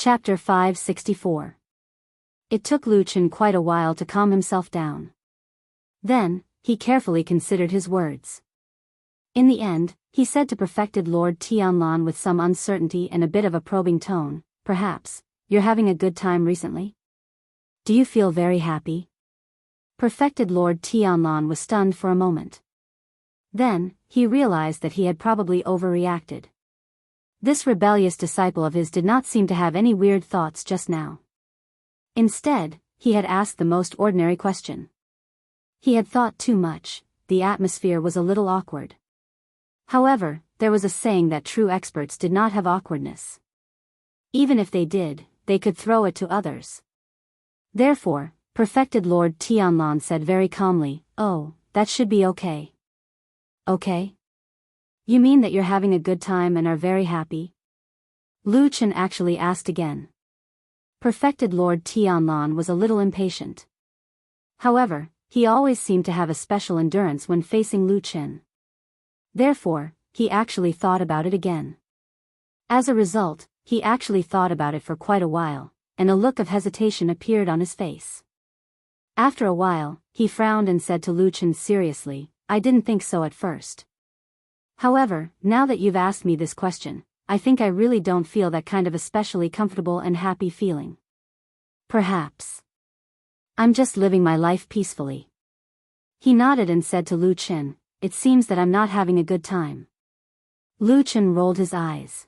Chapter 564. It took Lu Chen quite a while to calm himself down. Then, he carefully considered his words. In the end, he said to Perfected Lord Tianlan with some uncertainty and a bit of a probing tone, "Perhaps, you're having a good time recently? Do you feel very happy?" Perfected Lord Tianlan was stunned for a moment. Then, he realized that he had probably overreacted. This rebellious disciple of his did not seem to have any weird thoughts just now. Instead, he had asked the most ordinary question. He had thought too much, the atmosphere was a little awkward. However, there was a saying that true experts did not have awkwardness. Even if they did, they could throw it to others. Therefore, Perfected Lord Tianlan said very calmly, "Oh, that should be okay." "Okay? You mean that you're having a good time and are very happy?" Lu Chen actually asked again. Perfected Lord Tianlan was a little impatient. However, he always seemed to have a special endurance when facing Lu Chen. Therefore, he actually thought about it again. As a result, he actually thought about it for quite a while, and a look of hesitation appeared on his face. After a while, he frowned and said to Lu Chen seriously, "I didn't think so at first. However, now that you've asked me this question, I think I really don't feel that kind of especially comfortable and happy feeling. Perhaps I'm just living my life peacefully." He nodded and said to Lu Chen, "It seems that I'm not having a good time." Lu Chen rolled his eyes.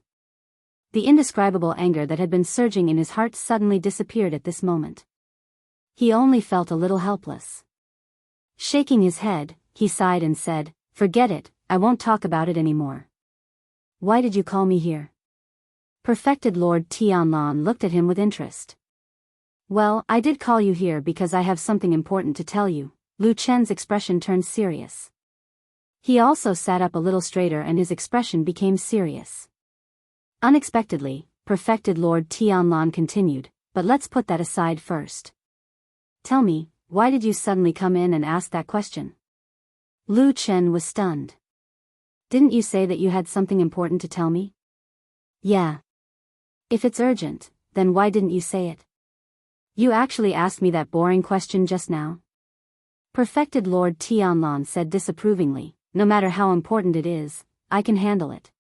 The indescribable anger that had been surging in his heart suddenly disappeared at this moment. He only felt a little helpless. Shaking his head, he sighed and said, "Forget it, I won't talk about it anymore." "Why did you call me here?" Perfected Lord Tianlan looked at him with interest. "Well, I did call you here because I have something important to tell you." Lu Chen's expression turned serious. He also sat up a little straighter and his expression became serious. Unexpectedly, Perfected Lord Tianlan continued, "But let's put that aside first. Tell me, why did you suddenly come in and ask that question?" Lu Chen was stunned. "Didn't you say that you had something important to tell me?" "Yeah. If it's urgent, then why didn't you say it? You actually asked me that boring question just now." Perfected Lord Tianlan said disapprovingly, "No matter how important it is, I can handle it.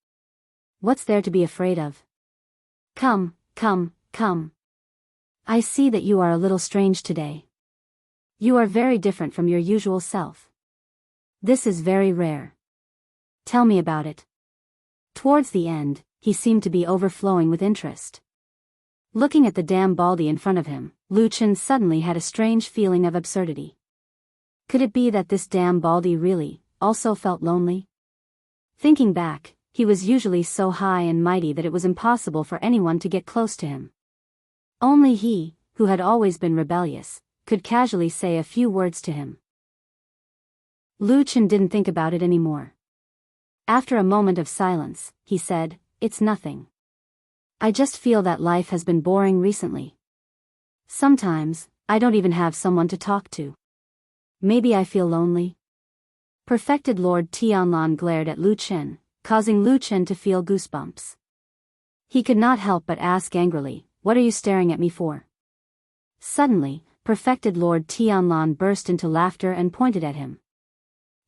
What's there to be afraid of? Come. I see that you are a little strange today. You are very different from your usual self. This is very rare. Tell me about it." Towards the end, he seemed to be overflowing with interest. Looking at the damn baldy in front of him, Lu Chen suddenly had a strange feeling of absurdity. Could it be that this damn baldy really, also felt lonely? Thinking back, he was usually so high and mighty that it was impossible for anyone to get close to him. Only he, who had always been rebellious, could casually say a few words to him. Lu Chen didn't think about it anymore. After a moment of silence, he said, "It's nothing. I just feel that life has been boring recently. Sometimes, I don't even have someone to talk to. Maybe I feel lonely." Perfected Lord Tianlan glared at Lu Chen, causing Lu Chen to feel goosebumps. He could not help but ask angrily, "What are you staring at me for?" Suddenly, Perfected Lord Tianlan burst into laughter and pointed at him.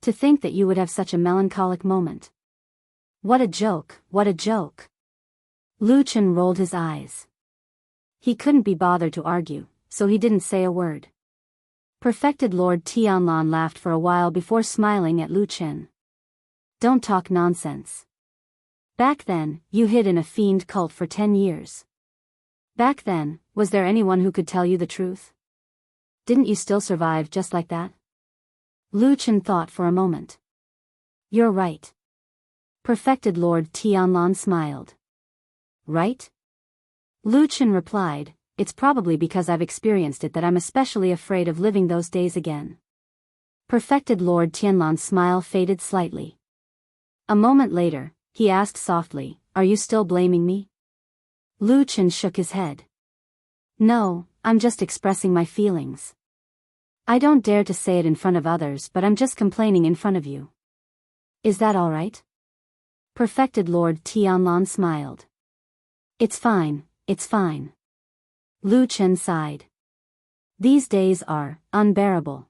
"To think that you would have such a melancholic moment. What a joke, what a joke." Lu Chen rolled his eyes. He couldn't be bothered to argue, so he didn't say a word. Perfected Lord Tianlan laughed for a while before smiling at Lu Chen. "Don't talk nonsense. Back then, you hid in a fiend cult for 10 years. Back then, was there anyone who could tell you the truth? Didn't you still survive just like that?" Lu Chen thought for a moment. "You're right." Perfected Lord Tianlan smiled. "Right?" Lu Chen replied, "It's probably because I've experienced it that I'm especially afraid of living those days again." Perfected Lord Tianlan's smile faded slightly. A moment later, he asked softly, "Are you still blaming me?" Lu Chen shook his head. "No, I'm just expressing my feelings. I don't dare to say it in front of others, but I'm just complaining in front of you. Is that all right?" Perfected Lord Tianlan smiled. It's fine. Lu Chen sighed. These days are unbearable.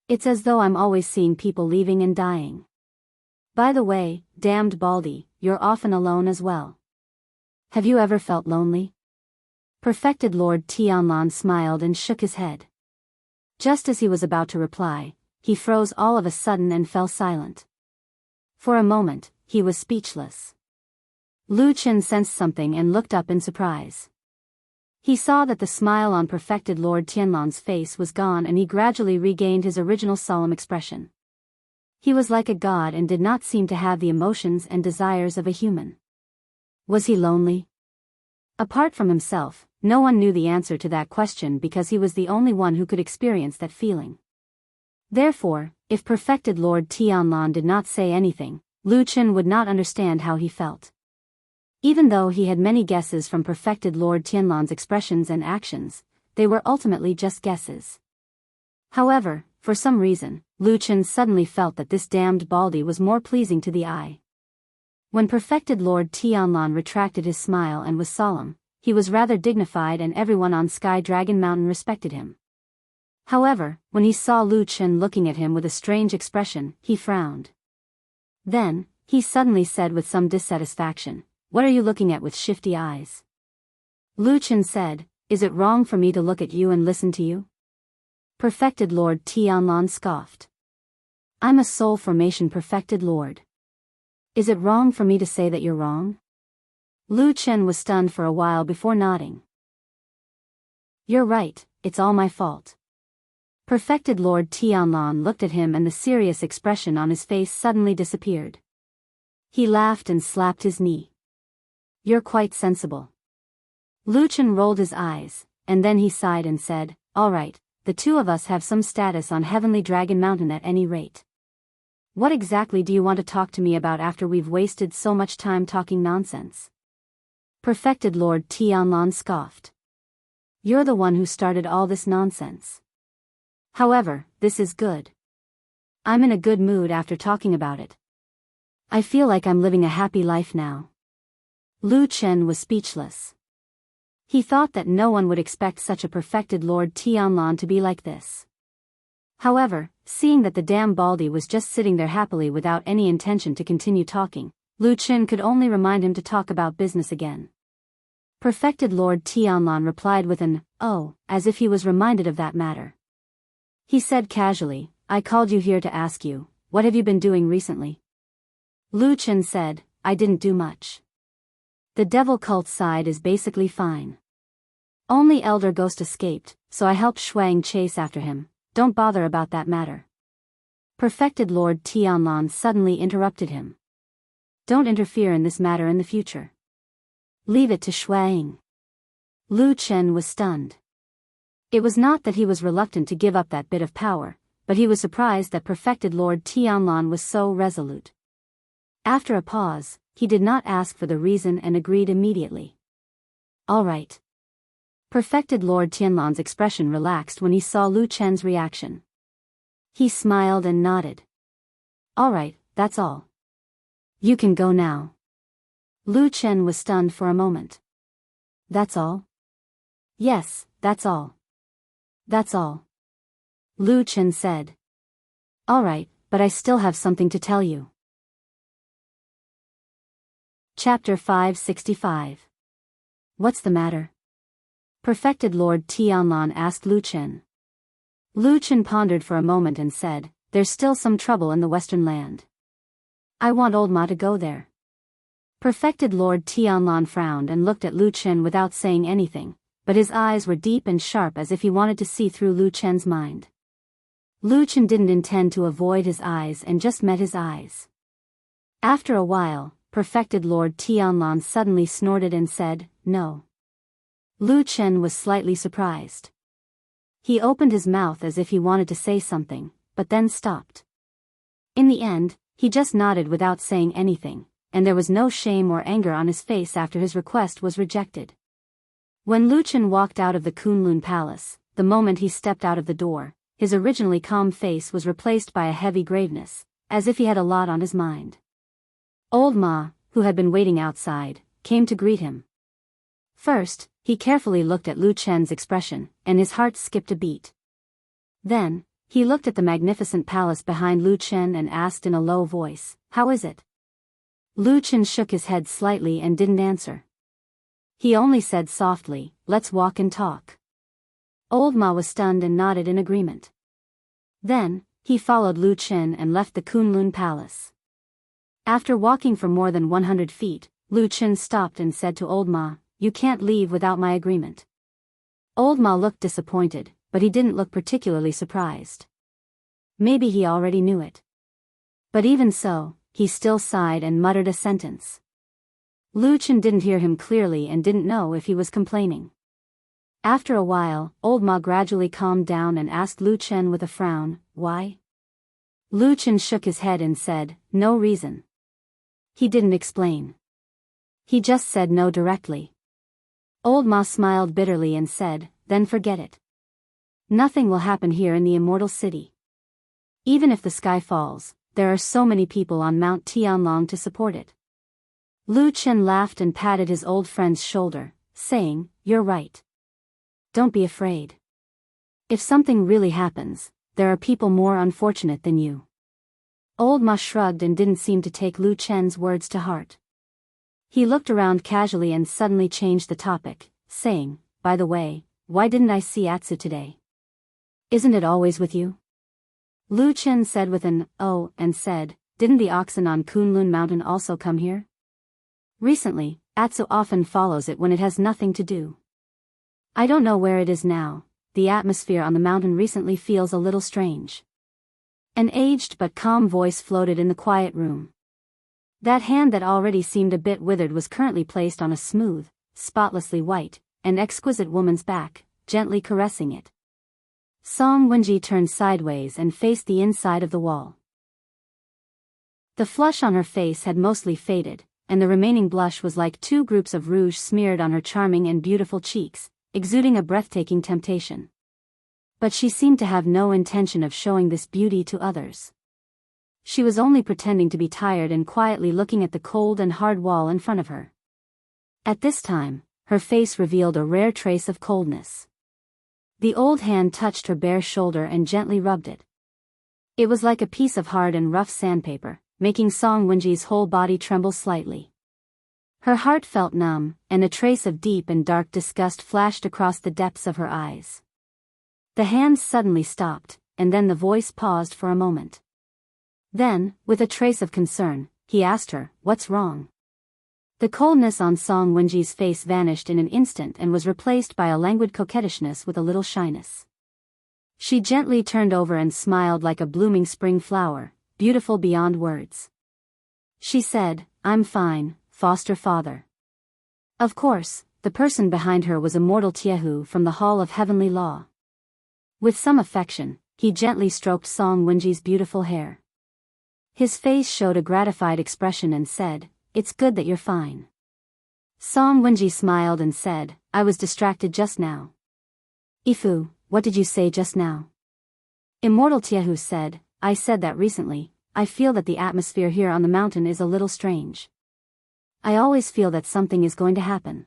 It's as though I'm always seeing people leaving and dying. By the way, damned Baldy, you're often alone as well. Have you ever felt lonely? Perfected Lord Tianlan smiled and shook his head. Just as he was about to reply, he froze all of a sudden and fell silent. For a moment, he was speechless. Lu Chen sensed something and looked up in surprise. He saw that the smile on Perfected Lord Tianlan's face was gone and he gradually regained his original solemn expression. He was like a god and did not seem to have the emotions and desires of a human. Was he lonely? Apart from himself, no one knew the answer to that question because he was the only one who could experience that feeling. Therefore, if Perfected Lord Tianlan did not say anything, Lu Chen would not understand how he felt. Even though he had many guesses from Perfected Lord Tianlan's expressions and actions, they were ultimately just guesses. However, for some reason, Lu Chen suddenly felt that this damned Baldy was more pleasing to the eye. When Perfected Lord Tianlan retracted his smile and was solemn, he was rather dignified and everyone on Sky Dragon Mountain respected him. However, when he saw Lu Chen looking at him with a strange expression, he frowned. Then, he suddenly said with some dissatisfaction, "What are you looking at with shifty eyes?" Lu Chen said, "Is it wrong for me to look at you and listen to you?" Perfected Lord Tianlan scoffed. "I'm a soul formation perfected lord. Is it wrong for me to say that you're wrong?" Lu Chen was stunned for a while before nodding. "You're right, it's all my fault." Perfected Lord Tianlan looked at him and the serious expression on his face suddenly disappeared. He laughed and slapped his knee. "You're quite sensible." Lu Chen rolled his eyes, and then he sighed and said, "All right, the two of us have some status on Heavenly Dragon Mountain at any rate. What exactly do you want to talk to me about after we've wasted so much time talking nonsense?" Perfected Lord Tianlan scoffed. "You're the one who started all this nonsense. However, this is good. I'm in a good mood after talking about it. I feel like I'm living a happy life now." Lu Chen was speechless. He thought that no one would expect such a perfected Lord Tianlan to be like this. However, seeing that the damn Baldy was just sitting there happily without any intention to continue talking, Lu Chen could only remind him to talk about business again. Perfected Lord Tianlan replied with an, "Oh," as if he was reminded of that matter. He said casually, "I called you here to ask you, what have you been doing recently?" Lu Chen said, "I didn't do much. The devil cult side is basically fine. Only Elder Ghost escaped, so I helped Shuang chase after him. Don't bother about that matter." Perfected Lord Tianlan suddenly interrupted him. "Don't interfere in this matter in the future. Leave it to Shuang." Lu Chen was stunned. It was not that he was reluctant to give up that bit of power, but he was surprised that Perfected Lord Tianlan was so resolute. After a pause, he did not ask for the reason and agreed immediately. "All right." Perfected Lord Tianlan's expression relaxed when he saw Lu Chen's reaction. He smiled and nodded. "All right, that's all. You can go now." Lu Chen was stunned for a moment. "That's all?" "Yes, that's all. That's all." Lu Chen said. "All right, but I still have something to tell you." Chapter 565. What's the matter? Perfected Lord Tianlan asked Lu Chen. Lu Chen pondered for a moment and said, "There's still some trouble in the Western Land. I want old Ma to go there." Perfected Lord Tianlan frowned and looked at Lu Chen without saying anything, but his eyes were deep and sharp as if he wanted to see through Lu Chen's mind. Lu Chen didn't intend to avoid his eyes and just met his eyes. After a while, Perfected Lord Tianlan suddenly snorted and said, "No." Lu Chen was slightly surprised. He opened his mouth as if he wanted to say something, but then stopped. In the end, he just nodded without saying anything, and there was no shame or anger on his face after his request was rejected. When Lu Chen walked out of the Kunlun Palace, the moment he stepped out of the door, his originally calm face was replaced by a heavy graveness, as if he had a lot on his mind. Old Ma, who had been waiting outside, came to greet him. First, he carefully looked at Lu Chen's expression, and his heart skipped a beat. Then, he looked at the magnificent palace behind Lu Chen and asked in a low voice, "How is it?" Lu Chen shook his head slightly and didn't answer. He only said softly, "Let's walk and talk." Old Ma was stunned and nodded in agreement. Then, he followed Lu Chen and left the Kunlun Palace. After walking for more than 100 feet, Lu Chen stopped and said to Old Ma, "You can't leave without my agreement." Old Ma looked disappointed, but he didn't look particularly surprised. Maybe he already knew it. But even so, he still sighed and muttered a sentence. Lu Chen didn't hear him clearly and didn't know if he was complaining. After a while, Old Ma gradually calmed down and asked Lu Chen with a frown, "Why?" Lu Chen shook his head and said, "No reason." He didn't explain. He just said no directly. Old Ma smiled bitterly and said, "Then forget it. Nothing will happen here in the immortal city. Even if the sky falls, there are so many people on Mount Tianlong to support it." Lu Chen laughed and patted his old friend's shoulder, saying, "You're right. Don't be afraid. If something really happens, there are people more unfortunate than you." Old Ma shrugged and didn't seem to take Lu Chen's words to heart. He looked around casually and suddenly changed the topic, saying, "By the way, why didn't I see Atsu today? Isn't it always with you?" Lu Chen said with an "oh" and said, "Didn't the oxen on Kunlun Mountain also come here? Recently, Atsu often follows it when it has nothing to do. I don't know where it is now. The atmosphere on the mountain recently feels a little strange." An aged but calm voice floated in the quiet room. That hand that already seemed a bit withered was currently placed on a smooth, spotlessly white, and exquisite woman's back, gently caressing it. Song Wenji turned sideways and faced the inside of the wall. The flush on her face had mostly faded, and the remaining blush was like two groups of rouge smeared on her charming and beautiful cheeks, exuding a breathtaking temptation. But she seemed to have no intention of showing this beauty to others. She was only pretending to be tired and quietly looking at the cold and hard wall in front of her. At this time, her face revealed a rare trace of coldness. The old hand touched her bare shoulder and gently rubbed it. It was like a piece of hard and rough sandpaper, making Song Wenji's whole body tremble slightly. Her heart felt numb, and a trace of deep and dark disgust flashed across the depths of her eyes. The hand suddenly stopped, and then the voice paused for a moment. Then, with a trace of concern, he asked her, "What's wrong?" The coldness on Song Wenji's face vanished in an instant and was replaced by a languid coquettishness with a little shyness. She gently turned over and smiled like a blooming spring flower, beautiful beyond words. She said, "I'm fine, foster father." Of course, the person behind her was Immortal Jianghu from the Hall of Heavenly Law. With some affection, he gently stroked Song Wenji's beautiful hair. His face showed a gratified expression and said, "It's good that you're fine." Song Wenji smiled and said, "I was distracted just now." "Ifu, what did you say just now?" Immortal Jianghu said, "I said that recently, I feel that the atmosphere here on the mountain is a little strange. I always feel that something is going to happen."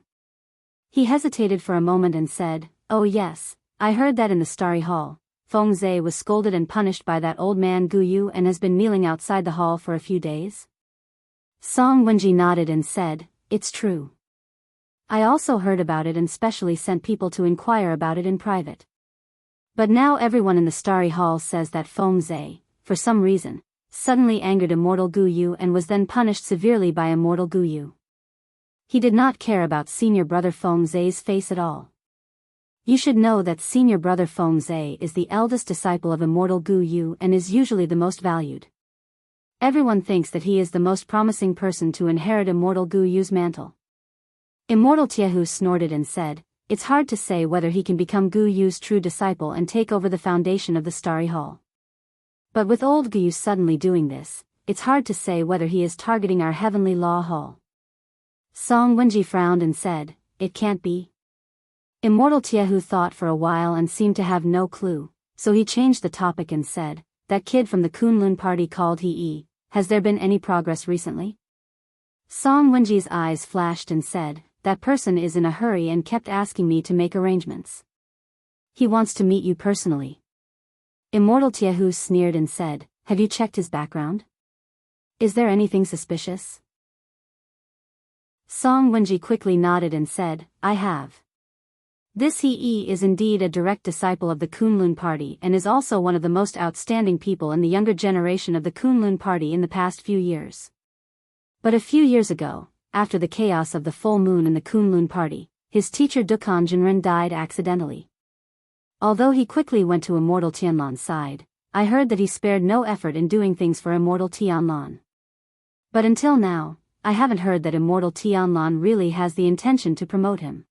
He hesitated for a moment and said, "Oh yes, I heard that in the Starry Hall, Feng Zhe was scolded and punished by that old man Gu Yu and has been kneeling outside the hall for a few days." Song Wenji nodded and said, "It's true. I also heard about it and specially sent people to inquire about it in private. But now everyone in the Starry Hall says that Feng Zhe, for some reason, suddenly angered Immortal Gu Yu and was then punished severely by Immortal Gu Yu. He did not care about senior brother Feng Zhe's face at all. You should know that senior brother Feng Zhe is the eldest disciple of Immortal Gu Yu and is usually the most valued. Everyone thinks that he is the most promising person to inherit Immortal Gu Yu's mantle." Immortal Jianghu snorted and said, "It's hard to say whether he can become Gu Yu's true disciple and take over the foundation of the Starry Hall. But with old Gu Yu suddenly doing this, it's hard to say whether he is targeting our Heavenly Law Hall." Song Wenji frowned and said, "It can't be." Immortal Jianghu thought for a while and seemed to have no clue, so he changed the topic and said, "That kid from the Kunlun party called has there been any progress recently?" Song Wenji's eyes flashed and said, that person is in a hurry and kept asking me to make arrangements. He wants to meet you personally. Immortal Jianghu sneered and said, have you checked his background? Is there anything suspicious? Song Wenji quickly nodded and said, I have. This He is indeed a direct disciple of the Kunlun party and is also one of the most outstanding people in the younger generation of the Kunlun party in the past few years. But a few years ago, after the chaos of the full moon in the Kunlun party, his teacher Dukan Jinren died accidentally. Although he quickly went to Immortal Tianlan's side, I heard that he spared no effort in doing things for Immortal Tianlan. But until now, I haven't heard that Immortal Tianlan really has the intention to promote him.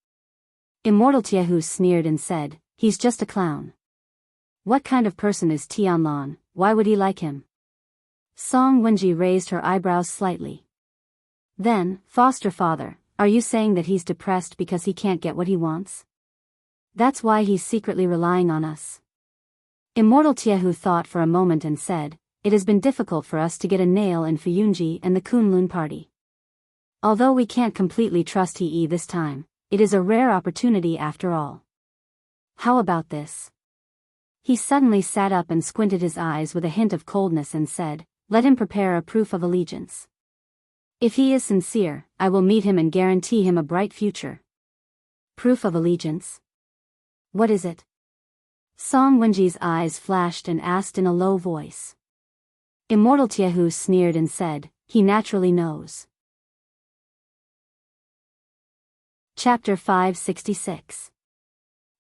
Immortal Jianghu sneered and said, he's just a clown. What kind of person is Tianlan, why would he like him? Song Wenji raised her eyebrows slightly. Then, foster father, are you saying that he's depressed because he can't get what he wants? That's why he's secretly relying on us. Immortal Jianghu thought for a moment and said, it has been difficult for us to get a nail in Fuyunji and the Kunlun party. Although we can't completely trust He this time, it is a rare opportunity after all. How about this? He suddenly sat up and squinted his eyes with a hint of coldness and said, let him prepare a proof of allegiance. If he is sincere, I will meet him and guarantee him a bright future. Proof of allegiance? What is it? Song Wenji's eyes flashed and asked in a low voice. Immortal Jianghu sneered and said, he naturally knows. Chapter 566.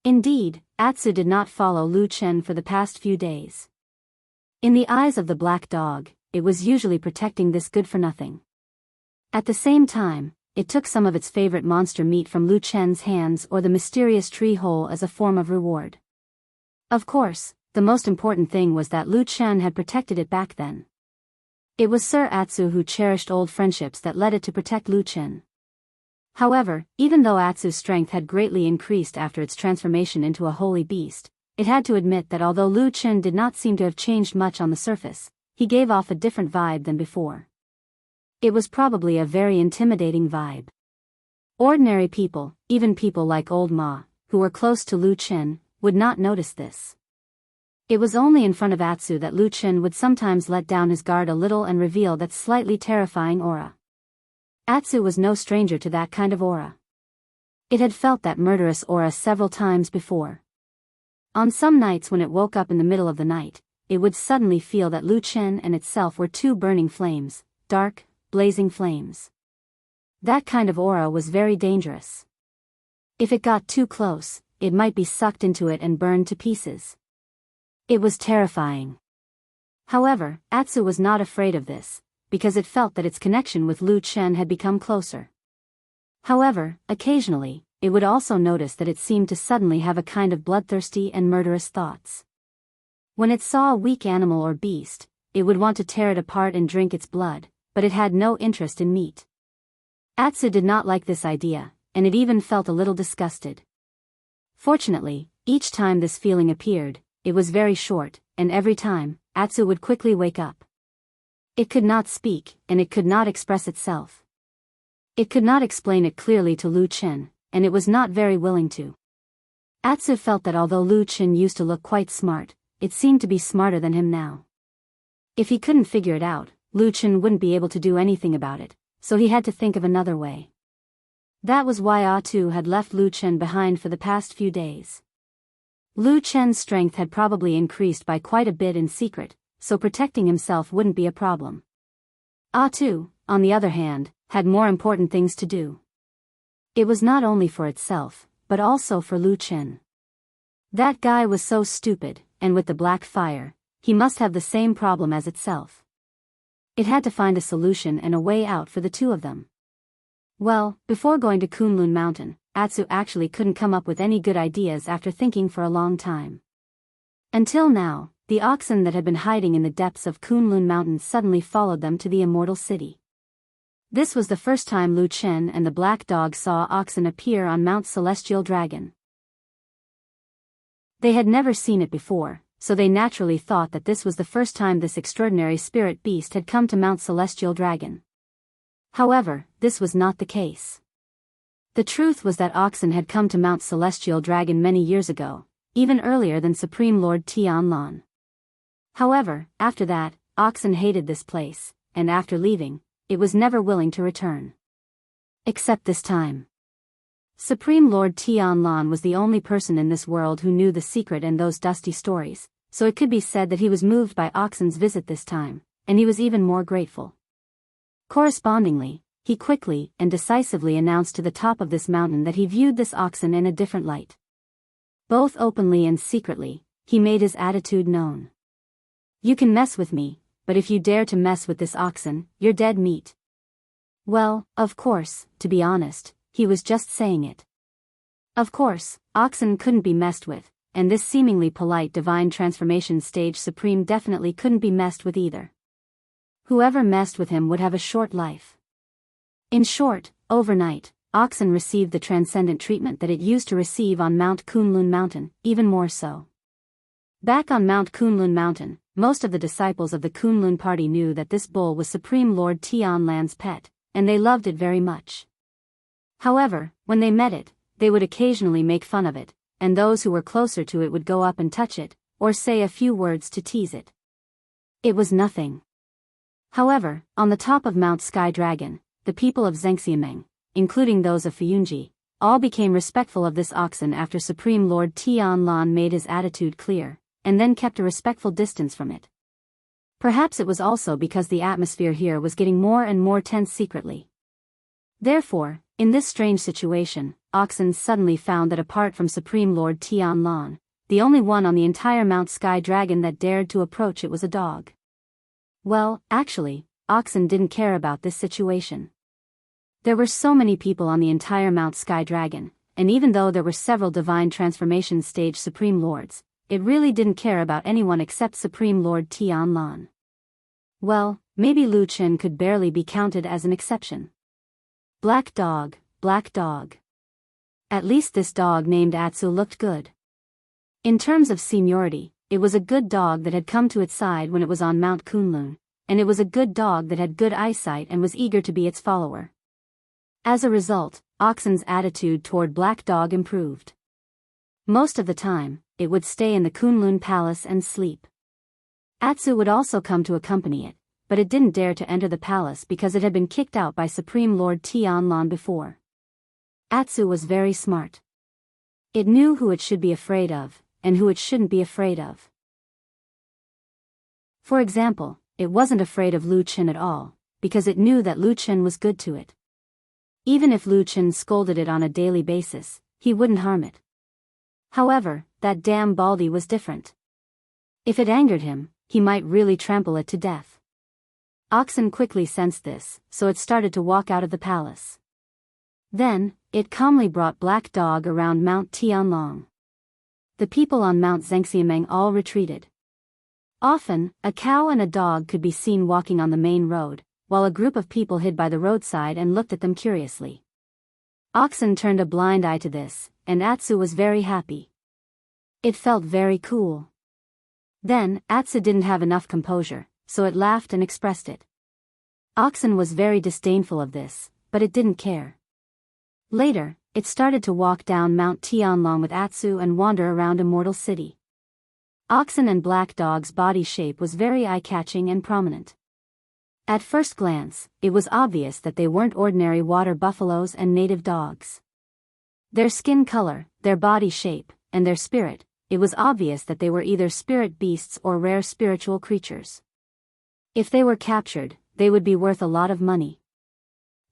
Indeed, Atsu did not follow Lu Chen for the past few days. In the eyes of the black dog, it was usually protecting this good-for-nothing. At the same time, it took some of its favorite monster meat from Lu Chen's hands or the mysterious tree hole as a form of reward. Of course, the most important thing was that Lu Chen had protected it back then. It was Sir Atsu who cherished old friendships that led it to protect Lu Chen. However, even though Atsu's strength had greatly increased after its transformation into a holy beast, it had to admit that although Lu Chen did not seem to have changed much on the surface, he gave off a different vibe than before. It was probably a very intimidating vibe. Ordinary people, even people like Old Ma, who were close to Lu Chen, would not notice this. It was only in front of Atsu that Lu Chen would sometimes let down his guard a little and reveal that slightly terrifying aura. Atsu was no stranger to that kind of aura. It had felt that murderous aura several times before. On some nights when it woke up in the middle of the night, it would suddenly feel that Lu Chen and itself were two burning flames, dark, blazing flames. That kind of aura was very dangerous. If it got too close, it might be sucked into it and burned to pieces. It was terrifying. However, Atsu was not afraid of this, because it felt that its connection with Lu Chen had become closer. However, occasionally, it would also notice that it seemed to suddenly have a kind of bloodthirsty and murderous thoughts. When it saw a weak animal or beast, it would want to tear it apart and drink its blood, but it had no interest in meat. Atsu did not like this idea, and it even felt a little disgusted. Fortunately, each time this feeling appeared, it was very short, and every time, Atsu would quickly wake up. It could not speak, and it could not express itself. It could not explain it clearly to Lu Chen, and it was not very willing to. Atsu felt that although Lu Chen used to look quite smart, it seemed to be smarter than him now. If he couldn't figure it out, Lu Chen wouldn't be able to do anything about it, so he had to think of another way. That was why Atsu had left Lu Chen behind for the past few days. Lu Chen's strength had probably increased by quite a bit in secret, so protecting himself wouldn't be a problem. Atsu, on the other hand, had more important things to do. It was not only for itself, but also for Lu Chen. That guy was so stupid, and with the black fire, he must have the same problem as itself. It had to find a solution and a way out for the two of them. Well, before going to Kunlun Mountain, Atsu actually couldn't come up with any good ideas after thinking for a long time. Until now, the oxen that had been hiding in the depths of Kunlun Mountain suddenly followed them to the Immortal City. This was the first time Lu Chen and the black dog saw oxen appear on Mount Celestial Dragon. They had never seen it before, so they naturally thought that this was the first time this extraordinary spirit beast had come to Mount Celestial Dragon. However, this was not the case. The truth was that oxen had come to Mount Celestial Dragon many years ago, even earlier than Supreme Lord Tianlan. However, after that, oxen hated this place, and after leaving, it was never willing to return. Except this time. Supreme Lord Tianlan was the only person in this world who knew the secret and those dusty stories, so it could be said that he was moved by oxen's visit this time, and he was even more grateful. Correspondingly, he quickly and decisively announced to the top of this mountain that he viewed this oxen in a different light. Both openly and secretly, he made his attitude known. You can mess with me, but if you dare to mess with this oxen, you're dead meat. Well, of course, to be honest, he was just saying it. Of course, oxen couldn't be messed with, and this seemingly polite divine transformation stage supreme definitely couldn't be messed with either. Whoever messed with him would have a short life. In short, overnight, oxen received the transcendent treatment that it used to receive on Mount Kunlun Mountain, even more so. Back on Mount Kunlun Mountain, most of the disciples of the Kunlun party knew that this bull was Supreme Lord Tianlan's pet, and they loved it very much. However, when they met it, they would occasionally make fun of it, and those who were closer to it would go up and touch it, or say a few words to tease it. It was nothing. However, on the top of Mount Sky Dragon, the people of Xianxia, including those of Fuyunji, all became respectful of this oxen after Supreme Lord Tianlan made his attitude clear, and then kept a respectful distance from it. Perhaps it was also because the atmosphere here was getting more and more tense secretly. Therefore, in this strange situation, oxen suddenly found that apart from Supreme Lord Tianlan, the only one on the entire Mount Sky Dragon that dared to approach it was a dog. Well, actually, oxen didn't care about this situation. There were so many people on the entire Mount Sky Dragon, and even though there were several divine transformation stage Supreme Lords, it really didn't care about anyone except Supreme Lord Tianlan. Well, maybe Lu Chen could barely be counted as an exception. Black dog, black dog. At least this dog named Atsu looked good. In terms of seniority, it was a good dog that had come to its side when it was on Mount Kunlun, and it was a good dog that had good eyesight and was eager to be its follower. As a result, oxen's attitude toward black dog improved. Most of the time, it would stay in the Kunlun Palace and sleep. Atsu would also come to accompany it, but it didn't dare to enter the palace because it had been kicked out by Supreme Lord Tianlan before. Atsu was very smart. It knew who it should be afraid of, and who it shouldn't be afraid of. For example, it wasn't afraid of Lu Chen at all, because it knew that Lu Chen was good to it. Even if Lu Chen scolded it on a daily basis, he wouldn't harm it. However, that damn Baldy was different. If it angered him, he might really trample it to death. Oxen quickly sensed this, so it started to walk out of the palace. Then, it calmly brought Black Dog around Mount Tianlong. The people on Mount Xianxia all retreated. Often, a cow and a dog could be seen walking on the main road, while a group of people hid by the roadside and looked at them curiously. Oxen turned a blind eye to this, and Atsu was very happy. It felt very cool. Then, Atsu didn't have enough composure, so it laughed and expressed it. Oxen was very disdainful of this, but it didn't care. Later, it started to walk down Mount Tianlong with Atsu and wander around Immortal City. Oxen and Black Dog's body shape was very eye-catching and prominent. At first glance, it was obvious that they weren't ordinary water buffaloes and native dogs. Their skin color, their body shape, and their spirit, it was obvious that they were either spirit beasts or rare spiritual creatures. If they were captured, they would be worth a lot of money.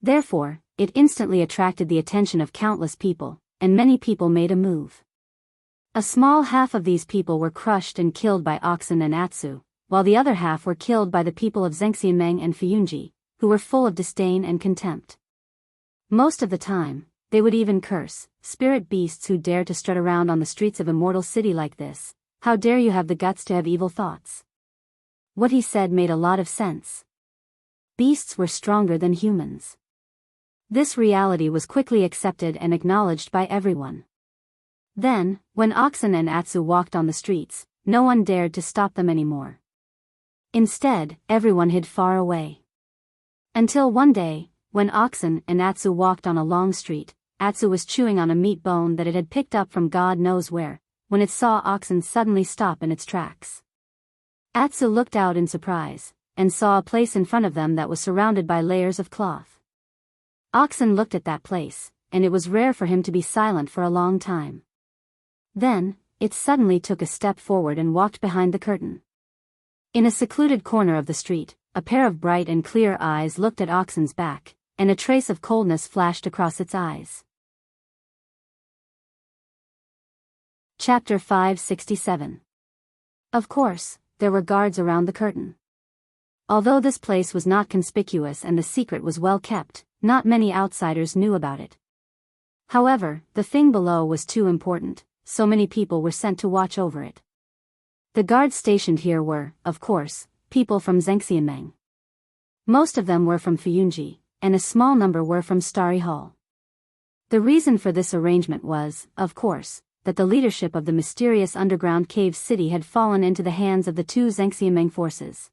Therefore, it instantly attracted the attention of countless people, and many people made a move. A small half of these people were crushed and killed by Oxen and Atsu, while the other half were killed by the people of Xianxia and Fuyunji, who were full of disdain and contempt. Most of the time, they would even curse, spirit beasts who dare to strut around on the streets of Immortal City like this. How dare you have the guts to have evil thoughts? What he said made a lot of sense. Beasts were stronger than humans. This reality was quickly accepted and acknowledged by everyone. Then, when Oxen and Atsu walked on the streets, no one dared to stop them anymore. Instead, everyone hid far away. Until one day, when Oxen and Atsu walked on a long street, Atsu was chewing on a meat bone that it had picked up from God knows where, when it saw oxen suddenly stop in its tracks. Atsu looked out in surprise, and saw a place in front of them that was surrounded by layers of cloth. Oxen looked at that place, and it was rare for him to be silent for a long time. Then, it suddenly took a step forward and walked behind the curtain. In a secluded corner of the street, a pair of bright and clear eyes looked at Oxen's back, and a trace of coldness flashed across its eyes. Chapter 567. Of course, there were guards around the curtain. Although this place was not conspicuous and the secret was well kept, not many outsiders knew about it. However, the thing below was too important, so many people were sent to watch over it. The guards stationed here were, of course, people from Xianxia. Most of them were from Fuyunji, and a small number were from Starry Hall. The reason for this arrangement was, of course, that the leadership of the mysterious underground cave city had fallen into the hands of the two Xianxia forces.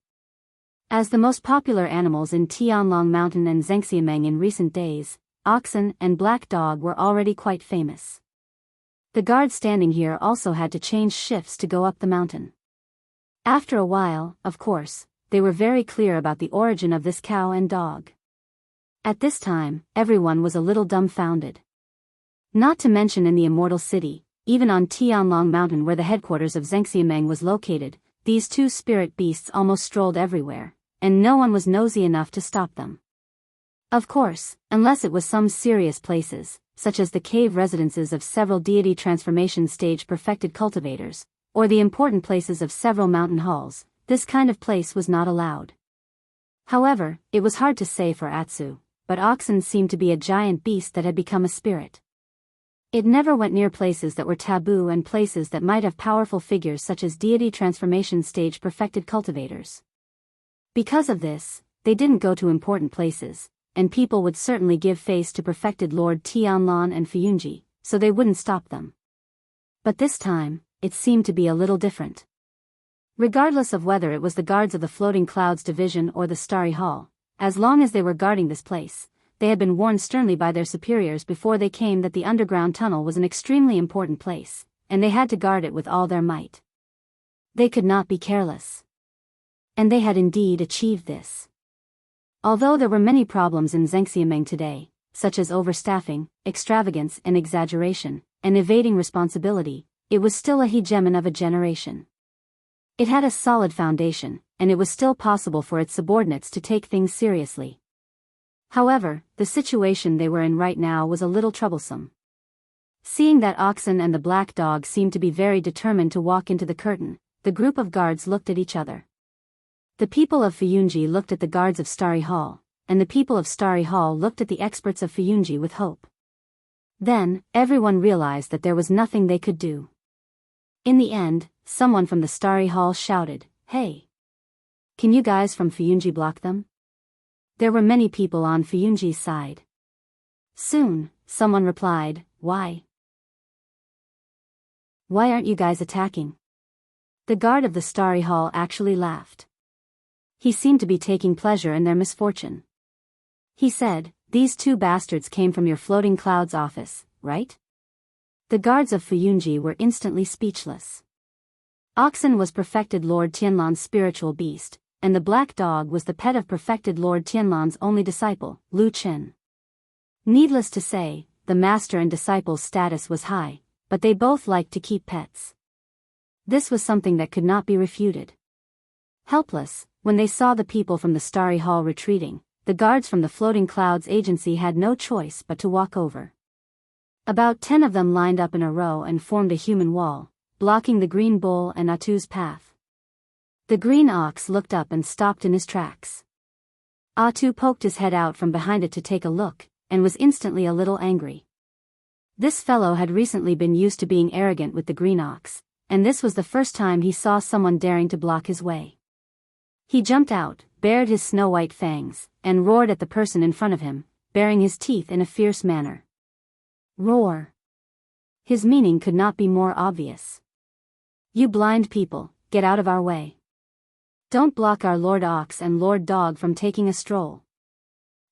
As the most popular animals in Tianlong Mountain and Xianxia in recent days, oxen and black dog were already quite famous. The guards standing here also had to change shifts to go up the mountain. After a while, of course, they were very clear about the origin of this cow and dog. At this time, everyone was a little dumbfounded. Not to mention in the Immortal City, even on Tianlong Mountain where the headquarters of Xianxia was located, these two spirit beasts almost strolled everywhere, and no one was nosy enough to stop them. Of course, unless it was some serious places, such as the cave residences of several deity transformation stage perfected cultivators, or the important places of several mountain halls, this kind of place was not allowed. However, it was hard to say for Atsu, but oxen seemed to be a giant beast that had become a spirit. It never went near places that were taboo and places that might have powerful figures such as deity transformation stage perfected cultivators. Because of this, they didn't go to important places, and people would certainly give face to perfected Lord Tianlong and Fuyunji, so they wouldn't stop them. But this time, it seemed to be a little different. Regardless of whether it was the guards of the Floating Clouds Division or the Starry Hall, as long as they were guarding this place, they had been warned sternly by their superiors before they came that the underground tunnel was an extremely important place, and they had to guard it with all their might. They could not be careless. And they had indeed achieved this. Although there were many problems in Xianxia today, such as overstaffing, extravagance and exaggeration, and evading responsibility, it was still a hegemon of a generation. It had a solid foundation, and it was still possible for its subordinates to take things seriously. However, the situation they were in right now was a little troublesome. Seeing that oxen and the black dog seemed to be very determined to walk into the curtain, the group of guards looked at each other. The people of Fuyunji looked at the guards of Starry Hall, and the people of Starry Hall looked at the experts of Fuyunji with hope. Then, everyone realized that there was nothing they could do. In the end, someone from the Starry Hall shouted, "Hey! Can you guys from Fuyunji block them?" There were many people on Fuyunji's side. Soon, someone replied, "Why? Why aren't you guys attacking?" The guard of the Starry Hall actually laughed. He seemed to be taking pleasure in their misfortune. He said, "These two bastards came from your Floating Clouds office, right?" The guards of Fuyunji were instantly speechless. Oxen was perfected Lord Tianlong's spiritual beast, and the black dog was the pet of perfected Lord Tianlong's only disciple, Lu Chen. Needless to say, the master and disciple's status was high, but they both liked to keep pets. This was something that could not be refuted. Helpless, when they saw the people from the Starry Hall retreating, the guards from the Floating Clouds Agency had no choice but to walk over. About 10 of them lined up in a row and formed a human wall, blocking the green bull and Atu's path. The green ox looked up and stopped in his tracks. Atu poked his head out from behind it to take a look, and was instantly a little angry. This fellow had recently been used to being arrogant with the green ox, and this was the first time he saw someone daring to block his way. He jumped out, bared his snow-white fangs, and roared at the person in front of him, baring his teeth in a fierce manner. Roar. His meaning could not be more obvious. "You blind people, get out of our way. Don't block our Lord Ox and Lord Dog from taking a stroll."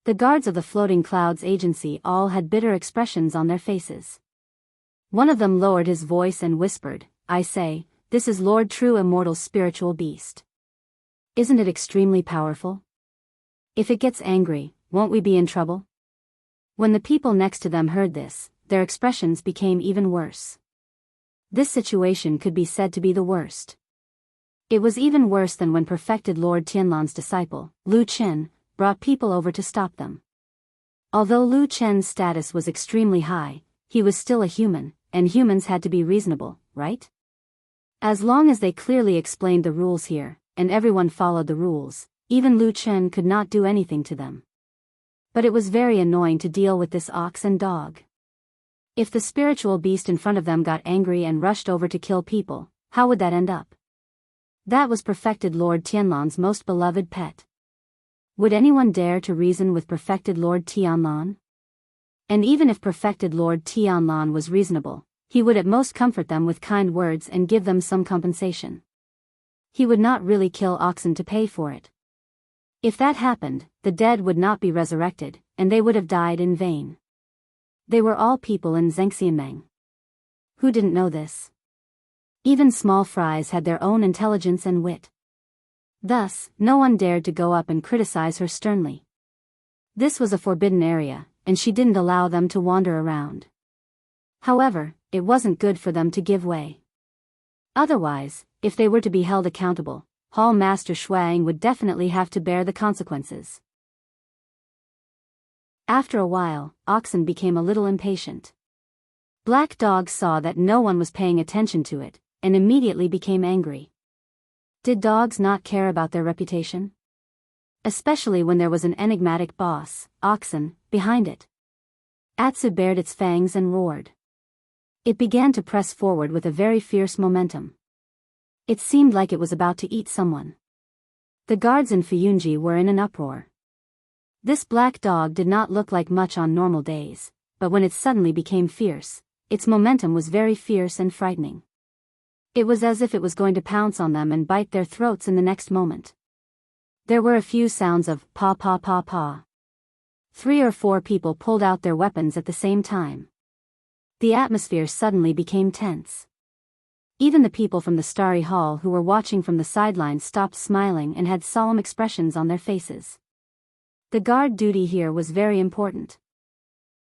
The guards of the Floating Clouds Agency all had bitter expressions on their faces. One of them lowered his voice and whispered, "I say, this is Lord True Immortal's spiritual beast. Isn't it extremely powerful? If it gets angry, won't we be in trouble?" When the people next to them heard this, their expressions became even worse. This situation could be said to be the worst. It was even worse than when perfected Lord Tianlan's disciple, Lu Chen, brought people over to stop them. Although Lu Chen's status was extremely high, he was still a human, and humans had to be reasonable, right? As long as they clearly explained the rules here, and everyone followed the rules, even Lu Chen could not do anything to them. But it was very annoying to deal with this ox and dog. If the spiritual beast in front of them got angry and rushed over to kill people, how would that end up? That was perfected Lord Tianlan's most beloved pet. Would anyone dare to reason with perfected Lord Tianlan? And even if perfected Lord Tianlan was reasonable, he would at most comfort them with kind words and give them some compensation. He would not really kill oxen to pay for it. If that happened, the dead would not be resurrected, and they would have died in vain. They were all people in Zhengxianmeng. Who didn't know this? Even small fries had their own intelligence and wit. Thus, no one dared to go up and criticize her sternly. This was a forbidden area, and she didn't allow them to wander around. However, it wasn't good for them to give way. Otherwise, if they were to be held accountable, Hall Master Shuang would definitely have to bear the consequences. After a while, Oxen became a little impatient. Black Dog saw that no one was paying attention to it, and immediately became angry. Did dogs not care about their reputation? Especially when there was an enigmatic boss, Oxen, behind it. Atsu bared its fangs and roared. It began to press forward with a very fierce momentum. It seemed like it was about to eat someone. The guards in Fuyunji were in an uproar. This black dog did not look like much on normal days, but when it suddenly became fierce, its momentum was very fierce and frightening. It was as if it was going to pounce on them and bite their throats in the next moment. There were a few sounds of paw paw paw paw. 3 or 4 people pulled out their weapons at the same time. The atmosphere suddenly became tense. Even the people from the Starry Hall who were watching from the sidelines stopped smiling and had solemn expressions on their faces. The guard duty here was very important.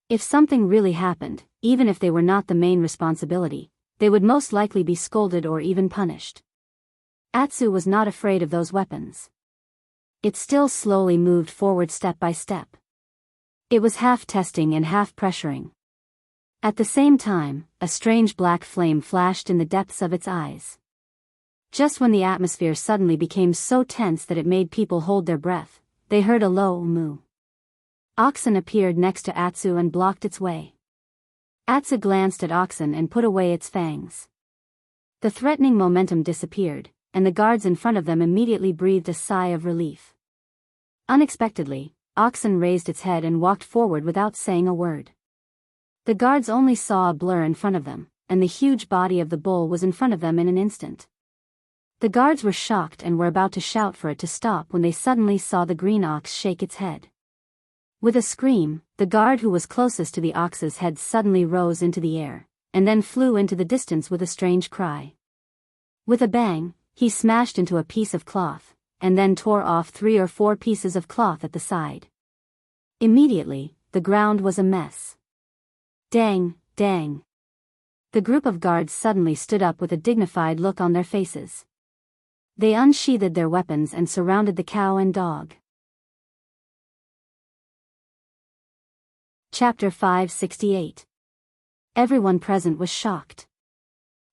If something really happened, even if they were not the main responsibility, they would most likely be scolded or even punished. Atsu was not afraid of those weapons. It still slowly moved forward step by step. It was half testing and half pressuring. At the same time, a strange black flame flashed in the depths of its eyes. Just when the atmosphere suddenly became so tense that it made people hold their breath, they heard a low moo. Oxen appeared next to Atsu and blocked its way. Atsu glanced at Oxen and put away its fangs. The threatening momentum disappeared, and the guards in front of them immediately breathed a sigh of relief. Unexpectedly, Oxen raised its head and walked forward without saying a word. The guards only saw a blur in front of them, and the huge body of the bull was in front of them in an instant. The guards were shocked and were about to shout for it to stop when they suddenly saw the green ox shake its head. With a scream, the guard who was closest to the ox's head suddenly rose into the air, and then flew into the distance with a strange cry. With a bang, he smashed into a piece of cloth, and then tore off 3 or 4 pieces of cloth at the side. Immediately, the ground was a mess. Dang, dang. The group of guards suddenly stood up with a dignified look on their faces. They unsheathed their weapons and surrounded the cow and dog. Chapter 568. Everyone present was shocked.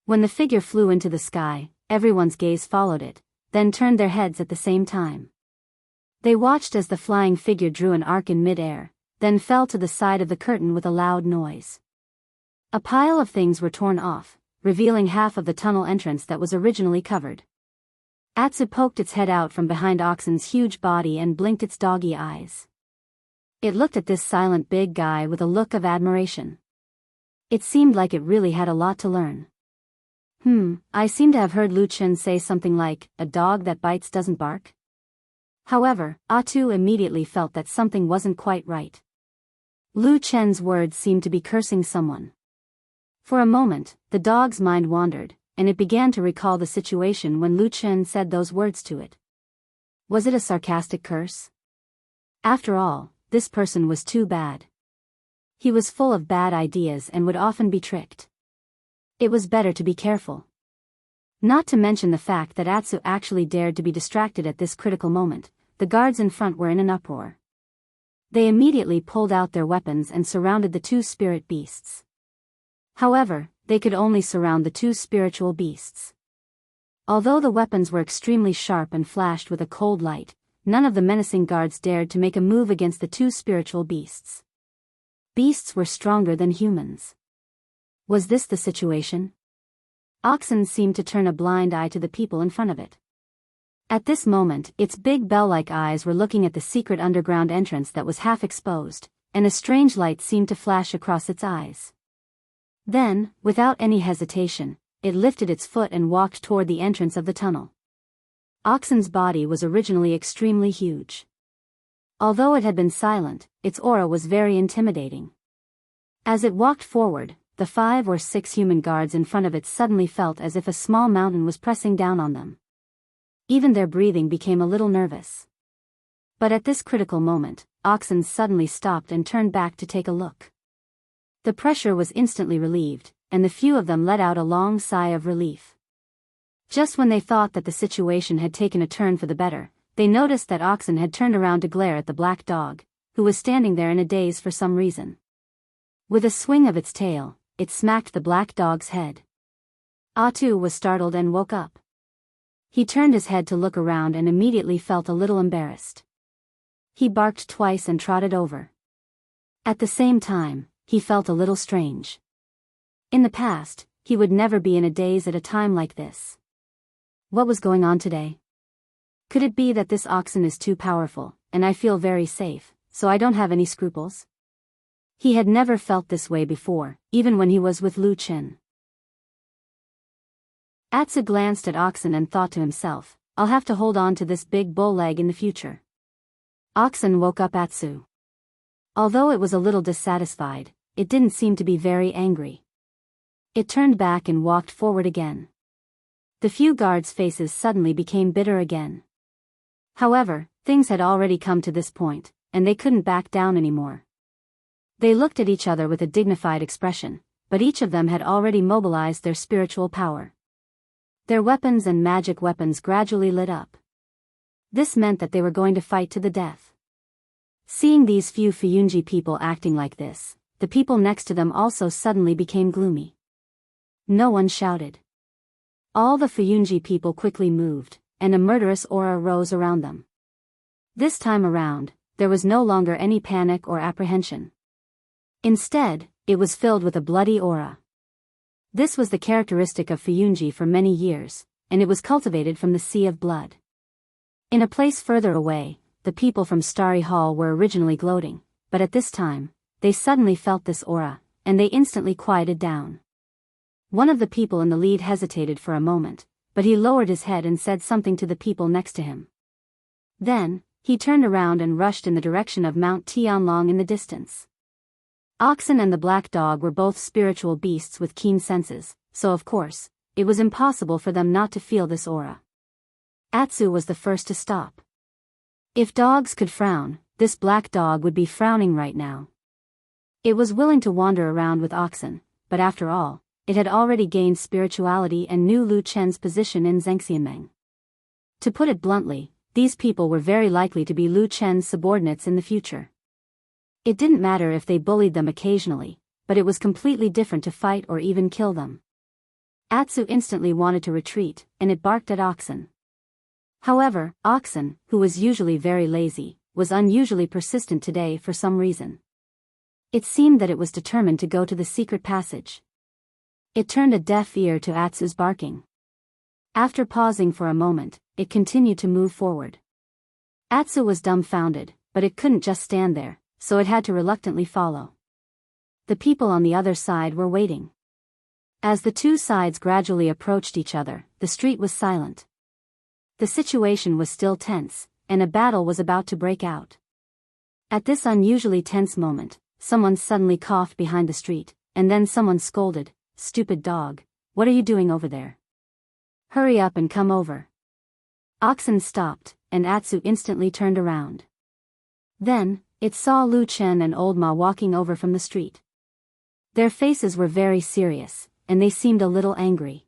When the figure flew into the sky, everyone's gaze followed it, then turned their heads at the same time. They watched as the flying figure drew an arc in mid-air, then fell to the side of the curtain with a loud noise. A pile of things were torn off, revealing half of the tunnel entrance that was originally covered. Atsu poked its head out from behind Oxen's huge body and blinked its doggy eyes. It looked at this silent big guy with a look of admiration. It seemed like it really had a lot to learn. I seem to have heard Lu Chen say something like, "A dog that bites doesn't bark." However, Atu immediately felt that something wasn't quite right. Lu Chen's words seemed to be cursing someone. For a moment, the dog's mind wandered, and it began to recall the situation when Lu Chen said those words to it. Was it a sarcastic curse? After all, this person was too bad. He was full of bad ideas and would often be tricked. It was better to be careful. Not to mention the fact that Atsu actually dared to be distracted at this critical moment. The guards in front were in an uproar. They immediately pulled out their weapons and surrounded the two spirit beasts. However, they could only surround the two spiritual beasts. Although the weapons were extremely sharp and flashed with a cold light, none of the menacing guards dared to make a move against the two spiritual beasts. Beasts were stronger than humans. Was this the situation? Oxen seemed to turn a blind eye to the people in front of it. At this moment, its big bell-like eyes were looking at the secret underground entrance that was half exposed, and a strange light seemed to flash across its eyes. Then, without any hesitation, it lifted its foot and walked toward the entrance of the tunnel. Oxen's body was originally extremely huge. Although it had been silent, its aura was very intimidating. As it walked forward, the 5 or 6 human guards in front of it suddenly felt as if a small mountain was pressing down on them. Even their breathing became a little nervous. But at this critical moment, Oxen suddenly stopped and turned back to take a look. The pressure was instantly relieved, and the few of them let out a long sigh of relief. Just when they thought that the situation had taken a turn for the better, they noticed that Oxen had turned around to glare at the black dog, who was standing there in a daze for some reason. With a swing of its tail, it smacked the black dog's head. Atu was startled and woke up. He turned his head to look around and immediately felt a little embarrassed. He barked twice and trotted over. At the same time, he felt a little strange. In the past, he would never be in a daze at a time like this. What was going on today? Could it be that this oxen is too powerful, and I feel very safe, so I don't have any scruples? He had never felt this way before, even when he was with Lu Chen. Atsu glanced at Oxen and thought to himself, I'll have to hold on to this big bull leg in the future. Oxen woke up Atsu. Although it was a little dissatisfied, it didn't seem to be very angry. It turned back and walked forward again. The few guards' faces suddenly became bitter again. However, things had already come to this point, and they couldn't back down anymore. They looked at each other with a dignified expression, but each of them had already mobilized their spiritual power. Their weapons and magic weapons gradually lit up. This meant that they were going to fight to the death. Seeing these few Fuyunji people acting like this, the people next to them also suddenly became gloomy. No one shouted. All the Fuyunji people quickly moved, and a murderous aura rose around them. This time around, there was no longer any panic or apprehension. Instead, it was filled with a bloody aura. This was the characteristic of Fuyunji for many years, and it was cultivated from the sea of blood. In a place further away, the people from Starry Hall were originally gloating, but at this time, they suddenly felt this aura, and they instantly quieted down. One of the people in the lead hesitated for a moment, but he lowered his head and said something to the people next to him. Then, he turned around and rushed in the direction of Mount Tianlong in the distance. Oxen and the black dog were both spiritual beasts with keen senses, so of course, it was impossible for them not to feel this aura. Atsu was the first to stop. If dogs could frown, this black dog would be frowning right now. It was willing to wander around with Oxen, but after all, it had already gained spirituality and knew Lu Chen's position in Zhengxianmeng. To put it bluntly, these people were very likely to be Lu Chen's subordinates in the future. It didn't matter if they bullied them occasionally, but it was completely different to fight or even kill them. Atsu instantly wanted to retreat, and it barked at Oxen. However, Oxen, who was usually very lazy, was unusually persistent today for some reason. It seemed that it was determined to go to the secret passage. It turned a deaf ear to Atsu's barking. After pausing for a moment, it continued to move forward. Atsu was dumbfounded, but it couldn't just stand there, so it had to reluctantly follow. The people on the other side were waiting. As the two sides gradually approached each other, the street was silent. The situation was still tense, and a battle was about to break out. At this unusually tense moment, someone suddenly coughed behind the street, and then someone scolded, "Stupid dog, what are you doing over there? Hurry up and come over." Oxen stopped, and Atsu instantly turned around. Then, it saw Lu Chen and Old Ma walking over from the street. Their faces were very serious, and they seemed a little angry.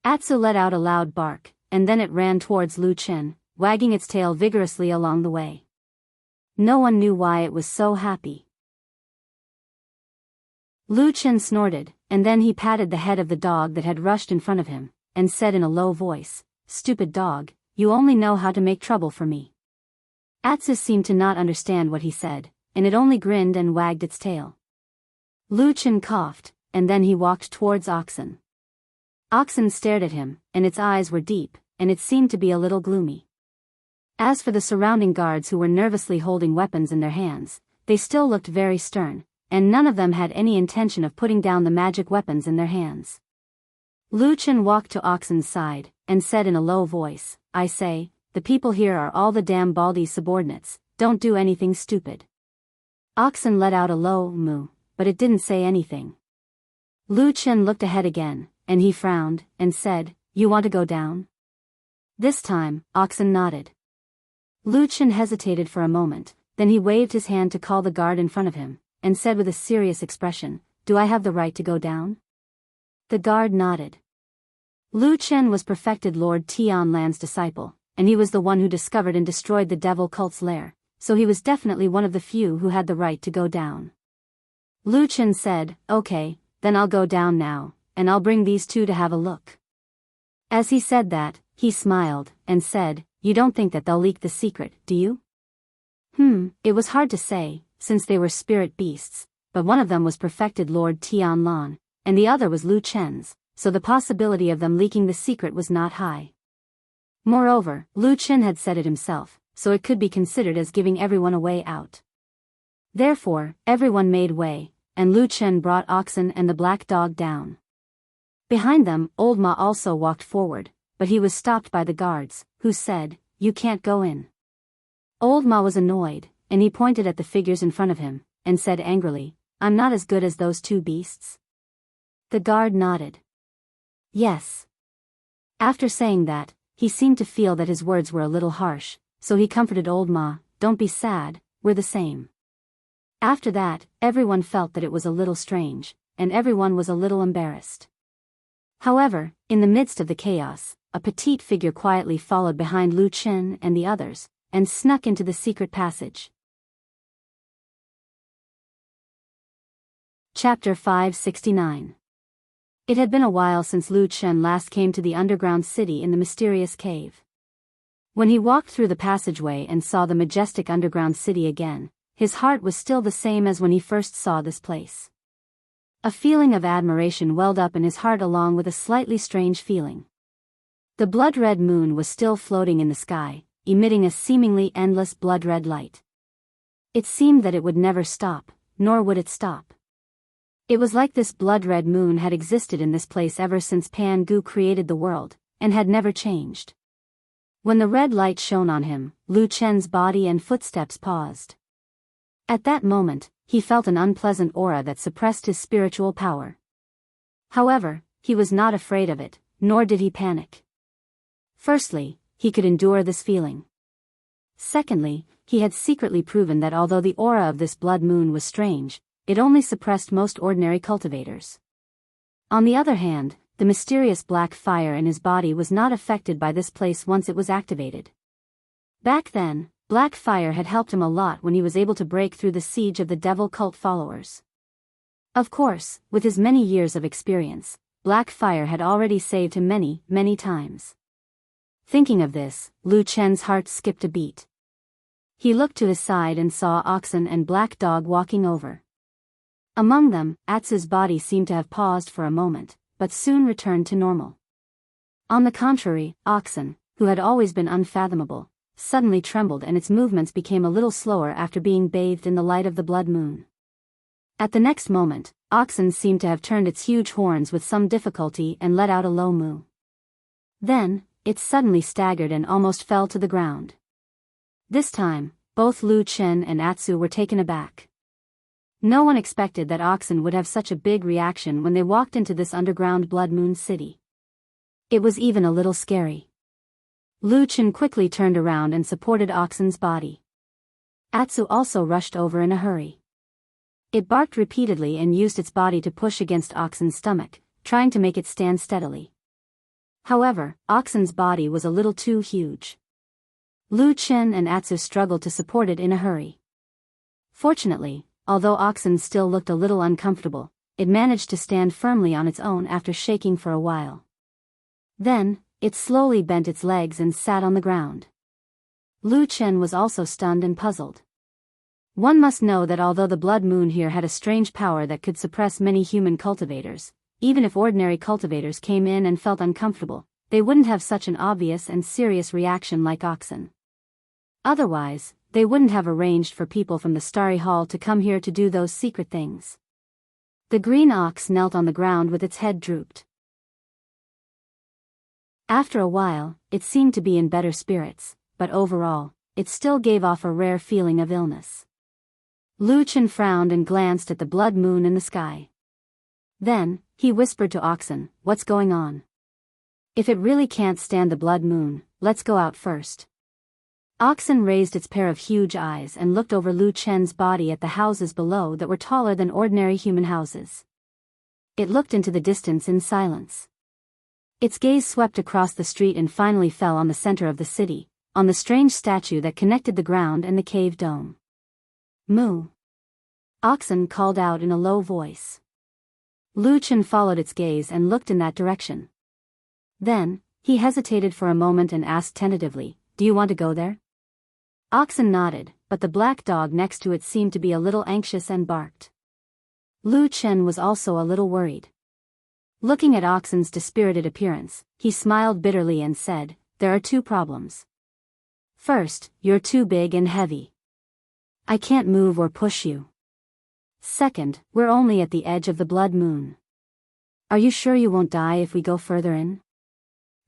Atsu let out a loud bark, and then it ran towards Lu Chen, wagging its tail vigorously along the way. No one knew why it was so happy. Lu Chen snorted, and then he patted the head of the dog that had rushed in front of him, and said in a low voice, "Stupid dog, you only know how to make trouble for me." Atsu seemed to not understand what he said, and it only grinned and wagged its tail. Lu Chen coughed, and then he walked towards Oxen. Oxen stared at him, and its eyes were deep, and it seemed to be a little gloomy. As for the surrounding guards who were nervously holding weapons in their hands, they still looked very stern, and none of them had any intention of putting down the magic weapons in their hands. Lu Chen walked to Oxen's side, and said in a low voice, "I say, the people here are all the damn Baldi's subordinates, don't do anything stupid." Oxen let out a low moo, but it didn't say anything. Lu Chen looked ahead again, and he frowned, and said, "You want to go down?" This time, Oxen nodded. Lu Chen hesitated for a moment, then he waved his hand to call the guard in front of him, and said with a serious expression, "Do I have the right to go down?" The guard nodded. Lu Chen was perfected Lord Tianlan's disciple, and he was the one who discovered and destroyed the devil cult's lair, so he was definitely one of the few who had the right to go down. Lu Chen said, "Okay, then I'll go down now, and I'll bring these two to have a look." As he said that, he smiled, and said, "You don't think that they'll leak the secret, do you?" It was hard to say, since they were spirit beasts, but one of them was perfected Lord Tianlan, and the other was Lu Chen's, so the possibility of them leaking the secret was not high. Moreover, Lu Chen had said it himself, so it could be considered as giving everyone a way out. Therefore, everyone made way, and Lu Chen brought Oxen and the black dog down. Behind them, Old Ma also walked forward, but he was stopped by the guards, who said, "You can't go in." Old Ma was annoyed, and he pointed at the figures in front of him, and said angrily, "I'm not as good as those two beasts?" The guard nodded. Yes. After saying that, he seemed to feel that his words were a little harsh, so he comforted Old Ma, "Don't be sad, we're the same." After that, everyone felt that it was a little strange, and everyone was a little embarrassed. However, in the midst of the chaos, a petite figure quietly followed behind Lu Chen and the others, and snuck into the secret passage. Chapter 569. It had been a while since Lu Chen last came to the underground city in the mysterious cave. When he walked through the passageway and saw the majestic underground city again, his heart was still the same as when he first saw this place. A feeling of admiration welled up in his heart along with a slightly strange feeling. The blood-red moon was still floating in the sky, emitting a seemingly endless blood-red light. It seemed that it would never stop, nor would it stop. It was like this blood-red moon had existed in this place ever since Pan Gu created the world, and had never changed. When the red light shone on him, Lu Chen's body and footsteps paused. At that moment, he felt an unpleasant aura that suppressed his spiritual power. However, he was not afraid of it, nor did he panic. Firstly, he could endure this feeling. Secondly, he had secretly proven that although the aura of this blood moon was strange, it only suppressed most ordinary cultivators. On the other hand, the mysterious black fire in his body was not affected by this place once it was activated. Back then, black fire had helped him a lot when he was able to break through the siege of the devil cult followers. Of course, with his many years of experience, black fire had already saved him many, many times. Thinking of this, Lu Chen's heart skipped a beat. He looked to his side and saw Oxen and Black Dog walking over. Among them, Atsu's body seemed to have paused for a moment, but soon returned to normal. On the contrary, Oxen, who had always been unfathomable, suddenly trembled and its movements became a little slower after being bathed in the light of the blood moon. At the next moment, Oxen seemed to have turned its huge horns with some difficulty and let out a low moo. Then, it suddenly staggered and almost fell to the ground. This time, both Lu Chen and Atsu were taken aback. No one expected that oxen would have such a big reaction when they walked into this underground blood moon city. It was even a little scary. Lu Chen quickly turned around and supported Oxen's body. Atsu also rushed over in a hurry. It barked repeatedly and used its body to push against Oxen's stomach, trying to make it stand steadily. However, Oxen's body was a little too huge. Lu Chen and Atsu struggled to support it in a hurry. Fortunately, although Oxen still looked a little uncomfortable, it managed to stand firmly on its own after shaking for a while. Then, it slowly bent its legs and sat on the ground. Lu Chen was also stunned and puzzled. One must know that although the blood moon here had a strange power that could suppress many human cultivators, even if ordinary cultivators came in and felt uncomfortable, they wouldn't have such an obvious and serious reaction like Oxen. Otherwise, they wouldn't have arranged for people from the Starry Hall to come here to do those secret things. The green ox knelt on the ground with its head drooped. After a while, it seemed to be in better spirits, but overall, it still gave off a rare feeling of illness. Lu Chen frowned and glanced at the blood moon in the sky. Then, he whispered to Oxen, "What's going on? If it really can't stand the blood moon, let's go out first." Oxen raised its pair of huge eyes and looked over Lu Chen's body at the houses below that were taller than ordinary human houses. It looked into the distance in silence. Its gaze swept across the street and finally fell on the center of the city, on the strange statue that connected the ground and the cave dome. "Moo!" Oxen called out in a low voice. Lu Chen followed its gaze and looked in that direction. Then, he hesitated for a moment and asked tentatively, "Do you want to go there?" Oxen nodded, but the black dog next to it seemed to be a little anxious and barked. Lu Chen was also a little worried. Looking at Oxen's dispirited appearance, he smiled bitterly and said, "There are two problems. First, you're too big and heavy. I can't move or push you. Second, we're only at the edge of the blood moon. Are you sure you won't die if we go further in?"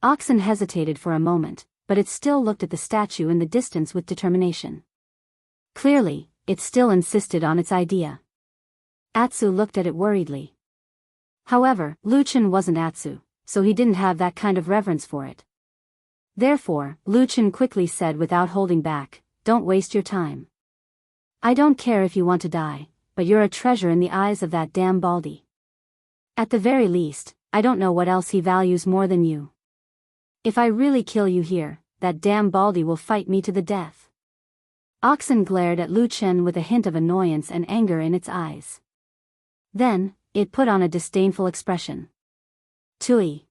Oxen hesitated for a moment, but it still looked at the statue in the distance with determination. Clearly, it still insisted on its idea. Atsu looked at it worriedly. However, Lu Chen wasn't Atsu, so he didn't have that kind of reverence for it. Therefore, Lu Chen quickly said without holding back, "Don't waste your time. I don't care if you want to die, but you're a treasure in the eyes of that damn Baldy. At the very least, I don't know what else he values more than you. If I really kill you here, that damn Baldy will fight me to the death." Oxen glared at Lu Chen with a hint of annoyance and anger in its eyes. Then, it put on a disdainful expression. "Tui."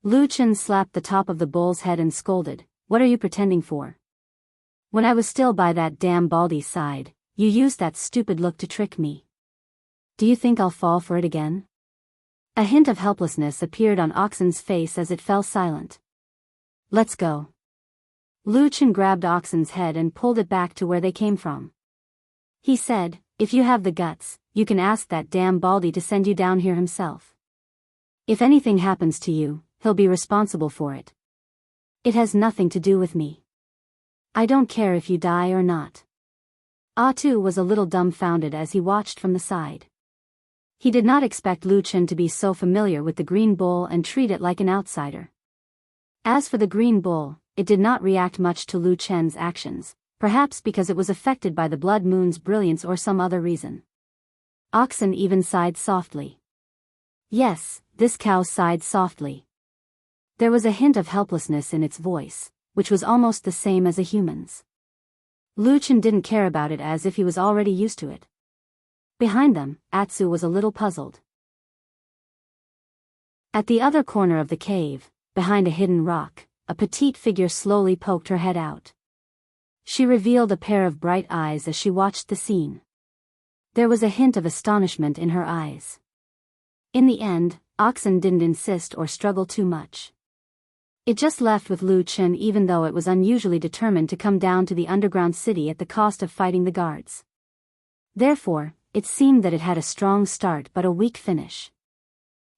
Lu Chen slapped the top of the bull's head and scolded, "What are you pretending for? When I was still by that damn Baldy's side, you used that stupid look to trick me. Do you think I'll fall for it again?" A hint of helplessness appeared on Oxen's face as it fell silent. "Let's go." Lu Chen grabbed Oxen's head and pulled it back to where they came from. He said, "If you have the guts, you can ask that damn Baldy to send you down here himself. If anything happens to you, he'll be responsible for it. It has nothing to do with me. I don't care if you die or not." Atu was a little dumbfounded as he watched from the side. He did not expect Lu Chen to be so familiar with the green bull and treat it like an outsider. As for the green bull, it did not react much to Lu Chen's actions, perhaps because it was affected by the blood moon's brilliance or some other reason. Oxen even sighed softly. Yes, this cow sighed softly. There was a hint of helplessness in its voice, which was almost the same as a human's. Lu Chen didn't care about it as if he was already used to it. Behind them, Atsu was a little puzzled. At the other corner of the cave, behind a hidden rock, a petite figure slowly poked her head out. She revealed a pair of bright eyes as she watched the scene. There was a hint of astonishment in her eyes. In the end, Oxen didn't insist or struggle too much. It just left with Lu Chen even though it was unusually determined to come down to the underground city at the cost of fighting the guards. Therefore, it seemed that it had a strong start but a weak finish.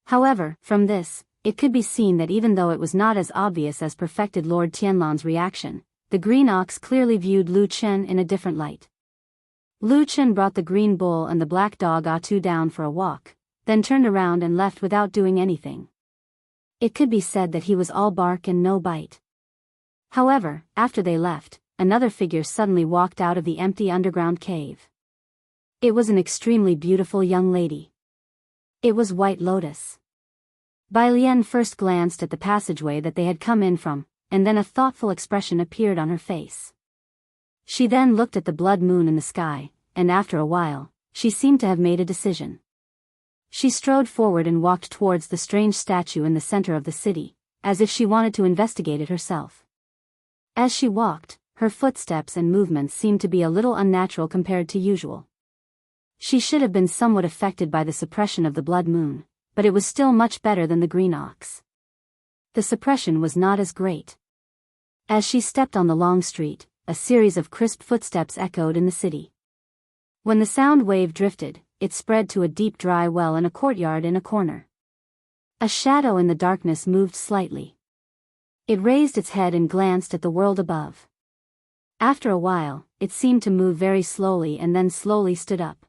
However, from this, it could be seen that even though it was not as obvious as perfected Lord Tianlan's reaction, the green ox clearly viewed Lu Chen in a different light. Lu Chen brought the green bull and the black dog Atu down for a walk, then turned around and left without doing anything. It could be said that he was all bark and no bite. However, after they left, another figure suddenly walked out of the empty underground cave. It was an extremely beautiful young lady. It was White Lotus. Bai Lian first glanced at the passageway that they had come in from, and then a thoughtful expression appeared on her face. She then looked at the blood moon in the sky, and after a while, she seemed to have made a decision. She strode forward and walked towards the strange statue in the center of the city, as if she wanted to investigate it herself. As she walked, her footsteps and movements seemed to be a little unnatural compared to usual. She should have been somewhat affected by the suppression of the blood moon, but it was still much better than the green ox. The suppression was not as great. As she stepped on the long street, a series of crisp footsteps echoed in the city. When the sound wave drifted, it spread to a deep dry well in a courtyard in a corner. A shadow in the darkness moved slightly. It raised its head and glanced at the world above. After a while, it seemed to move very slowly and then slowly stood up.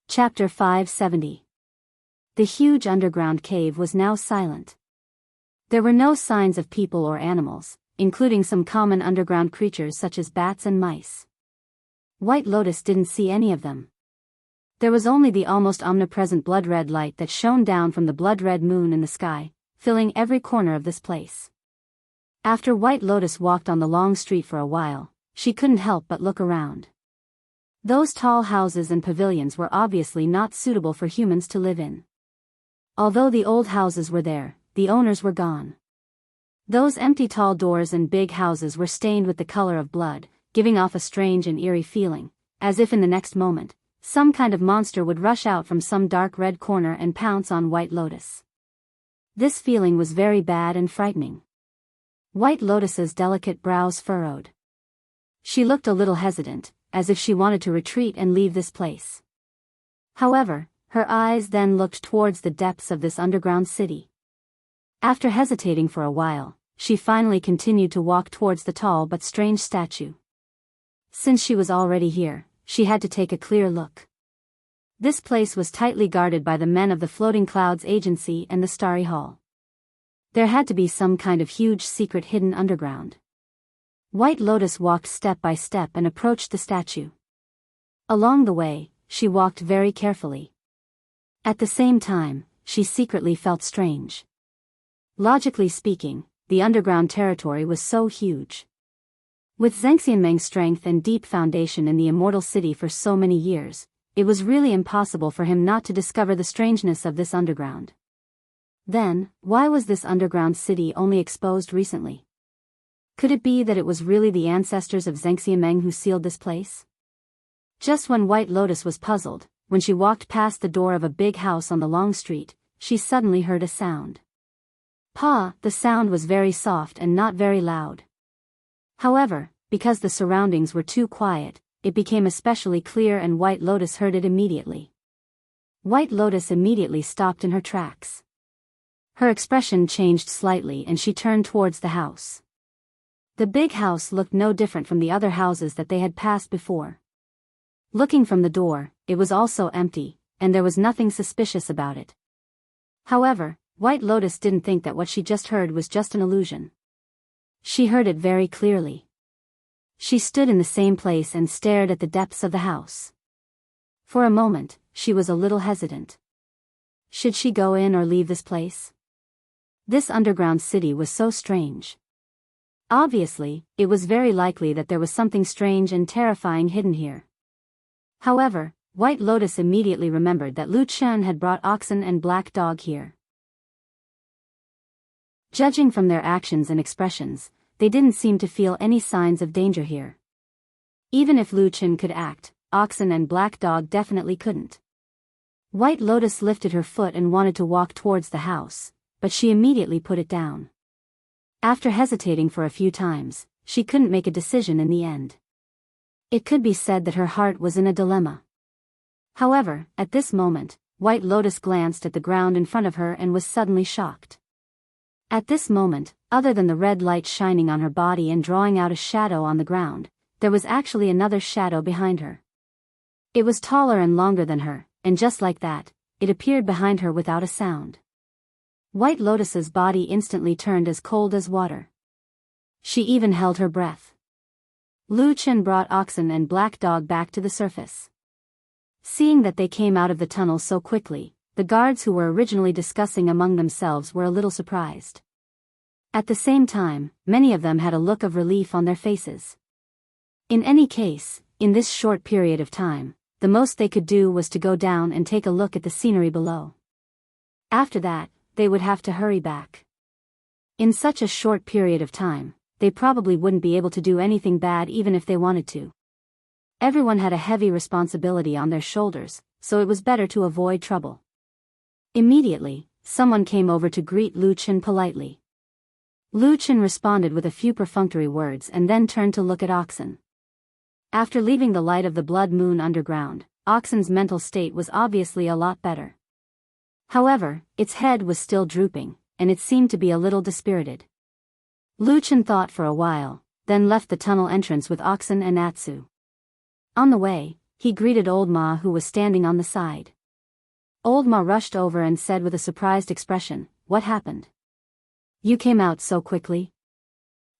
Chapter 570. The huge underground cave was now silent. There were no signs of people or animals, including some common underground creatures such as bats and mice. White Lotus didn't see any of them. There was only the almost omnipresent blood-red light that shone down from the blood-red moon in the sky, filling every corner of this place. After White Lotus walked on the long street for a while, she couldn't help but look around. Those tall houses and pavilions were obviously not suitable for humans to live in. Although the old houses were there, the owners were gone. Those empty tall doors and big houses were stained with the color of blood, giving off a strange and eerie feeling, as if in the next moment, some kind of monster would rush out from some dark red corner and pounce on White Lotus. This feeling was very bad and frightening. White Lotus's delicate brows furrowed. She looked a little hesitant, as if she wanted to retreat and leave this place. However, her eyes then looked towards the depths of this underground city. After hesitating for a while, she finally continued to walk towards the tall but strange statue. Since she was already here, she had to take a clear look. This place was tightly guarded by the men of the Floating Clouds Agency and the Starry Hall. There had to be some kind of huge secret hidden underground. White Lotus walked step by step and approached the statue. Along the way, she walked very carefully. At the same time, she secretly felt strange. Logically speaking, the underground territory was so huge. With Zheng Xianmeng's strength and deep foundation in the immortal city for so many years, it was really impossible for him not to discover the strangeness of this underground. Then, why was this underground city only exposed recently? Could it be that it was really the ancestors of Zheng Xianmeng who sealed this place? Just when White Lotus was puzzled, when she walked past the door of a big house on the long street, she suddenly heard a sound. The sound was very soft and not very loud. However, because the surroundings were too quiet, it became especially clear and White Lotus heard it immediately. White Lotus immediately stopped in her tracks. Her expression changed slightly and she turned towards the house. The big house looked no different from the other houses that they had passed before. Looking from the door, it was also empty, and there was nothing suspicious about it. However, White Lotus didn't think that what she just heard was just an illusion. She heard it very clearly. She stood in the same place and stared at the depths of the house. For a moment, she was a little hesitant. Should she go in or leave this place? This underground city was so strange. Obviously, it was very likely that there was something strange and terrifying hidden here. However, White Lotus immediately remembered that Lu Chen had brought oxen and black dog here. Judging from their actions and expressions, they didn't seem to feel any signs of danger here. Even if Lu Chen could act, oxen and black dog definitely couldn't. White Lotus lifted her foot and wanted to walk towards the house, but she immediately put it down. After hesitating for a few times, she couldn't make a decision in the end. It could be said that her heart was in a dilemma. However, at this moment, White Lotus glanced at the ground in front of her and was suddenly shocked. At this moment, other than the red light shining on her body and drawing out a shadow on the ground, there was actually another shadow behind her. It was taller and longer than her, and just like that, it appeared behind her without a sound. White Lotus's body instantly turned as cold as water. She even held her breath. Lu Chen brought Oxen and Black Dog back to the surface. Seeing that they came out of the tunnel so quickly, the guards who were originally discussing among themselves were a little surprised. At the same time, many of them had a look of relief on their faces. In any case, in this short period of time, the most they could do was to go down and take a look at the scenery below. After that, they would have to hurry back. In such a short period of time, they probably wouldn't be able to do anything bad even if they wanted to. Everyone had a heavy responsibility on their shoulders, so it was better to avoid trouble. Immediately, someone came over to greet Lu Chen politely. Lu Chen responded with a few perfunctory words and then turned to look at Oxen. After leaving the light of the blood moon underground, Oxen's mental state was obviously a lot better. However, its head was still drooping, and it seemed to be a little dispirited. Lu Chen thought for a while, then left the tunnel entrance with Oxen and Atsu. On the way, he greeted Old Ma who was standing on the side. Old Ma rushed over and said with a surprised expression, "What happened? You came out so quickly?"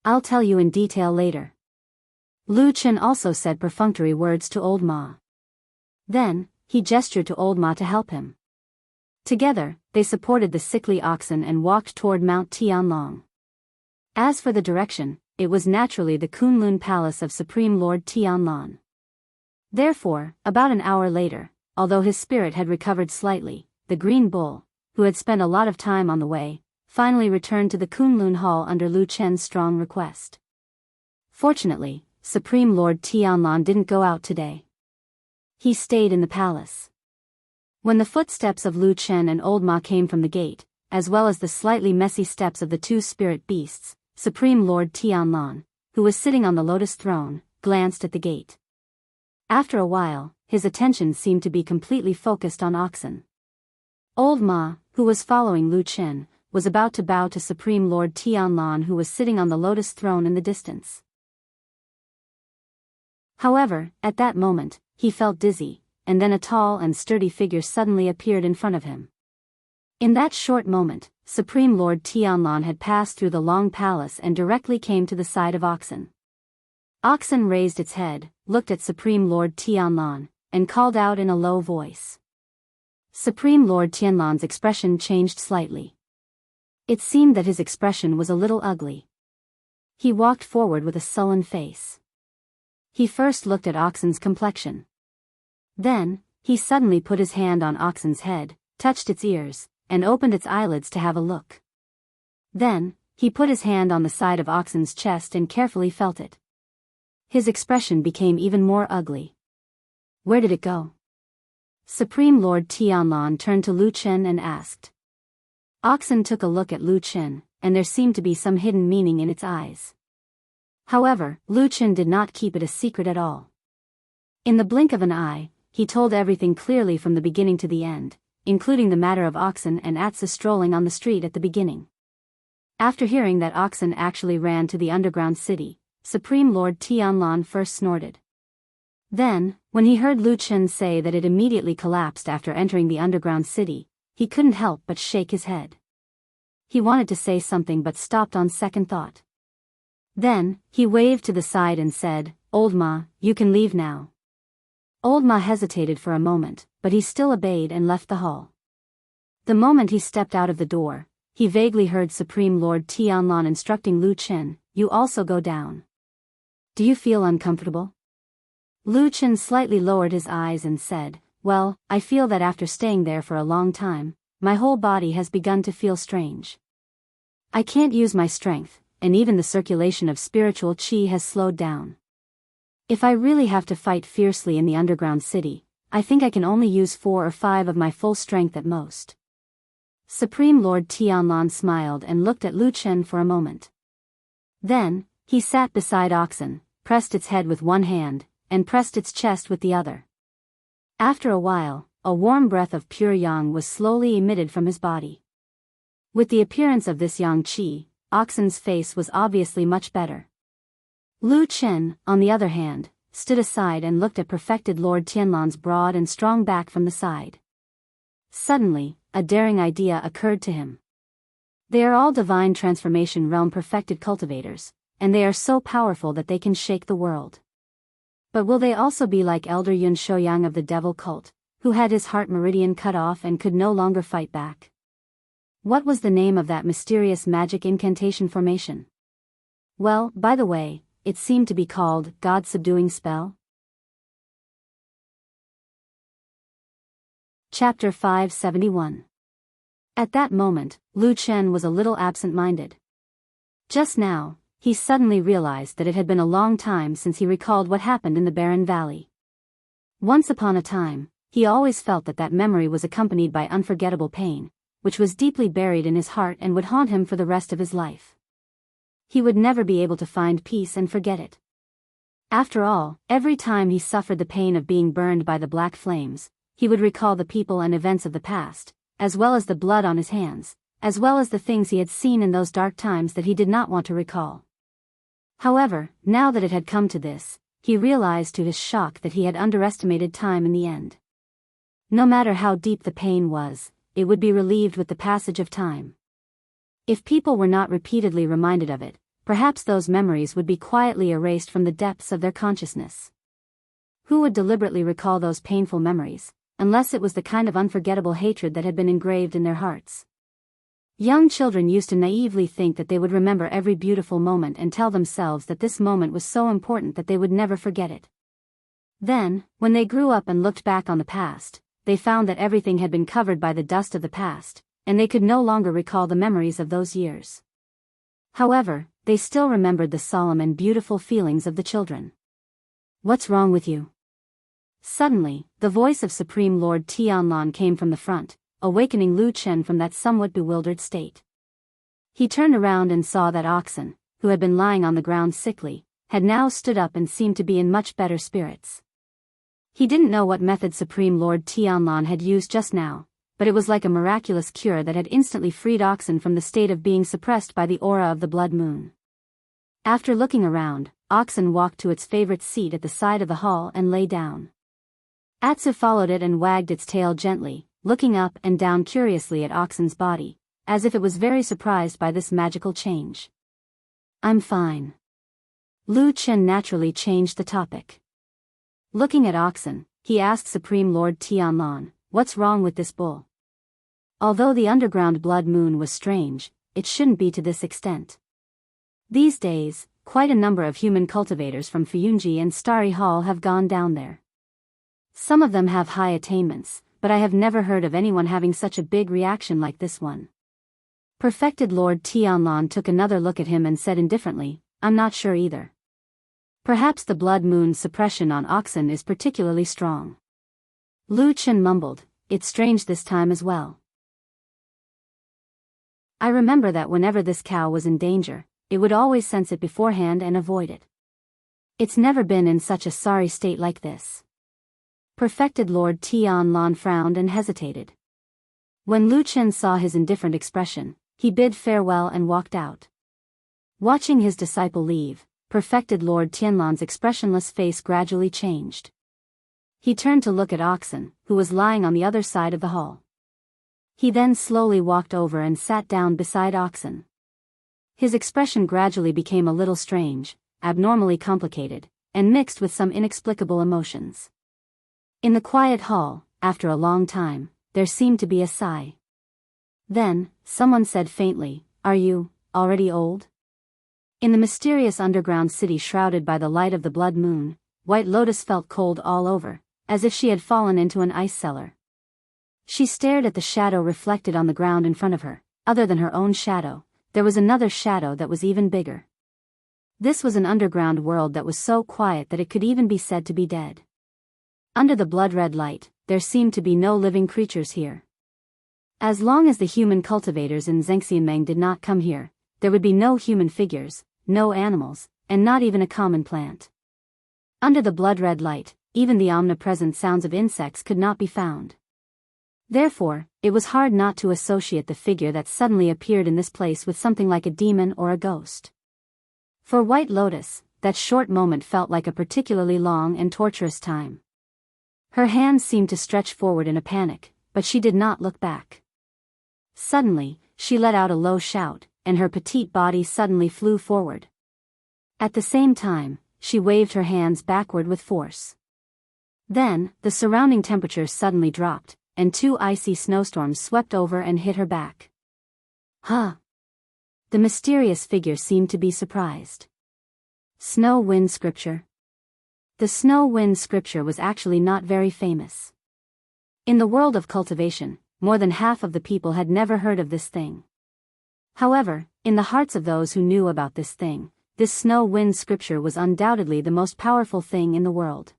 "I'll tell you in detail later." Lu Chen also said perfunctory words to Old Ma. Then, he gestured to Old Ma to help him. Together, they supported the sickly oxen and walked toward Mount Tianlong. As for the direction, it was naturally the Kunlun Palace of Supreme Lord Tianlan. Therefore, about an hour later, although his spirit had recovered slightly, the Green Bull, who had spent a lot of time on the way, finally returned to the Kunlun Hall under Lu Chen's strong request. Fortunately, Supreme Lord Tianlan didn't go out today. He stayed in the palace. When the footsteps of Lu Chen and Old Ma came from the gate, as well as the slightly messy steps of the two spirit beasts, Supreme Lord Tianlan, who was sitting on the lotus throne, glanced at the gate. After a while, his attention seemed to be completely focused on Oxen. Old Ma, who was following Lu Chen, was about to bow to Supreme Lord Tianlan who was sitting on the lotus throne in the distance. However, at that moment, he felt dizzy, and then a tall and sturdy figure suddenly appeared in front of him. In that short moment, Supreme Lord Tianlan had passed through the long palace and directly came to the side of Oxen. Oxen raised its head, looked at Supreme Lord Tianlan, and called out in a low voice. Supreme Lord Tianlan's expression changed slightly. It seemed that his expression was a little ugly. He walked forward with a sullen face. He first looked at Oxen's complexion. Then, he suddenly put his hand on Oxen's head, touched its ears, and opened its eyelids to have a look. Then, he put his hand on the side of Oxen's chest and carefully felt it. His expression became even more ugly. Where did it go? Supreme Lord Tianlan turned to Lu Chen and asked. Oxen took a look at Lu Chen, and there seemed to be some hidden meaning in its eyes. However, Lu Chen did not keep it a secret at all. In the blink of an eye, he told everything clearly from the beginning to the end, including the matter of Oxen and Atsu strolling on the street at the beginning. After hearing that Oxen actually ran to the underground city, Supreme Lord Tianlan first snorted. Then, when he heard Lu Chen say that it immediately collapsed after entering the underground city, he couldn't help but shake his head. He wanted to say something but stopped on second thought. Then, he waved to the side and said, "Old Ma, you can leave now." Old Ma hesitated for a moment, but he still obeyed and left the hall. The moment he stepped out of the door, he vaguely heard Supreme Lord Tianlan instructing Lu Chen, "You also go down. Do you feel uncomfortable?" Lu Chen slightly lowered his eyes and said, "Well, I feel that after staying there for a long time, my whole body has begun to feel strange. I can't use my strength, and even the circulation of spiritual qi has slowed down. If I really have to fight fiercely in the underground city, I think I can only use 4 or 5 of my full strength at most." Supreme Lord Tianlan smiled and looked at Lu Chen for a moment. Then, he sat beside Oxen, pressed its head with one hand, and pressed its chest with the other. After a while, a warm breath of pure yang was slowly emitted from his body. With the appearance of this Xianxia, Oxen's face was obviously much better. Lu Chen, on the other hand, stood aside and looked at perfected Lord Tianlan's broad and strong back from the side. Suddenly, a daring idea occurred to him. They are all divine transformation realm perfected cultivators, and they are so powerful that they can shake the world. But will they also be like Elder Yun Shouyang of the devil cult, who had his heart meridian cut off and could no longer fight back? What was the name of that mysterious magic incantation formation? Well, by the way, it seemed to be called God-subduing spell. Chapter 571. At that moment, Lu Chen was a little absent-minded. Just now, he suddenly realized that it had been a long time since he recalled what happened in the barren valley. Once upon a time, he always felt that memory was accompanied by unforgettable pain, which was deeply buried in his heart and would haunt him for the rest of his life. He would never be able to find peace and forget it. After all, every time he suffered the pain of being burned by the black flames, he would recall the people and events of the past, as well as the blood on his hands, as well as the things he had seen in those dark times that he did not want to recall. However, now that it had come to this, he realized to his shock that he had underestimated time in the end. No matter how deep the pain was, it would be relieved with the passage of time. If people were not repeatedly reminded of it, perhaps those memories would be quietly erased from the depths of their consciousness. Who would deliberately recall those painful memories, unless it was the kind of unforgettable hatred that had been engraved in their hearts? Young children used to naively think that they would remember every beautiful moment and tell themselves that this moment was so important that they would never forget it. Then, when they grew up and looked back on the past, they found that everything had been covered by the dust of the past, and they could no longer recall the memories of those years. However, they still remembered the solemn and beautiful feelings of the children. "What's wrong with you?" Suddenly, the voice of Supreme Lord Tianlan came from the front, awakening Lu Chen from that somewhat bewildered state. He turned around and saw that Oxen, who had been lying on the ground sickly, had now stood up and seemed to be in much better spirits. He didn't know what method Supreme Lord Tianlan had used just now, but it was like a miraculous cure that had instantly freed Oxen from the state of being suppressed by the aura of the blood moon. After looking around, Oxen walked to its favorite seat at the side of the hall and lay down. Atsu followed it and wagged its tail gently, looking up and down curiously at Oxen's body, as if it was very surprised by this magical change. "I'm fine." Lu Chen naturally changed the topic. Looking at Oxen, he asked Supreme Lord Tianlan, "What's wrong with this bull?" Although the underground blood moon was strange, it shouldn't be to this extent. These days, quite a number of human cultivators from Fuyunji and Starry Hall have gone down there. Some of them have high attainments, but I have never heard of anyone having such a big reaction like this one. Perfected Lord Tianlan took another look at him and said indifferently, "I'm not sure either. Perhaps the blood moon's suppression on Oxen is particularly strong." Lu Chen mumbled, "It's strange this time as well. I remember that whenever this cow was in danger, it would always sense it beforehand and avoid it. It's never been in such a sorry state like this." Perfected Lord Tianlan frowned and hesitated. When Lu Chen saw his indifferent expression, he bid farewell and walked out. Watching his disciple leave, Perfected Lord Tianlan's expressionless face gradually changed. He turned to look at Oxen, who was lying on the other side of the hall. He then slowly walked over and sat down beside Oxen. His expression gradually became a little strange, abnormally complicated, and mixed with some inexplicable emotions. In the quiet hall, after a long time, there seemed to be a sigh. Then, someone said faintly, "Are you already old?" In the mysterious underground city shrouded by the light of the blood moon, White Lotus felt cold all over, as if she had fallen into an ice cellar. She stared at the shadow reflected on the ground in front of her. Other than her own shadow, there was another shadow that was even bigger. This was an underground world that was so quiet that it could even be said to be dead. Under the blood-red light, there seemed to be no living creatures here. As long as the human cultivators in Zhengxianmeng did not come here, there would be no human figures, no animals, and not even a common plant. Under the blood-red light, even the omnipresent sounds of insects could not be found. Therefore, it was hard not to associate the figure that suddenly appeared in this place with something like a demon or a ghost. For White Lotus, that short moment felt like a particularly long and torturous time. Her hands seemed to stretch forward in a panic, but she did not look back. Suddenly, she let out a low shout, and her petite body suddenly flew forward. At the same time, she waved her hands backward with force. Then, the surrounding temperature suddenly dropped, and 2 icy snowstorms swept over and hit her back. Huh! The mysterious figure seemed to be surprised. Snow Wind Scripture. The Snow Wind Scripture was actually not very famous. In the world of cultivation, more than half of the people had never heard of this thing. However, in the hearts of those who knew about this thing, this Snow Wind Scripture was undoubtedly the most powerful thing in the world.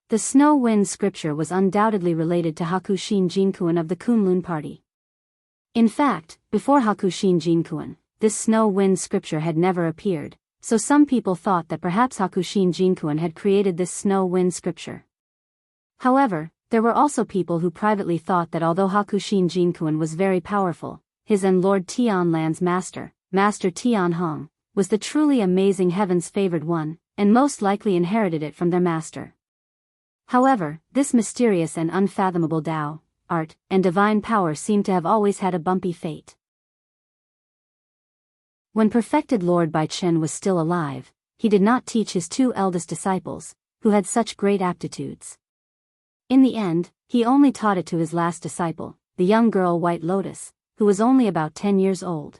The Snow Wind Scripture was undoubtedly related to Hakushin Jinkuan of the Kunlun party. In fact, before Hakushin Jinkuan, this Snow Wind Scripture had never appeared, so some people thought that perhaps Hakushin Jinkuan had created this Snow Wind Scripture. However, there were also people who privately thought that although Hakushin Jinkuan was very powerful, his and Lord Tianlan's master, Master Tian Hong, was the truly amazing heaven's favored one, and most likely inherited it from their master. However, this mysterious and unfathomable Tao, art, and divine power seemed to have always had a bumpy fate. When perfected Lord Bai Chen was still alive, he did not teach his 2 eldest disciples, who had such great aptitudes. In the end, he only taught it to his last disciple, the young girl White Lotus, who was only about 10 years old.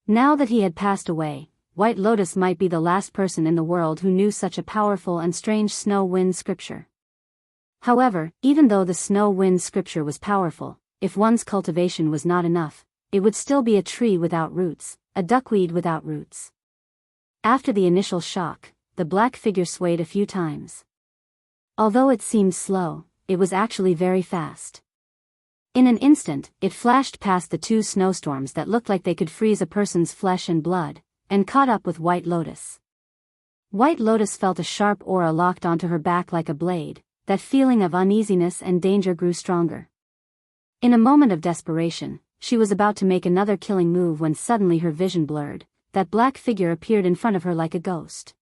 Now that he had passed away, White Lotus might be the last person in the world who knew such a powerful and strange Snow Wind Scripture. However, even though the Snow Wind Scripture was powerful, if one's cultivation was not enough, it would still be a tree without roots, a duckweed without roots. After the initial shock, the black figure swayed a few times. Although it seemed slow, it was actually very fast. In an instant, it flashed past the 2 snowstorms that looked like they could freeze a person's flesh and blood, and caught up with White Lotus. White Lotus felt a sharp aura locked onto her back like a blade. That feeling of uneasiness and danger grew stronger. In a moment of desperation, she was about to make another killing move when suddenly her vision blurred. That black figure appeared in front of her like a ghost.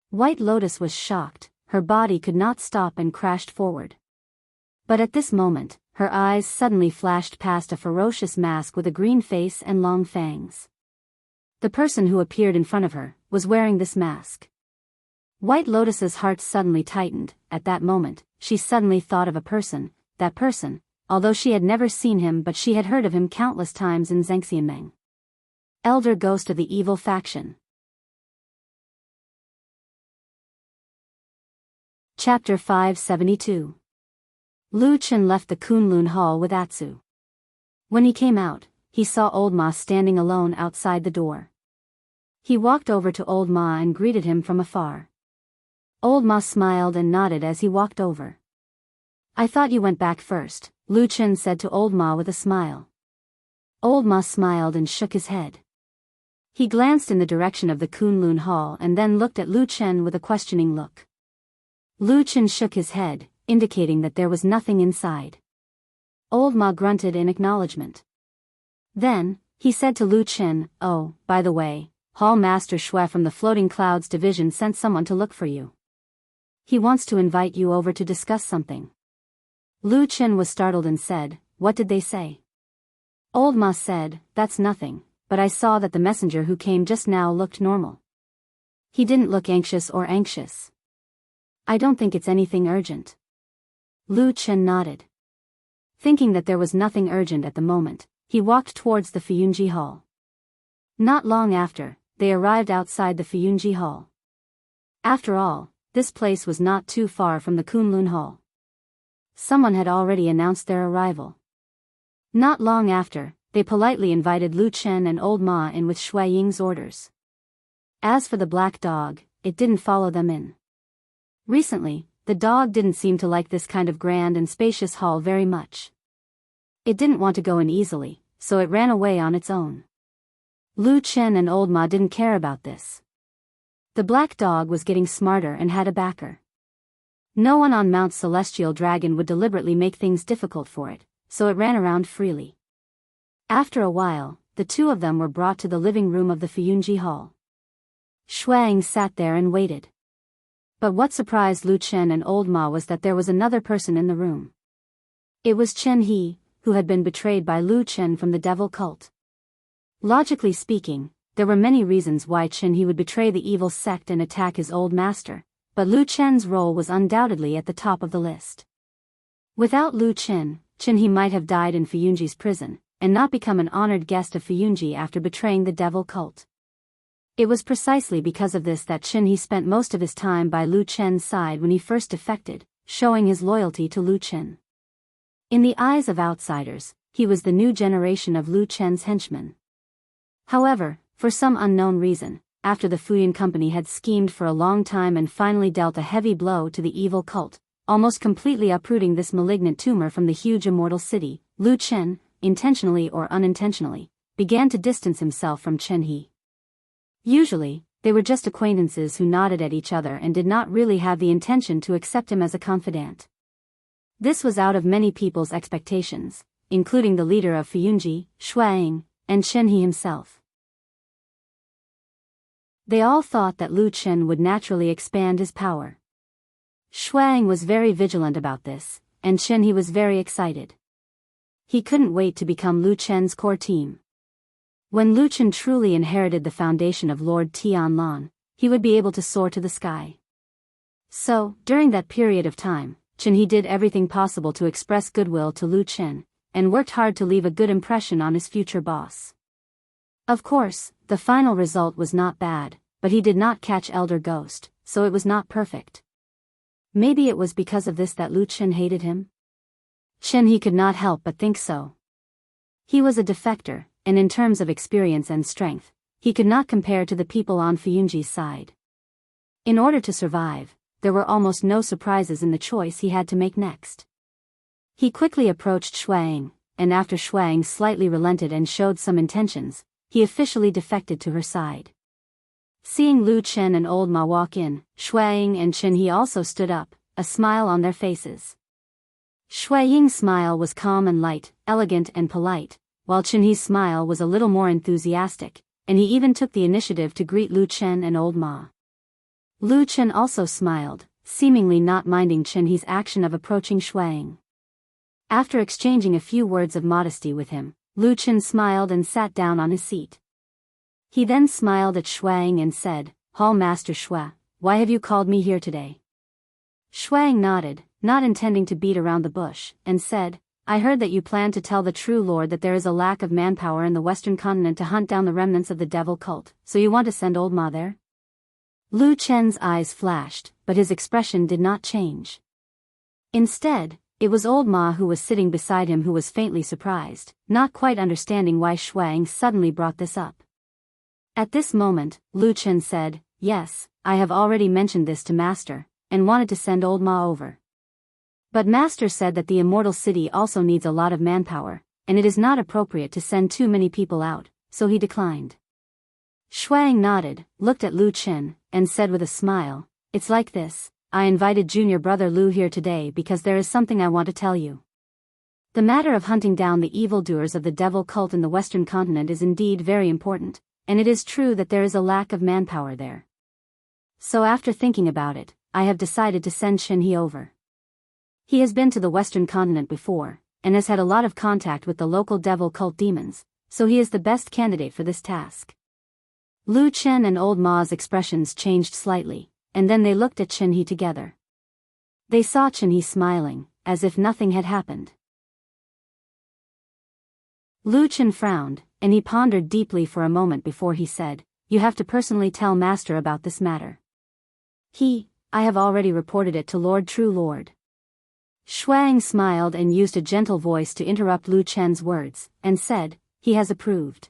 White Lotus was shocked, her body could not stop and crashed forward. But at this moment, her eyes suddenly flashed past a ferocious mask with a green face and long fangs. The person who appeared in front of her was wearing this mask. White Lotus's heart suddenly tightened. At that moment, she suddenly thought of a person, that person, although she had never seen him but she had heard of him countless times in Zhengxianmeng. Elder Ghost of the Evil Faction. Chapter 572. Lu Chen left the Kunlun Hall with Atsu. When he came out, he saw Old Ma standing alone outside the door. He walked over to Old Ma and greeted him from afar. Old Ma smiled and nodded as he walked over. "I thought you went back first," Lu Chen said to Old Ma with a smile. Old Ma smiled and shook his head. He glanced in the direction of the Kunlun Hall and then looked at Lu Chen with a questioning look. Lu Chen shook his head, indicating that there was nothing inside. Old Ma grunted in acknowledgement. Then, he said to Lu Chen, "Oh, by the way, Hall Master Shui from the Floating Clouds Division sent someone to look for you. He wants to invite you over to discuss something." Lu Chen was startled and said, "What did they say?" Old Ma said, "That's nothing, but I saw that the messenger who came just now looked normal. He didn't look anxious or anxious. I don't think it's anything urgent." Lu Chen nodded. Thinking that there was nothing urgent at the moment, he walked towards the Fuyunji Hall. Not long after, they arrived outside the Fuyunji Hall. After all, this place was not too far from the Kunlun Hall. Someone had already announced their arrival. Not long after, they politely invited Lu Chen and Old Ma in with Shui Ying's orders. As for the black dog, it didn't follow them in. Recently, the dog didn't seem to like this kind of grand and spacious hall very much. It didn't want to go in easily, so it ran away on its own. Lu Chen and Old Ma didn't care about this. The black dog was getting smarter and had a backer. No one on Mount Celestial Dragon would deliberately make things difficult for it, so it ran around freely. After a while, the two of them were brought to the living room of the Fuyunji Hall. Shuang sat there and waited. But what surprised Lu Chen and Old Ma was that there was another person in the room. It was Chen He, who had been betrayed by Lu Chen from the devil cult. Logically speaking, there were many reasons why Chen He would betray the evil sect and attack his old master, but Lu Chen's role was undoubtedly at the top of the list. Without Lu Chen, Chen He might have died in Fuyunji's prison, and not become an honored guest of Fuyunji after betraying the devil cult. It was precisely because of this that Chen He spent most of his time by Lu Chen's side when he first defected, showing his loyalty to Lu Chen. In the eyes of outsiders, he was the new generation of Lu Chen's henchmen. However, for some unknown reason, after the Fuyun Company had schemed for a long time and finally dealt a heavy blow to the evil cult, almost completely uprooting this malignant tumor from the huge immortal city, Lu Chen, intentionally or unintentionally, began to distance himself from Chen He. Usually, they were just acquaintances who nodded at each other and did not really have the intention to accept him as a confidant. This was out of many people's expectations, including the leader of Fuyunji, Shuang, and Chen He himself. They all thought that Lu Chen would naturally expand his power. Shuang was very vigilant about this, and Chen He was very excited. He couldn't wait to become Lu Chen's core team. When Lu Chen truly inherited the foundation of Lord Tianlan, he would be able to soar to the sky. So, during that period of time, Chen He did everything possible to express goodwill to Lu Chen, and worked hard to leave a good impression on his future boss. Of course, the final result was not bad, but he did not catch Elder Ghost, so it was not perfect. Maybe it was because of this that Lu Chen hated him? Chen He could not help but think so. He was a defector, and in terms of experience and strength, he could not compare to the people on Fuyunji's side. In order to survive, there were almost no surprises in the choice he had to make next. He quickly approached Shuang, and after Shuang slightly relented and showed some intentions, he officially defected to her side. Seeing Lu Chen and Old Ma walk in, Shuang and Chen He also stood up, a smile on their faces. Shuang's smile was calm and light, elegant and polite, while Chen He's smile was a little more enthusiastic, and he even took the initiative to greet Lu Chen and Old Ma. Lu Chen also smiled, seemingly not minding Chen He's action of approaching Shuang. After exchanging a few words of modesty with him, Lu Chen smiled and sat down on his seat. He then smiled at Shuang and said, "Hall Master Shue, why have you called me here today?" Shuang nodded, not intending to beat around the bush, and said, "I heard that you plan to tell the true Lord that there is a lack of manpower in the Western continent to hunt down the remnants of the devil cult, so you want to send Old Ma there?" Lu Chen's eyes flashed, but his expression did not change. Instead, it was Old Ma who was sitting beside him who was faintly surprised, not quite understanding why Shuang suddenly brought this up. At this moment, Lu Chen said, "Yes, I have already mentioned this to Master, and wanted to send Old Ma over. But Master said that the immortal city also needs a lot of manpower, and it is not appropriate to send too many people out, so he declined." Shuang nodded, looked at Lu Chen, and said with a smile, "It's like this, I invited junior brother Lu here today because there is something I want to tell you. The matter of hunting down the evildoers of the devil cult in the Western continent is indeed very important, and it is true that there is a lack of manpower there. So after thinking about it, I have decided to send Chen He over. He has been to the Western continent before, and has had a lot of contact with the local devil cult demons, so he is the best candidate for this task." Lu Chen and Old Ma's expressions changed slightly, and then they looked at Chen He together. They saw Chen He smiling, as if nothing had happened. Lu Chen frowned, and he pondered deeply for a moment before he said, "You have to personally tell Master about this matter." I have already reported it to Lord True Lord." Shuang smiled and used a gentle voice to interrupt Lu Chen's words, and said, "He has approved."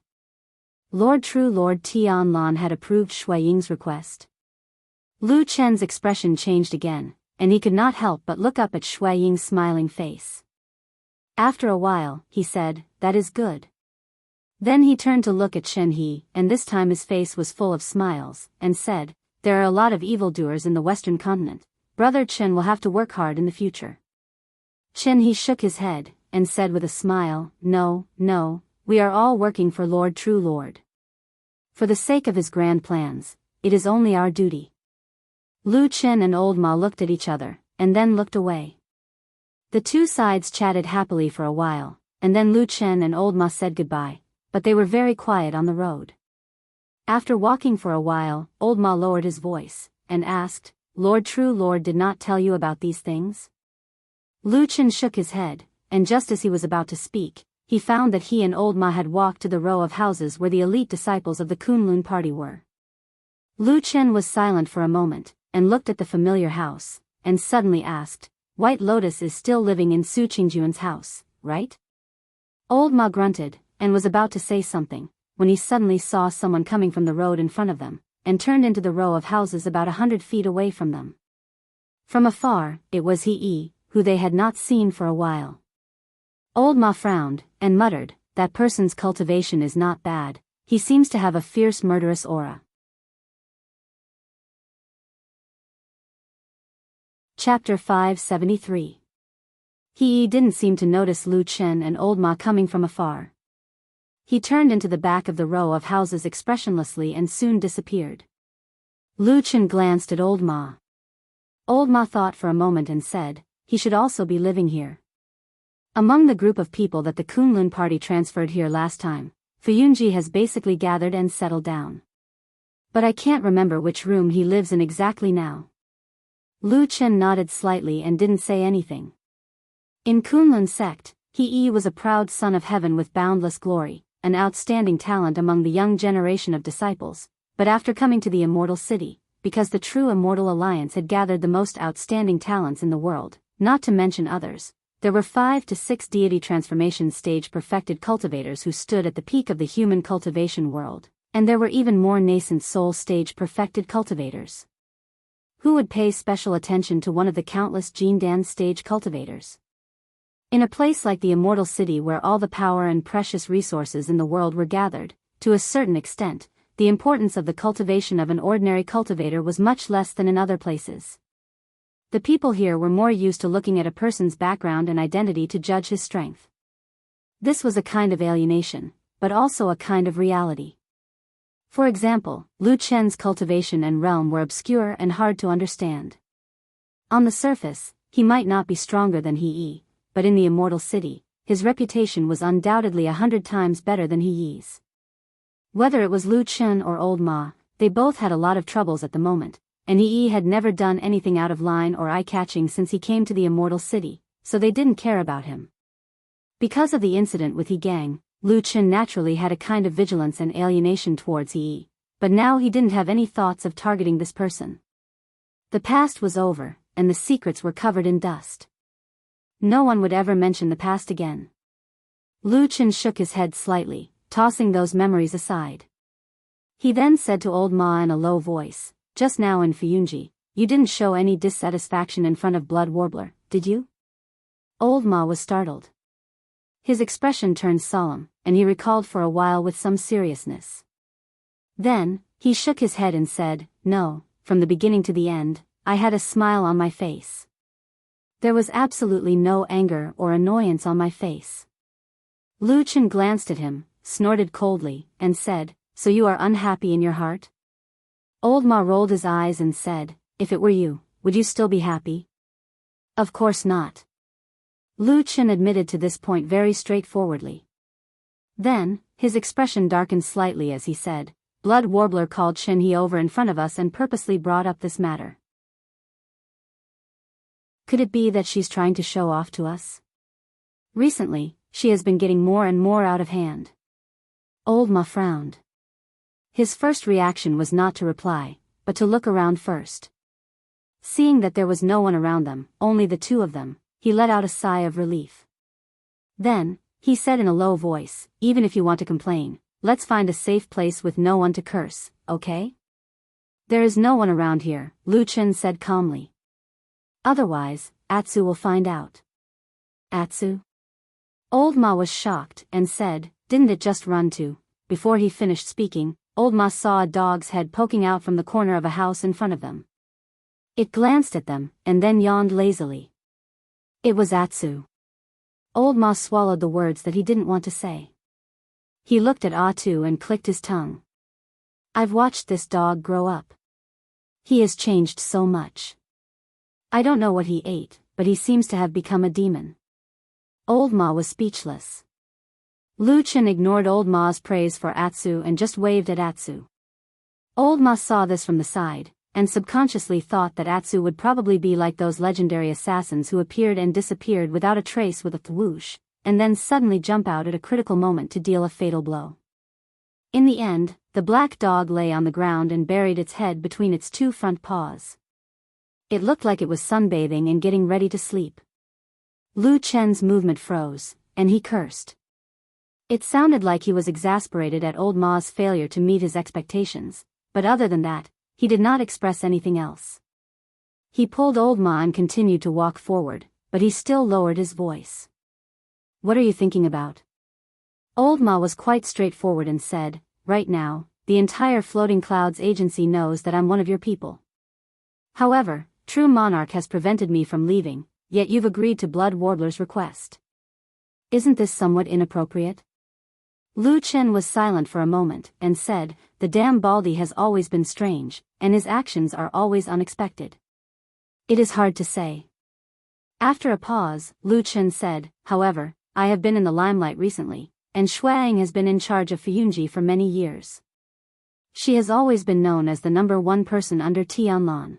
Lord True Lord Tianlan had approved Shuang's request. Lu Chen's expression changed again, and he could not help but look up at Shuang's smiling face. After a while, he said, "That is good." Then he turned to look at Chen He, and this time his face was full of smiles, and said, "There are a lot of evildoers in the Western continent, Brother Chen will have to work hard in the future. Chen he shook his head, and said with a smile, no, we are all working for Lord True Lord. For the sake of his grand plans, it is only our duty. Lu Chen and Old Ma looked at each other, and then looked away. The two sides chatted happily for a while, and then Lu Chen and Old Ma said goodbye, but they were very quiet on the road. After walking for a while, Old Ma lowered his voice, and asked, Lord True Lord did not tell you about these things? Lu Chen shook his head, and just as he was about to speak, he found that he and Old Ma had walked to the row of houses where the elite disciples of the Kunlun party were. Lu Chen was silent for a moment, and looked at the familiar house, and suddenly asked, White Lotus is still living in Su Qingjuan's house, right? Old Ma grunted, and was about to say something, when he suddenly saw someone coming from the road in front of them, and turned into the row of houses about 100 feet away from them. From afar, it was He, who they had not seen for a while. Old Ma frowned, and muttered, that person's cultivation is not bad, he seems to have a fierce murderous aura. Chapter 573. He didn't seem to notice Lu Chen and Old Ma coming from afar. He turned into the back of the row of houses expressionlessly and soon disappeared. Lu Chen glanced at Old Ma. Old Ma thought for a moment and said, he should also be living here. Among the group of people that the Kunlun party transferred here last time, Fuyunji has basically gathered and settled down. But I can't remember which room he lives in exactly now. Lu Chen nodded slightly and didn't say anything. In Kunlun sect, He was a proud son of heaven with boundless glory, an outstanding talent among the young generation of disciples, but after coming to the immortal city, because the true immortal alliance had gathered the most outstanding talents in the world, not to mention others, there were 5 to 6 deity transformation stage perfected cultivators who stood at the peak of the human cultivation world, and there were even more nascent soul stage perfected cultivators. Who would pay special attention to one of the countless Jindan stage cultivators? In a place like the immortal city where all the power and precious resources in the world were gathered, to a certain extent, the importance of the cultivation of an ordinary cultivator was much less than in other places. The people here were more used to looking at a person's background and identity to judge his strength. This was a kind of alienation, but also a kind of reality. For example, Lu Chen's cultivation and realm were obscure and hard to understand. On the surface, he might not be stronger than He, but in the immortal city, his reputation was undoubtedly 100 times better than He's. Whether it was Lu Chen or Old Ma, they both had a lot of troubles at the moment, and He had never done anything out of line or eye-catching since he came to the immortal city, so they didn't care about him. Because of the incident with He Gang, Lu Chen naturally had a kind of vigilance and alienation towards He, but now he didn't have any thoughts of targeting this person. The past was over, and the secrets were covered in dust. No one would ever mention the past again. Lu Chen shook his head slightly, tossing those memories aside. He then said to Old Ma in a low voice, just now in Fuyunji, you didn't show any dissatisfaction in front of Blood Warbler, did you? Old Ma was startled. His expression turned solemn, and he recalled for a while with some seriousness. Then, he shook his head and said, no, from the beginning to the end, I had a smile on my face. There was absolutely no anger or annoyance on my face. Lu Chen glanced at him, snorted coldly, and said, so you are unhappy in your heart? Old Ma rolled his eyes and said, if it were you, would you still be happy? Of course not. Lu Chen admitted to this point very straightforwardly. Then, his expression darkened slightly as he said, Blood Warbler called Chen He over in front of us and purposely brought up this matter. Could it be that she's trying to show off to us? Recently, she has been getting more and more out of hand. Old Ma frowned. His first reaction was not to reply, but to look around first. Seeing that there was no one around them, only the two of them, he let out a sigh of relief. Then, he said in a low voice, even if you want to complain, let's find a safe place with no one to curse, okay? There is no one around here, Lu Chen said calmly. Otherwise, Atsu will find out. Atsu? Old Ma was shocked and said, didn't it just run to? Before he finished speaking, Old Ma saw a dog's head poking out from the corner of a house in front of them. It glanced at them, and then yawned lazily. It was Atsu. Old Ma swallowed the words that he didn't want to say. He looked at Atu and clicked his tongue. I've watched this dog grow up. He has changed so much. I don't know what he ate, but he seems to have become a demon. Old Ma was speechless. Lu Chen ignored Old Ma's praise for Atsu and just waved at Atsu. Old Ma saw this from the side, and subconsciously thought that Atsu would probably be like those legendary assassins who appeared and disappeared without a trace with a whoosh, and then suddenly jump out at a critical moment to deal a fatal blow. In the end, the black dog lay on the ground and buried its head between its two front paws. It looked like it was sunbathing and getting ready to sleep. Lu Chen's movement froze, and he cursed. It sounded like he was exasperated at Old Ma's failure to meet his expectations, but other than that, he did not express anything else. He pulled Old Ma and continued to walk forward, but he still lowered his voice. What are you thinking about? Old Ma was quite straightforward and said, right now, the entire Floating Clouds agency knows that I'm one of your people. However, True Monarch has prevented me from leaving, yet you've agreed to Blood Warbler's request. Isn't this somewhat inappropriate? Lu Chen was silent for a moment, and said, the damn Baldy has always been strange, and his actions are always unexpected. It is hard to say. After a pause, Lu Chen said, however, I have been in the limelight recently, and Shuang has been in charge of Fuyunji for many years. She has always been known as the #1 person under Tianlan.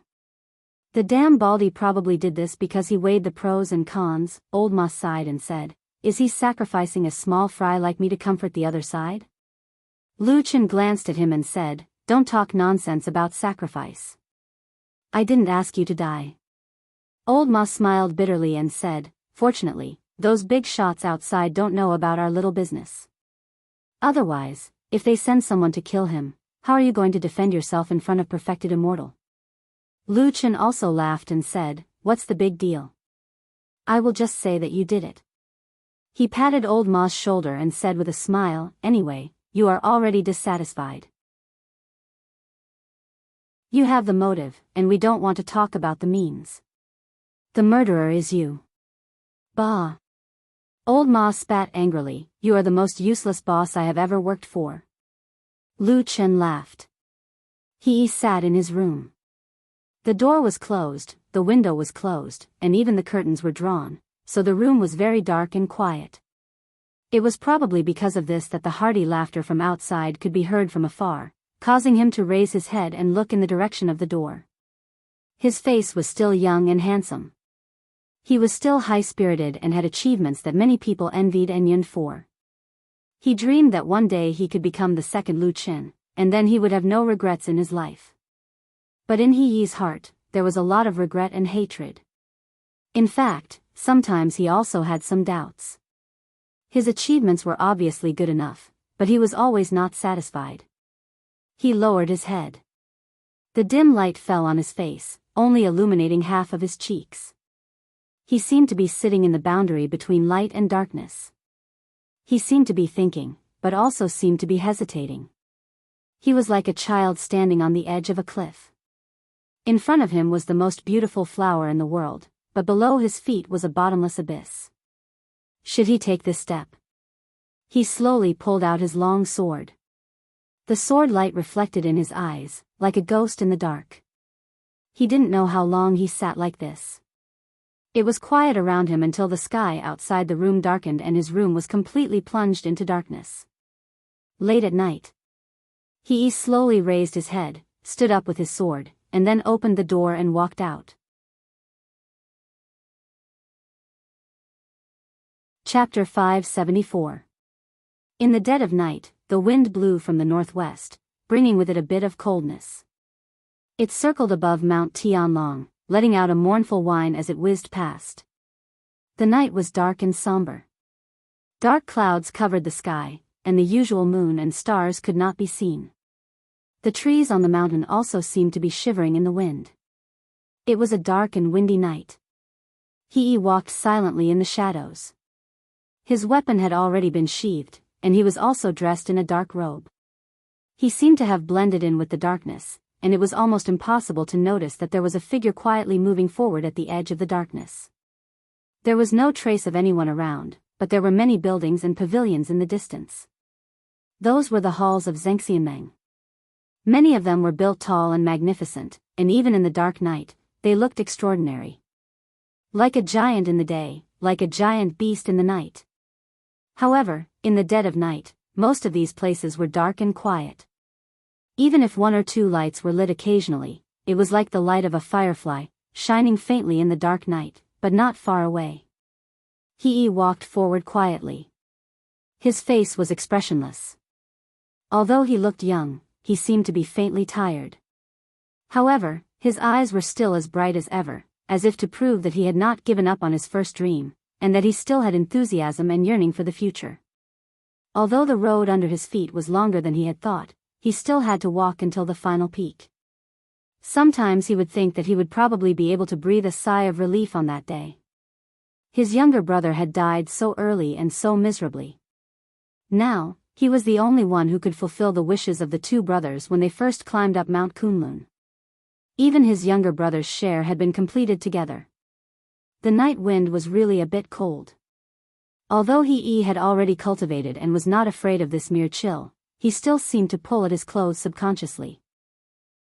The damn Baldy probably did this because he weighed the pros and cons. Old Ma sighed and said, is he sacrificing a small fry like me to comfort the other side? Lu Chen glanced at him and said, don't talk nonsense about sacrifice. I didn't ask you to die. Old Ma smiled bitterly and said, fortunately, those big shots outside don't know about our little business. Otherwise, if they send someone to kill him, how are you going to defend yourself in front of perfected immortal? Lu Chen also laughed and said, what's the big deal? I will just say that you did it. He patted Old Ma's shoulder and said with a smile, anyway, you are already dissatisfied. You have the motive, and we don't want to talk about the means. The murderer is you. Bah. Old Ma spat angrily, you are the most useless boss I have ever worked for. Lu Chen laughed. He sat in his room. The door was closed, the window was closed, and even the curtains were drawn, so the room was very dark and quiet. It was probably because of this that the hearty laughter from outside could be heard from afar, causing him to raise his head and look in the direction of the door. His face was still young and handsome. He was still high-spirited and had achievements that many people envied and yearned for. He dreamed that one day he could become the second Lu Chen, and then he would have no regrets in his life. But in He Yi's heart, there was a lot of regret and hatred. In fact, sometimes he also had some doubts. His achievements were obviously good enough, but he was always not satisfied. He lowered his head. The dim light fell on his face, only illuminating half of his cheeks. He seemed to be sitting in the boundary between light and darkness. He seemed to be thinking, but also seemed to be hesitating. He was like a child standing on the edge of a cliff. In front of him was the most beautiful flower in the world, but below his feet was a bottomless abyss. Should he take this step? He slowly pulled out his long sword. The sword light reflected in his eyes, like a ghost in the dark. He didn't know how long he sat like this. It was quiet around him until the sky outside the room darkened and his room was completely plunged into darkness. Late at night. He slowly raised his head, stood up with his sword, and then opened the door and walked out. Chapter 574. In the dead of night, the wind blew from the northwest, bringing with it a bit of coldness. It circled above Mount Tianlong, letting out a mournful whine as it whizzed past. The night was dark and somber. Dark clouds covered the sky, and the usual moon and stars could not be seen. The trees on the mountain also seemed to be shivering in the wind. It was a dark and windy night. He walked silently in the shadows. His weapon had already been sheathed, and he was also dressed in a dark robe. He seemed to have blended in with the darkness, and it was almost impossible to notice that there was a figure quietly moving forward at the edge of the darkness. There was no trace of anyone around, but there were many buildings and pavilions in the distance. Those were the halls of Xianxia. Many of them were built tall and magnificent, and even in the dark night, they looked extraordinary. Like a giant in the day, like a giant beast in the night. However, in the dead of night, most of these places were dark and quiet. Even if one or two lights were lit occasionally, it was like the light of a firefly, shining faintly in the dark night, but not far away. He walked forward quietly. His face was expressionless. Although he looked young, he seemed to be faintly tired. However, his eyes were still as bright as ever, as if to prove that he had not given up on his first dream, and that he still had enthusiasm and yearning for the future. Although the road under his feet was longer than he had thought, he still had to walk until the final peak. Sometimes he would think that he would probably be able to breathe a sigh of relief on that day. His younger brother had died so early and so miserably. Now, he was the only one who could fulfill the wishes of the two brothers when they first climbed up Mount Kunlun. Even his younger brother's share had been completed together. The night wind was really a bit cold. Although he had already cultivated and was not afraid of this mere chill, he still seemed to pull at his clothes subconsciously.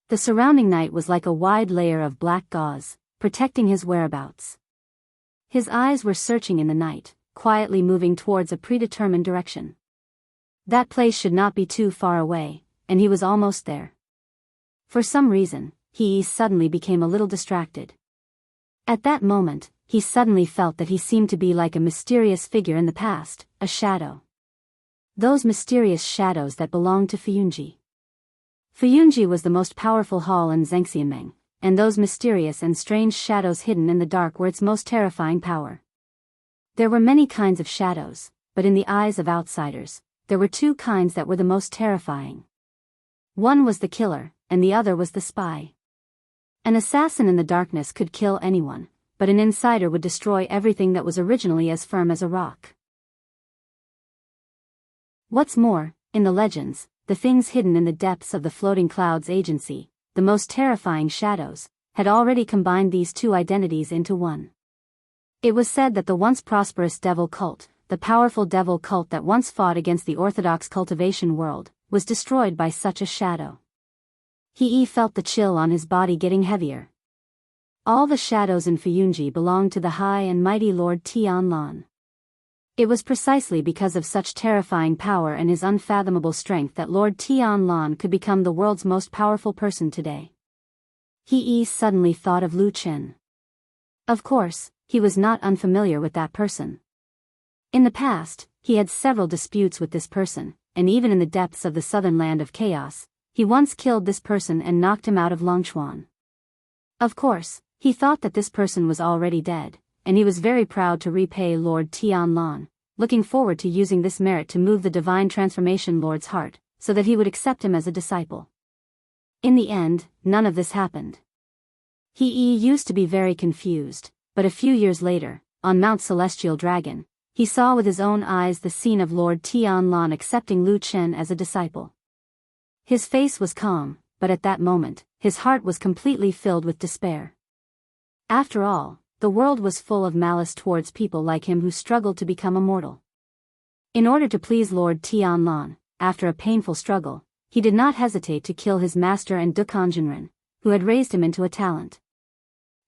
The surrounding night was like a wide layer of black gauze, protecting his whereabouts. His eyes were searching in the night, quietly moving towards a predetermined direction. That place should not be too far away, and he was almost there. For some reason, he suddenly became a little distracted. At that moment, he suddenly felt that he seemed to be like a mysterious figure in the past, a shadow. Those mysterious shadows that belonged to Fuyunji. Fuyunji was the most powerful hall in Xianxia, and those mysterious and strange shadows hidden in the dark were its most terrifying power. There were many kinds of shadows, but in the eyes of outsiders, there were two kinds that were the most terrifying. One was the killer, and the other was the spy. An assassin in the darkness could kill anyone, but an insider would destroy everything that was originally as firm as a rock. What's more, in the legends, the things hidden in the depths of the floating clouds agency, the most terrifying shadows, had already combined these two identities into one. It was said that the once prosperous devil cult, the powerful devil cult that once fought against the orthodox cultivation world, was destroyed by such a shadow. He felt the chill on his body getting heavier. All the shadows in Fuyunji belonged to the high and mighty Lord Tianlan. It was precisely because of such terrifying power and his unfathomable strength that Lord Tianlan could become the world's most powerful person today. He suddenly thought of Lu Chen. Of course, he was not unfamiliar with that person. In the past, he had several disputes with this person, and even in the depths of the southern land of chaos, he once killed this person and knocked him out of Longchuan. Of course, he thought that this person was already dead, and he was very proud to repay Lord Tianlan, looking forward to using this merit to move the divine transformation lord's heart, so that he would accept him as a disciple. In the end, none of this happened. He used to be very confused, but a few years later, on Mount Celestial Dragon, he saw with his own eyes the scene of Lord Tianlan accepting Lu Chen as a disciple. His face was calm, but at that moment, his heart was completely filled with despair. After all, the world was full of malice towards people like him who struggled to become immortal. In order to please Lord Tianlan, after a painful struggle, he did not hesitate to kill his master and Dukan Jinren, who had raised him into a talent.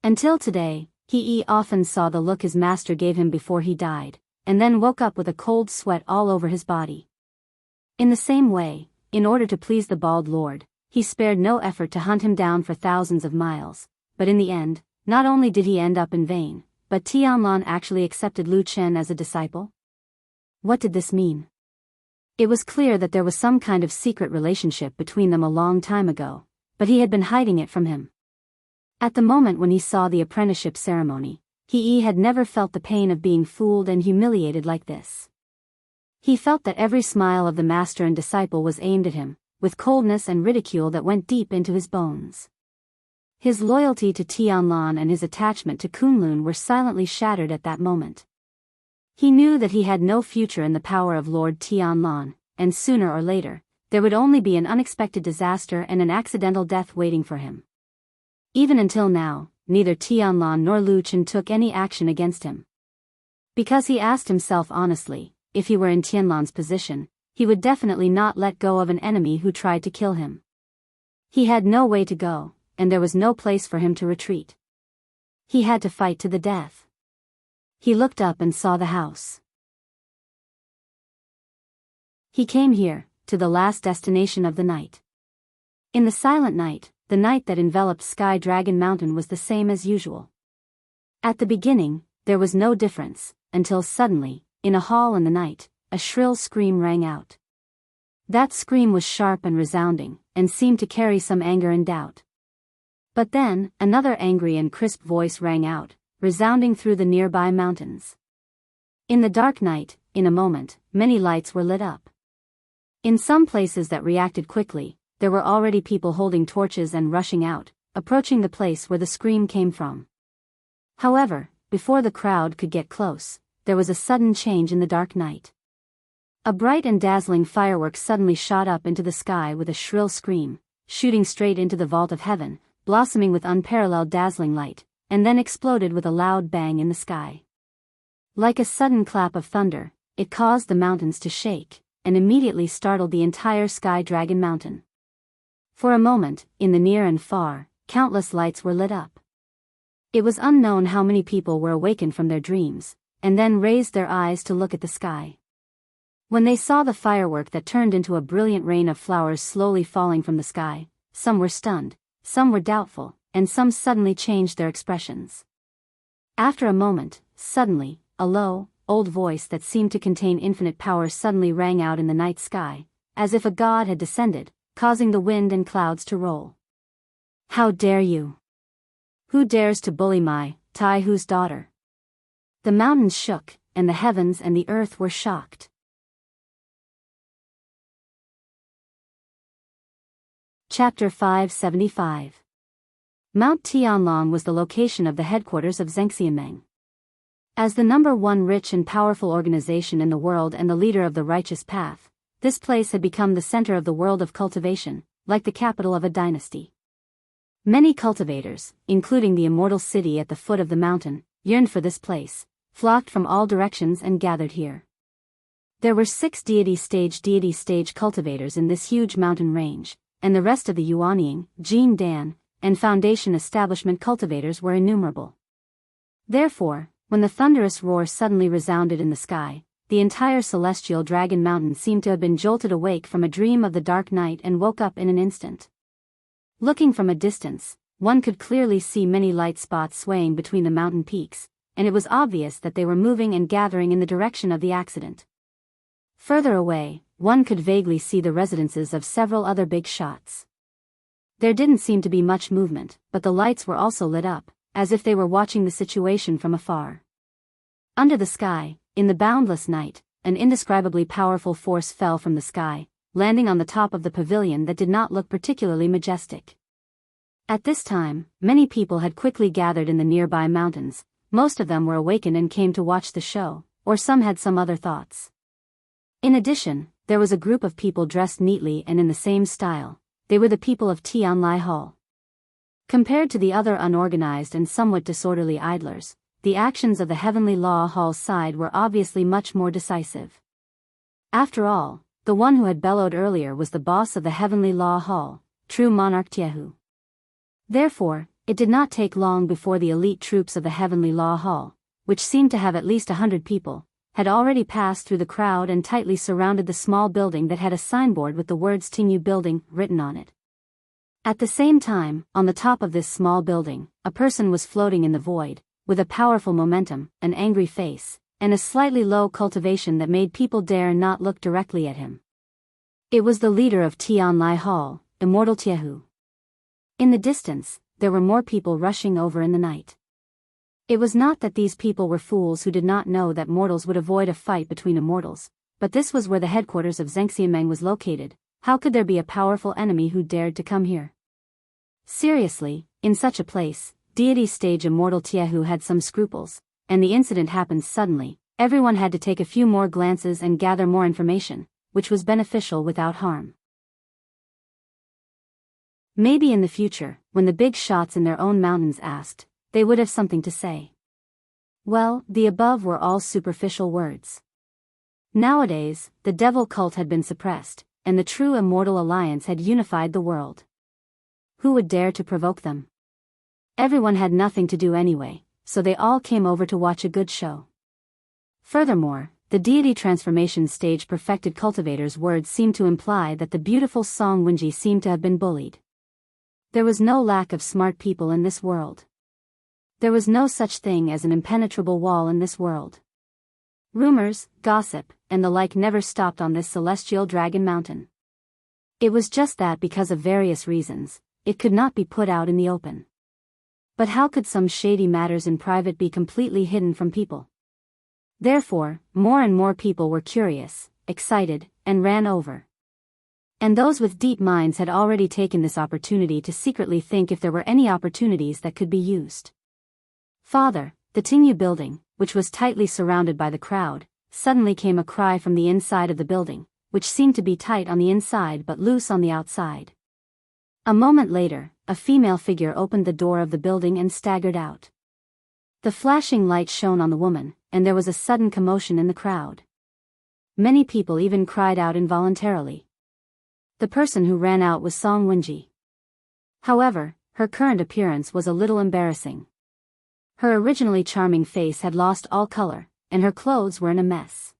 Until today, he often saw the look his master gave him before he died, and then woke up with a cold sweat all over his body. In the same way, in order to please the bald lord, he spared no effort to hunt him down for thousands of miles, but in the end, not only did he end up in vain, but Tianlan actually accepted Lu Chen as a disciple? What did this mean? It was clear that there was some kind of secret relationship between them a long time ago, but he had been hiding it from him. At the moment when he saw the apprenticeship ceremony, he had never felt the pain of being fooled and humiliated like this. He felt that every smile of the master and disciple was aimed at him, with coldness and ridicule that went deep into his bones. His loyalty to Tianlan and his attachment to Kunlun were silently shattered at that moment. He knew that he had no future in the power of Lord Tianlan, and sooner or later, there would only be an unexpected disaster and an accidental death waiting for him. Even until now, neither Tianlan nor Lu Chen took any action against him. Because he asked himself honestly, if he were in Tianlan's position, he would definitely not let go of an enemy who tried to kill him. He had no way to go, and there was no place for him to retreat. He had to fight to the death. He looked up and saw the house. He came here, to the last destination of the night. In the silent night, the night that enveloped Sky Dragon Mountain was the same as usual. At the beginning, there was no difference, until suddenly, in a hall in the night, a shrill scream rang out. That scream was sharp and resounding, and seemed to carry some anger and doubt. But then, another angry and crisp voice rang out, resounding through the nearby mountains. In the dark night, in a moment, many lights were lit up. In some places that reacted quickly, there were already people holding torches and rushing out, approaching the place where the scream came from. However, before the crowd could get close, there was a sudden change in the dark night. A bright and dazzling firework suddenly shot up into the sky with a shrill scream, shooting straight into the vault of heaven, blossoming with unparalleled dazzling light, and then exploded with a loud bang in the sky. Like a sudden clap of thunder, it caused the mountains to shake, and immediately startled the entire Sky Dragon Mountain. For a moment, in the near and far, countless lights were lit up. It was unknown how many people were awakened from their dreams, and then raised their eyes to look at the sky. When they saw the firework that turned into a brilliant rain of flowers slowly falling from the sky, some were stunned, some were doubtful, and some suddenly changed their expressions. After a moment, suddenly, a low, old voice that seemed to contain infinite power suddenly rang out in the night sky, as if a god had descended, causing the wind and clouds to roll. "How dare you? Who dares to bully my, Taihu's daughter?" The mountains shook, and the heavens and the earth were shocked. Chapter 575. Mount Tianlang was the location of the headquarters of Xianxia. As the #1 rich and powerful organization in the world and the leader of the righteous path, this place had become the center of the world of cultivation, like the capital of a dynasty. Many cultivators, including the immortal city at the foot of the mountain, yearned for this place, flocked from all directions and gathered here. There were 6 deity stage cultivators in this huge mountain range, and the rest of the Yuanying, Jin Dan, and Foundation establishment cultivators were innumerable. Therefore, when the thunderous roar suddenly resounded in the sky, the entire celestial dragon mountain seemed to have been jolted awake from a dream of the dark night and woke up in an instant. Looking from a distance, one could clearly see many light spots swaying between the mountain peaks, and it was obvious that they were moving and gathering in the direction of the accident. Further away, one could vaguely see the residences of several other big shots. There didn't seem to be much movement, but the lights were also lit up, as if they were watching the situation from afar. Under the sky, in the boundless night, an indescribably powerful force fell from the sky, landing on the top of the pavilion that did not look particularly majestic. At this time, many people had quickly gathered in the nearby mountains. Most of them were awakened and came to watch the show, or some had some other thoughts. In addition, there was a group of people dressed neatly and in the same style. They were the people of Tianlai Hall. Compared to the other unorganized and somewhat disorderly idlers, the actions of the Heavenly Law Hall's side were obviously much more decisive. After all, the one who had bellowed earlier was the boss of the Heavenly Law Hall, true monarch Jianghu. Therefore, it did not take long before the elite troops of the Heavenly Law Hall, which seemed to have at least 100 people, had already passed through the crowd and tightly surrounded the small building that had a signboard with the words Tingyu Building written on it. At the same time, on the top of this small building, a person was floating in the void, with a powerful momentum, an angry face, and a slightly low cultivation that made people dare not look directly at him. It was the leader of Tianlai Hall, Immortal Jianghu. In the distance, there were more people rushing over in the night. It was not that these people were fools who did not know that mortals would avoid a fight between immortals, but this was where the headquarters of Xianxia was located. How could there be a powerful enemy who dared to come here? Seriously, in such a place, deity stage Immortal Jianghu had some scruples, and the incident happened suddenly. Everyone had to take a few more glances and gather more information, which was beneficial without harm. Maybe in the future, when the big shots in their own mountains asked, they would have something to say. Well, the above were all superficial words. Nowadays, the devil cult had been suppressed, and the true immortal alliance had unified the world. Who would dare to provoke them? Everyone had nothing to do anyway, so they all came over to watch a good show. Furthermore, the deity transformation stage perfected cultivator's words seemed to imply that the beautiful Song Wenji seemed to have been bullied. There was no lack of smart people in this world. There was no such thing as an impenetrable wall in this world. Rumors, gossip, and the like never stopped on this celestial dragon mountain. It was just that because of various reasons, it could not be put out in the open. But how could some shady matters in private be completely hidden from people? Therefore, more and more people were curious, excited, and ran over. And those with deep minds had already taken this opportunity to secretly think if there were any opportunities that could be used. Father, the Tingyu building, which was tightly surrounded by the crowd, suddenly came a cry from the inside of the building, which seemed to be tight on the inside but loose on the outside. A moment later, a female figure opened the door of the building and staggered out. The flashing light shone on the woman, and there was a sudden commotion in the crowd. Many people even cried out involuntarily. The person who ran out was Song Wenji. However, her current appearance was a little embarrassing. Her originally charming face had lost all color, and her clothes were in a mess.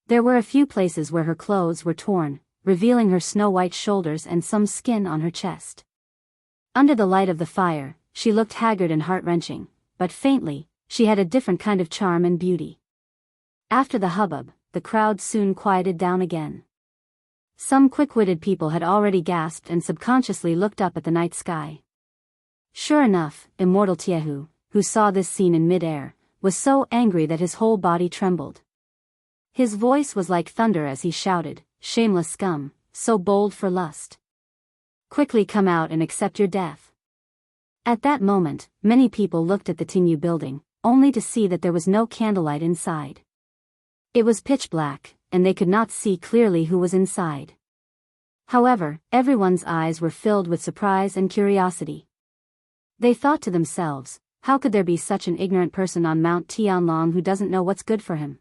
There were a few places where her clothes were torn, revealing her snow-white shoulders and some skin on her chest. Under the light of the fire, she looked haggard and heart-wrenching, but faintly, she had a different kind of charm and beauty. After the hubbub, the crowd soon quieted down again. Some quick-witted people had already gasped and subconsciously looked up at the night sky. Sure enough, Immortal Jianghu, who saw this scene in mid-air, was so angry that his whole body trembled. His voice was like thunder as he shouted, "Shameless scum, so bold for lust. Quickly come out and accept your death." At that moment, many people looked at the Tingyu building, only to see that there was no candlelight inside. It was pitch black, and they could not see clearly who was inside. However, everyone's eyes were filled with surprise and curiosity. They thought to themselves, how could there be such an ignorant person on Mount Tianlong who doesn't know what's good for him?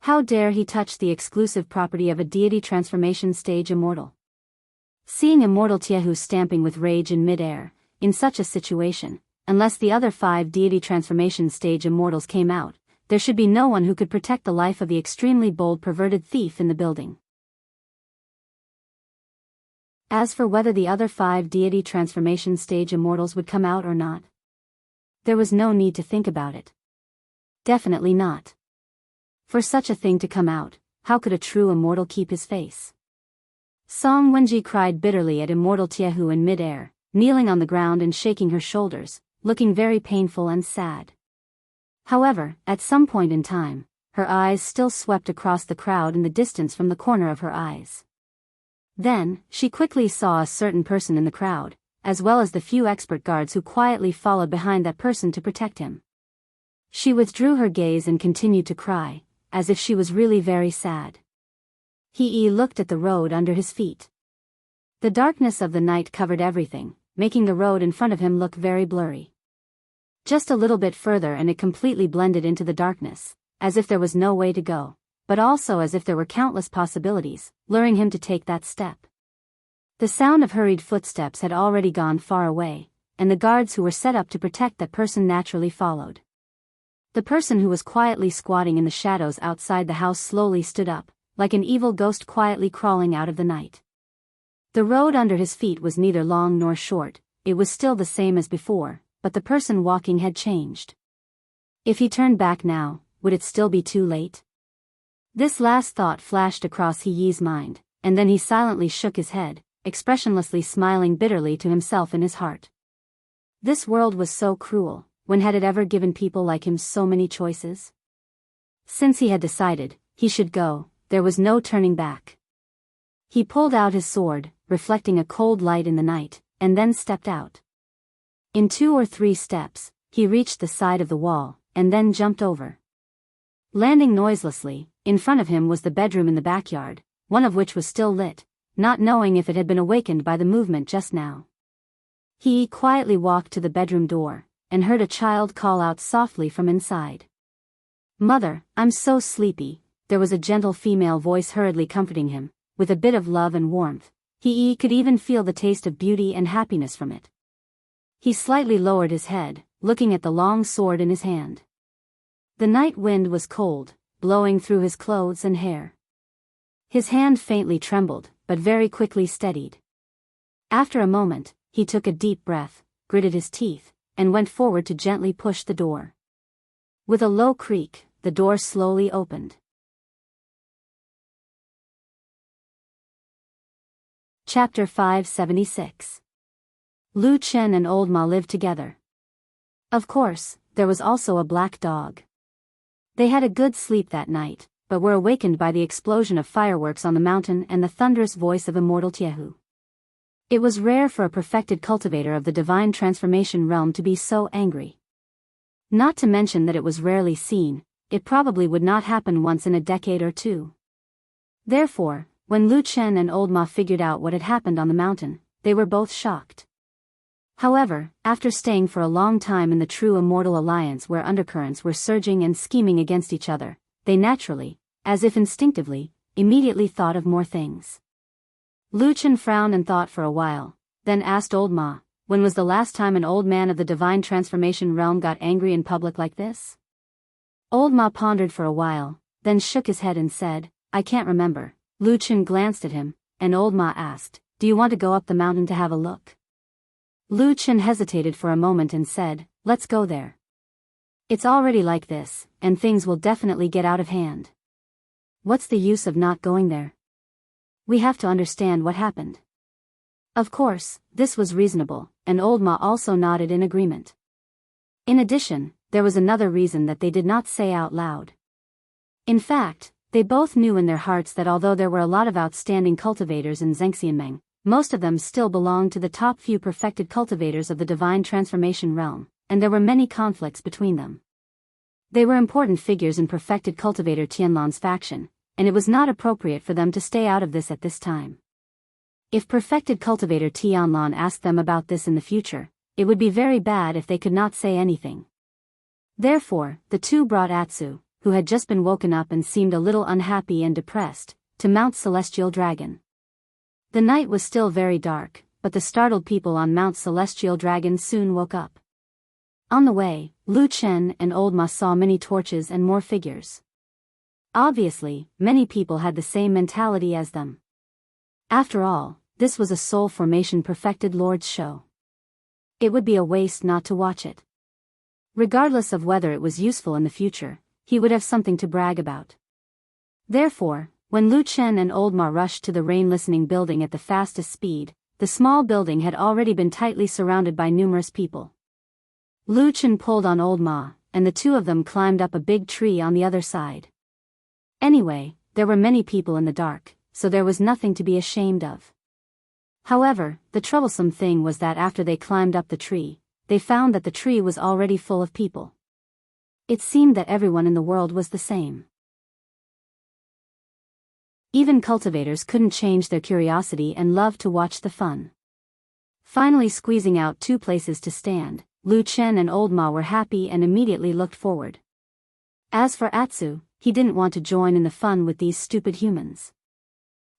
How dare he touch the exclusive property of a deity transformation stage immortal? Seeing Immortal Jianghu stamping with rage in mid-air, in such a situation, unless the other 5 deity transformation stage immortals came out, there should be no one who could protect the life of the extremely bold perverted thief in the building. As for whether the other 5 deity transformation stage immortals would come out or not, there was no need to think about it. Definitely not. For such a thing to come out, how could a true immortal keep his face? Song Wenji cried bitterly at Immortal Jianghu in mid-air, kneeling on the ground and shaking her shoulders, looking very painful and sad. However, at some point in time, her eyes still swept across the crowd in the distance from the corner of her eyes. Then, she quickly saw a certain person in the crowd, as well as the few expert guards who quietly followed behind that person to protect him. She withdrew her gaze and continued to cry, as if she was really very sad. He looked at the road under his feet. The darkness of the night covered everything, making the road in front of him look very blurry. Just a little bit further and it completely blended into the darkness, as if there was no way to go, but also as if there were countless possibilities, luring him to take that step. The sound of hurried footsteps had already gone far away, and the guards who were set up to protect that person naturally followed. The person who was quietly squatting in the shadows outside the house slowly stood up, like an evil ghost quietly crawling out of the night. The road under his feet was neither long nor short, it was still the same as before, but the person walking had changed. If he turned back now, would it still be too late? This last thought flashed across He's mind, and then he silently shook his head, expressionlessly smiling bitterly to himself in his heart. This world was so cruel, when had it ever given people like him so many choices? Since he had decided, he should go, there was no turning back. He pulled out his sword, reflecting a cold light in the night, and then stepped out. In 2 or 3 steps, he reached the side of the wall, and then jumped over. Landing noiselessly, in front of him was the bedroom in the backyard, one of which was still lit, not knowing if it had been awakened by the movement just now. He quietly walked to the bedroom door, and heard a child call out softly from inside. "Mother, I'm so sleepy." There was a gentle female voice hurriedly comforting him, with a bit of love and warmth. He could even feel the taste of beauty and happiness from it. He slightly lowered his head, looking at the long sword in his hand. The night wind was cold, blowing through his clothes and hair. His hand faintly trembled, but very quickly steadied. After a moment, he took a deep breath, gritted his teeth, and went forward to gently push the door. With a low creak, the door slowly opened. Chapter 576. Lu Chen and Old Ma lived together. Of course, there was also a black dog. They had a good sleep that night, but were awakened by the explosion of fireworks on the mountain and the thunderous voice of immortal Jianghu. It was rare for a perfected cultivator of the divine transformation realm to be so angry. Not to mention that it was rarely seen, it probably would not happen once in a decade or two. Therefore, when Lu Chen and Old Ma figured out what had happened on the mountain, they were both shocked. However, after staying for a long time in the true immortal alliance where undercurrents were surging and scheming against each other, they naturally, as if instinctively, immediately thought of more things. Lu Chen frowned and thought for a while, then asked Old Ma, when was the last time an old man of the divine transformation realm got angry in public like this? Old Ma pondered for a while, then shook his head and said, "I can't remember." Lu Chen glanced at him, and Old Ma asked, "Do you want to go up the mountain to have a look?" Lu Chen hesitated for a moment and said, "Let's go there. It's already like this, and things will definitely get out of hand. What's the use of not going there? We have to understand what happened." Of course, this was reasonable, and Old Ma also nodded in agreement. In addition, there was another reason that they did not say out loud. In fact, they both knew in their hearts that although there were a lot of outstanding cultivators in Zhengxianmeng, most of them still belonged to the top few perfected cultivators of the divine transformation realm, and there were many conflicts between them. They were important figures in perfected cultivator Tianlan's faction, and it was not appropriate for them to stay out of this at this time. If perfected cultivator Tianlan asked them about this in the future, it would be very bad if they could not say anything. Therefore, the two brought Atsu, who had just been woken up and seemed a little unhappy and depressed, to Mount Celestial Dragon. The night was still very dark, but the startled people on Mount Celestial Dragon soon woke up. On the way, Lu Chen and Old Ma saw many torches and more figures. Obviously, many people had the same mentality as them. After all, this was a soul formation perfected Lord's show. It would be a waste not to watch it. Regardless of whether it was useful in the future, he would have something to brag about. Therefore, when Lu Chen and Old Ma rushed to the rain-listening building at the fastest speed, the small building had already been tightly surrounded by numerous people. Lu Chen pulled on Old Ma, and the two of them climbed up a big tree on the other side. Anyway, there were many people in the dark, so there was nothing to be ashamed of. However, the troublesome thing was that after they climbed up the tree, they found that the tree was already full of people. It seemed that everyone in the world was the same. Even cultivators couldn't change their curiosity and loved to watch the fun. Finally squeezing out two places to stand, Lu Chen and Old Ma were happy and immediately looked forward. As for Atsu, he didn't want to join in the fun with these stupid humans.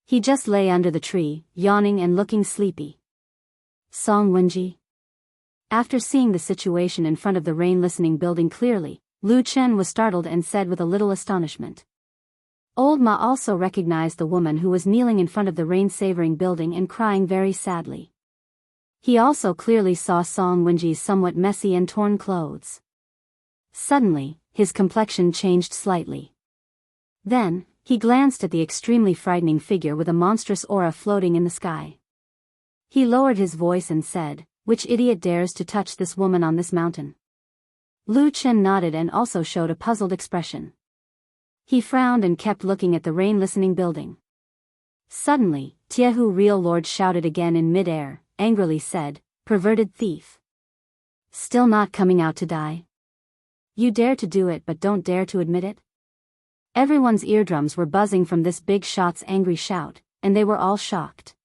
He just lay under the tree, yawning and looking sleepy. Song Wenji. After seeing the situation in front of the rain-listening building clearly, Lu Chen was startled and said with a little astonishment. Old Ma also recognized the woman who was kneeling in front of the rain-savoring building and crying very sadly. He also clearly saw Song Wenji's somewhat messy and torn clothes. Suddenly, his complexion changed slightly. Then, he glanced at the extremely frightening figure with a monstrous aura floating in the sky. He lowered his voice and said, "Which idiot dares to touch this woman on this mountain?" Lu Chen nodded and also showed a puzzled expression. He frowned and kept looking at the rain-listening building. Suddenly, Jianghu Real Lord shouted again in mid-air, angrily said, "Perverted thief! Still not coming out to die? You dare to do it but don't dare to admit it?" Everyone's eardrums were buzzing from this big shot's angry shout, and they were all shocked.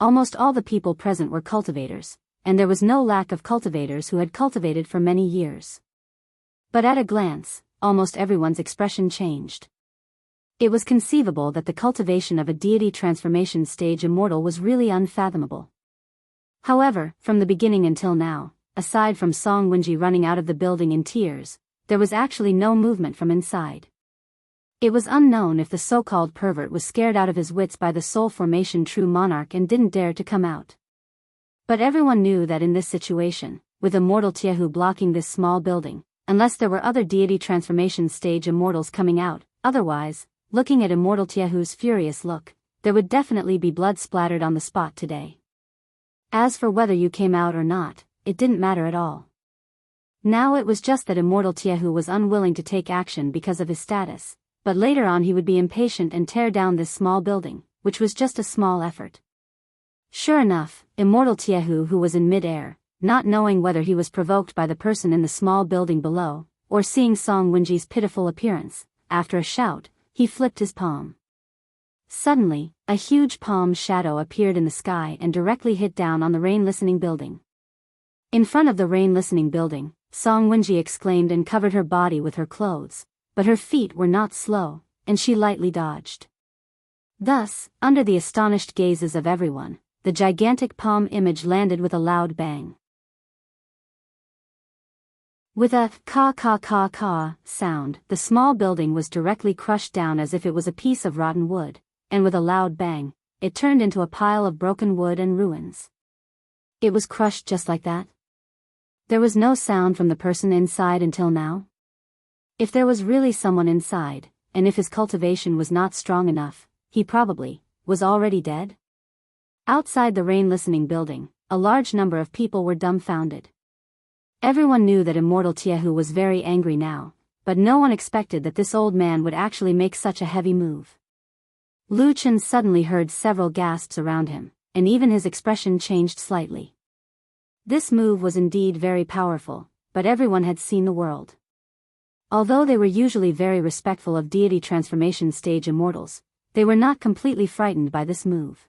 Almost all the people present were cultivators, and there was no lack of cultivators who had cultivated for many years. But at a glance, almost everyone's expression changed. It was conceivable that the cultivation of a deity transformation stage immortal was really unfathomable. However, from the beginning until now, aside from Song Wenji running out of the building in tears, there was actually no movement from inside. It was unknown if the so-called pervert was scared out of his wits by the soul formation true monarch and didn't dare to come out. But everyone knew that in this situation, with immortal Jianghu blocking this small building, unless there were other deity transformation stage immortals coming out, otherwise, looking at immortal Jianghu's furious look, there would definitely be blood splattered on the spot today. As for whether you came out or not, it didn't matter at all. Now it was just that immortal Jianghu was unwilling to take action because of his status, but later on he would be impatient and tear down this small building, which was just a small effort. Sure enough, immortal Jianghu, who was in mid-air, not knowing whether he was provoked by the person in the small building below, or seeing Song Wenji's pitiful appearance, after a shout, he flipped his palm. Suddenly, a huge palm shadow appeared in the sky and directly hit down on the rain-listening building. In front of the rain-listening building, Song Wenji exclaimed and covered her body with her clothes, but her feet were not slow, and she lightly dodged. Thus, under the astonished gazes of everyone, the gigantic palm image landed with a loud bang. With a ka sound, the small building was directly crushed down as if it was a piece of rotten wood, and with a loud bang, it turned into a pile of broken wood and ruins. It was crushed just like that? There was no sound from the person inside until now? If there was really someone inside, and if his cultivation was not strong enough, he probably was already dead? Outside the rain-listening building, a large number of people were dumbfounded. Everyone knew that immortal Jianghu was very angry now, but no one expected that this old man would actually make such a heavy move. Lu Chen suddenly heard several gasps around him, and even his expression changed slightly. This move was indeed very powerful, but everyone had seen the world. Although they were usually very respectful of deity transformation stage immortals, they were not completely frightened by this move.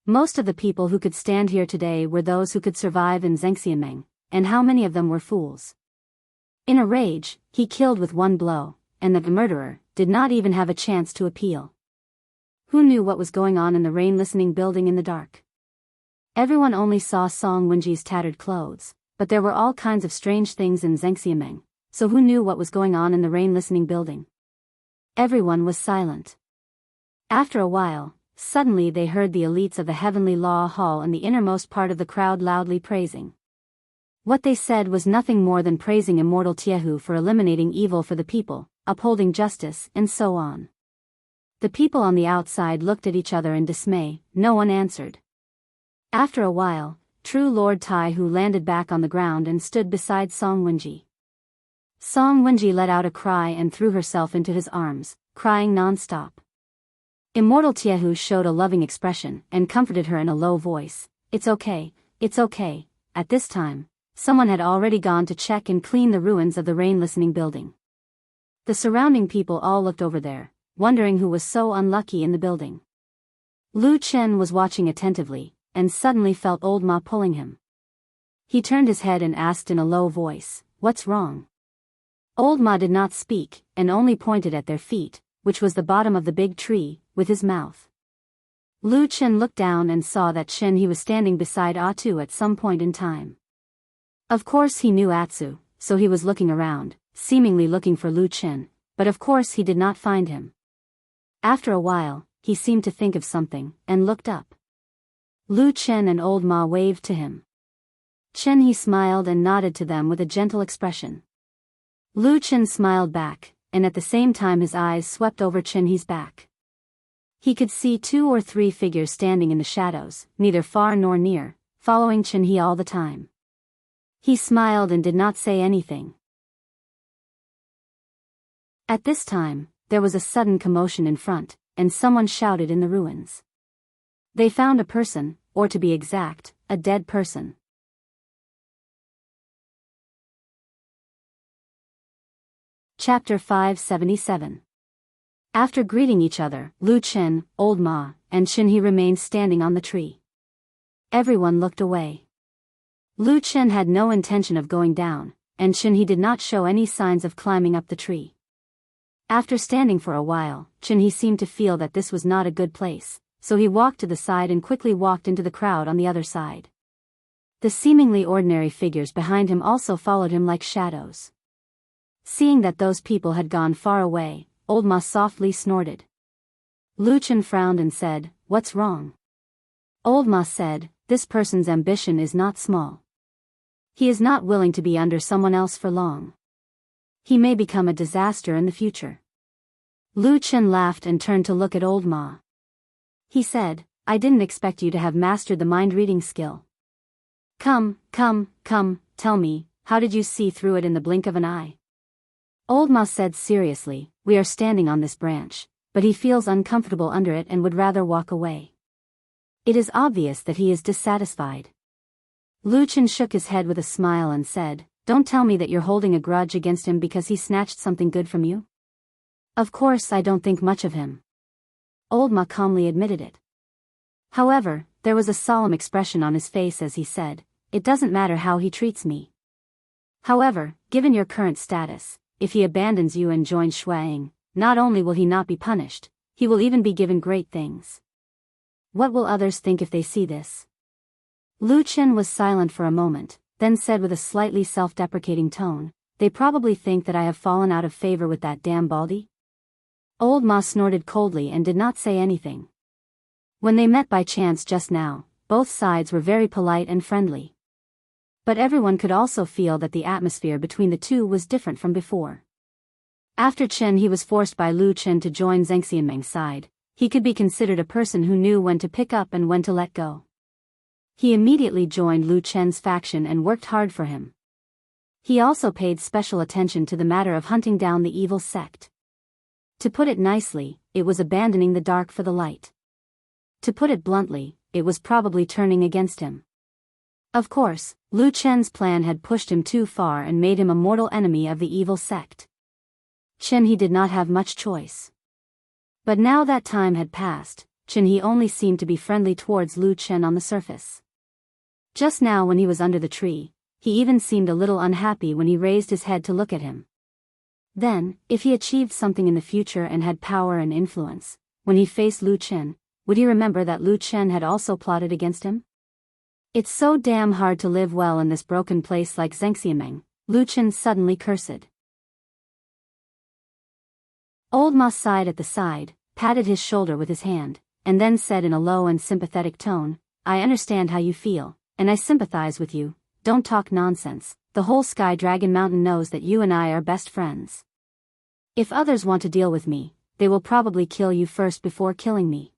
Most of the people who could stand here today were those who could survive in Xianxia, and how many of them were fools? In a rage, he killed with one blow, and the murderer did not even have a chance to appeal. Who knew what was going on in the rain-listening building in the dark? Everyone only saw Song Wenji's tattered clothes, but there were all kinds of strange things in Xianxia, so who knew what was going on in the rain-listening building? Everyone was silent. After a while, suddenly they heard the elites of the Heavenly Law Hall in the innermost part of the crowd loudly praising. What they said was nothing more than praising immortal Jianghu for eliminating evil for the people, upholding justice, and so on. The people on the outside looked at each other in dismay, no one answered. After a while, true Lord Taihu landed back on the ground and stood beside Song Wenji. Song Wenji let out a cry and threw herself into his arms, crying non-stop. Immortal Jianghu showed a loving expression and comforted her in a low voice. It's okay, it's okay. At this time, someone had already gone to check and clean the ruins of the rain-listening building. The surrounding people all looked over there, wondering who was so unlucky in the building. Lu Chen was watching attentively, and suddenly felt old Ma pulling him. He turned his head and asked in a low voice, "What's wrong?" Old Ma did not speak, and only pointed at their feet, which was the bottom of the big tree, with his mouth. Lu Chen looked down and saw that He was standing beside Atu at some point in time. Of course he knew Atsu, so he was looking around, seemingly looking for Lu Chen, but of course he did not find him. After a while, he seemed to think of something, and looked up. Lu Chen and old Ma waved to him. He smiled and nodded to them with a gentle expression. Lu Chen smiled back, and at the same time his eyes swept over He's back. He could see 2 or 3 figures standing in the shadows, neither far nor near, following He all the time. He smiled and did not say anything. At this time, there was a sudden commotion in front, and someone shouted in the ruins. They found a person, or to be exact, a dead person. Chapter 577. After greeting each other, Lu Chen, Old Ma, and Qin remained standing on the tree. Everyone looked away. Lu Chen had no intention of going down, and Qin did not show any signs of climbing up the tree. After standing for a while, Qin seemed to feel that this was not a good place, so he walked to the side and quickly walked into the crowd on the other side. The seemingly ordinary figures behind him also followed him like shadows. Seeing that those people had gone far away, Old Ma softly snorted. Lu Chen frowned and said, "What's wrong?" Old Ma said, "This person's ambition is not small. He is not willing to be under someone else for long. He may become a disaster in the future." Lu Chen laughed and turned to look at Old Ma. He said, "I didn't expect you to have mastered the mind-reading skill. Come, tell me, how did you see through it in the blink of an eye?" Old Ma said seriously, "We are standing on this branch, but he feels uncomfortable under it and would rather walk away. It is obvious that he is dissatisfied." Lu Chen shook his head with a smile and said, "Don't tell me that you're holding a grudge against him because he snatched something good from you?" "Of course I don't think much of him." Old Ma calmly admitted it. However, there was a solemn expression on his face as he said, "It doesn't matter how he treats me. However, given your current status, if he abandons you and joins Shuang, not only will he not be punished, he will even be given great things. What will others think if they see this?" Lu Chen was silent for a moment, then said with a slightly self-deprecating tone, "They probably think that I have fallen out of favor with that damn Baldy." Old Ma snorted coldly and did not say anything. When they met by chance just now, both sides were very polite and friendly. But everyone could also feel that the atmosphere between the two was different from before. After Chen was forced by Lu Chen to join Zheng Xianmeng's side, he could be considered a person who knew when to pick up and when to let go. He immediately joined Lu Chen's faction and worked hard for him. He also paid special attention to the matter of hunting down the evil sect. To put it nicely, it was abandoning the dark for the light. To put it bluntly, it was probably turning against him. Of course, Lu Chen's plan had pushed him too far and made him a mortal enemy of the evil sect. Chen did not have much choice. But now that time had passed, Chen only seemed to be friendly towards Lu Chen on the surface. Just now when he was under the tree, he even seemed a little unhappy when he raised his head to look at him. Then, if he achieved something in the future and had power and influence, when he faced Lu Chen, would he remember that Lu Chen had also plotted against him? "It's so damn hard to live well in this broken place like Zheng Xianmeng," Lu Chen suddenly cursed. Old Ma sighed at the side, patted his shoulder with his hand, and then said in a low and sympathetic tone, "I understand how you feel, and I sympathize with you. Don't talk nonsense. The whole Sky Dragon Mountain knows that you and I are best friends. If others want to deal with me, they will probably kill you first before killing me."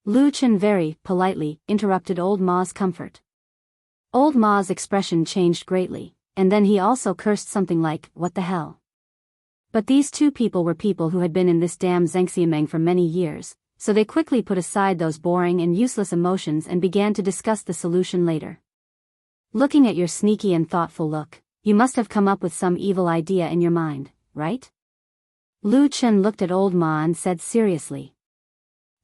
Lu Chen very politely interrupted Old Ma's comfort. Old Ma's expression changed greatly, and then he also cursed something like, "What the hell?" But these two people were people who had been in this damn Zheng Xianmeng for many years, so they quickly put aside those boring and useless emotions and began to discuss the solution later. "Looking at your sneaky and thoughtful look, you must have come up with some evil idea in your mind, right?" Lu Chen looked at Old Ma and said seriously.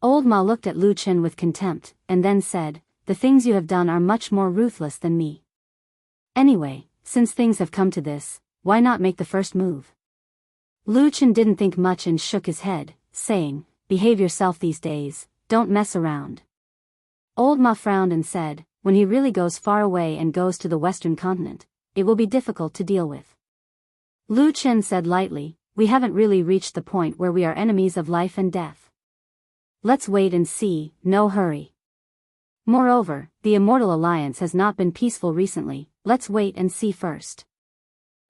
Old Ma looked at Lu Chen with contempt, and then said, "The things you have done are much more ruthless than me. Anyway, since things have come to this, why not make the first move?" Lu Chen didn't think much and shook his head, saying, "Behave yourself these days, don't mess around." Old Ma frowned and said, "When he really goes far away and goes to the Western continent, it will be difficult to deal with." Lu Chen said lightly, "We haven't really reached the point where we are enemies of life and death. Let's wait and see, no hurry. Moreover, the Immortal Alliance has not been peaceful recently, let's wait and see first."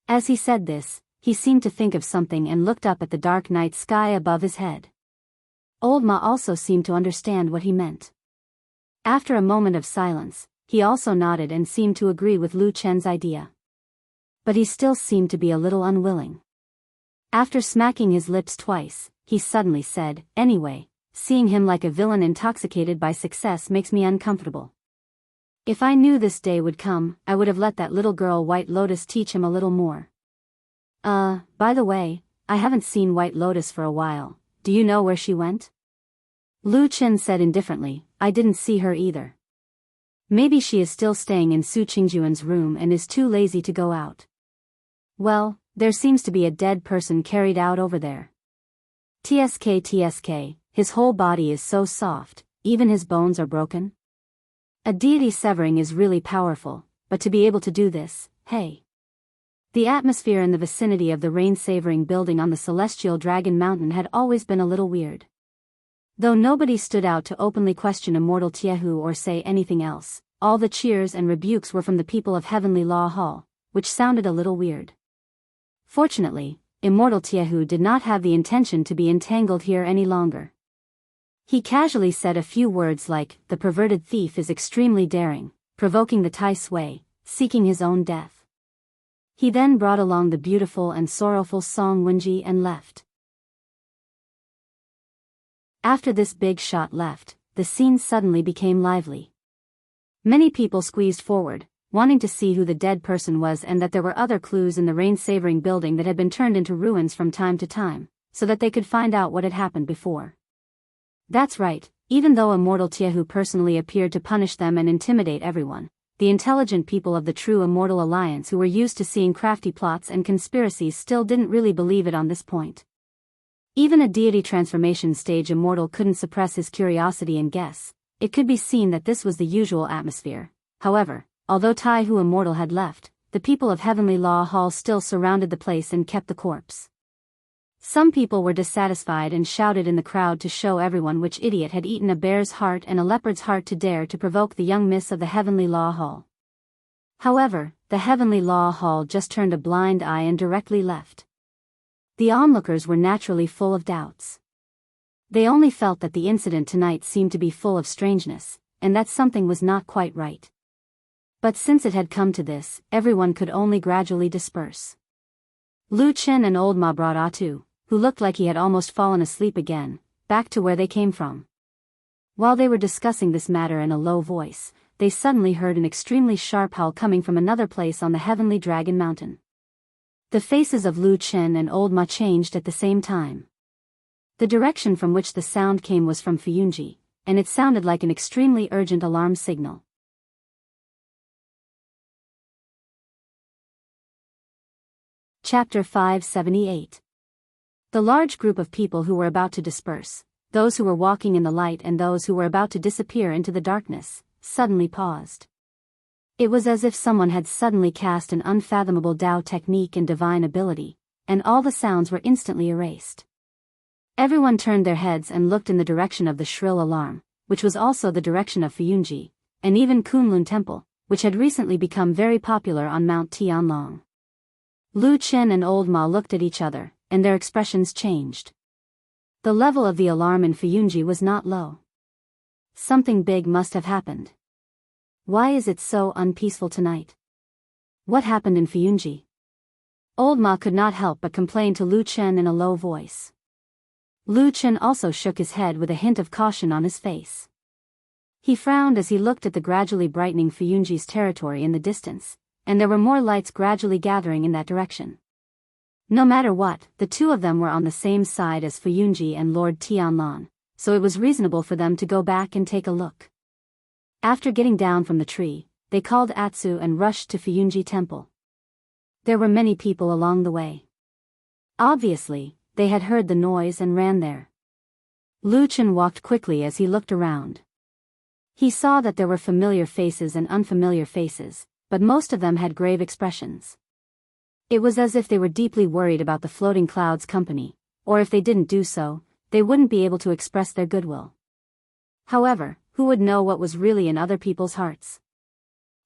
As he said this, he seemed to think of something and looked up at the dark night sky above his head. Old Ma also seemed to understand what he meant. After a moment of silence, he also nodded and seemed to agree with Lu Chen's idea. But he still seemed to be a little unwilling. After smacking his lips twice, he suddenly said, "Anyway, seeing him like a villain intoxicated by success makes me uncomfortable. If I knew this day would come, I would have let that little girl White Lotus teach him a little more. By the way, I haven't seen White Lotus for a while. Do you know where she went? Lu Chen said indifferently, I didn't see her either. Maybe she is still staying in Su Qingjuan's room and is too lazy to go out. Well, there seems to be a dead person carried out over there. TSK, his whole body is so soft, even his bones are broken. A deity severing is really powerful, but to be able to do this, hey. The atmosphere in the vicinity of the rain-savoring building on the Celestial Dragon Mountain had always been a little weird. Though nobody stood out to openly question Immortal Tiehu or say anything else, all the cheers and rebukes were from the people of Heavenly Law Hall, which sounded a little weird. Fortunately, Immortal Tiehu did not have the intention to be entangled here any longer. He casually said a few words like, the perverted thief is extremely daring, provoking the Tai Sui, seeking his own death. He then brought along the beautiful and sorrowful Song Wenji and left. After this big shot left, the scene suddenly became lively. Many people squeezed forward, wanting to see who the dead person was and that there were other clues in the rain-savoring building that had been turned into ruins from time to time, so that they could find out what had happened before. That's right, even though Immortal Tiehu personally appeared to punish them and intimidate everyone, the intelligent people of the true Immortal Alliance who were used to seeing crafty plots and conspiracies still didn't really believe it on this point. Even a deity transformation stage immortal couldn't suppress his curiosity and guess. It could be seen that this was the usual atmosphere. However, although Taihu Immortal had left, the people of Heavenly Law Hall still surrounded the place and kept the corpse. Some people were dissatisfied and shouted in the crowd to show everyone which idiot had eaten a bear's heart and a leopard's heart to dare to provoke the young miss of the Heavenly Law Hall. However, the Heavenly Law Hall just turned a blind eye and directly left. The onlookers were naturally full of doubts. They only felt that the incident tonight seemed to be full of strangeness, and that something was not quite right. But since it had come to this, everyone could only gradually disperse. Lu Chen and old Ma brought Atu, who looked like he had almost fallen asleep again, back to where they came from. While they were discussing this matter in a low voice, they suddenly heard an extremely sharp howl coming from another place on the Heavenly Dragon Mountain. The faces of Lu Chen and old Ma changed at the same time. The direction from which the sound came was from Fuyunji, and it sounded like an extremely urgent alarm signal. Chapter 578. The large group of people who were about to disperse, those who were walking in the light and those who were about to disappear into the darkness, suddenly paused. It was as if someone had suddenly cast an unfathomable Tao technique and divine ability, and all the sounds were instantly erased. Everyone turned their heads and looked in the direction of the shrill alarm, which was also the direction of Fuyunji, and even Kunlun Temple, which had recently become very popular on Mount Tianlong. Lu Chen and old Ma looked at each other, and their expressions changed. The level of the alarm in Fuyunji was not low. Something big must have happened. Why is it so unpeaceful tonight? What happened in Fuyunji? Old Ma could not help but complain to Lu Chen in a low voice. Lu Chen also shook his head with a hint of caution on his face. He frowned as he looked at the gradually brightening Fuyunji's territory in the distance, and there were more lights gradually gathering in that direction. No matter what, the two of them were on the same side as Fuyunji and Lord Tianlan, so it was reasonable for them to go back and take a look. After getting down from the tree, they called Atsu and rushed to Fuyunji Temple. There were many people along the way. Obviously, they had heard the noise and ran there. Lu Chen walked quickly as he looked around. He saw that there were familiar faces and unfamiliar faces, but most of them had grave expressions. It was as if they were deeply worried about the floating clouds company, or if they didn't do so, they wouldn't be able to express their goodwill. However, who would know what was really in other people's hearts?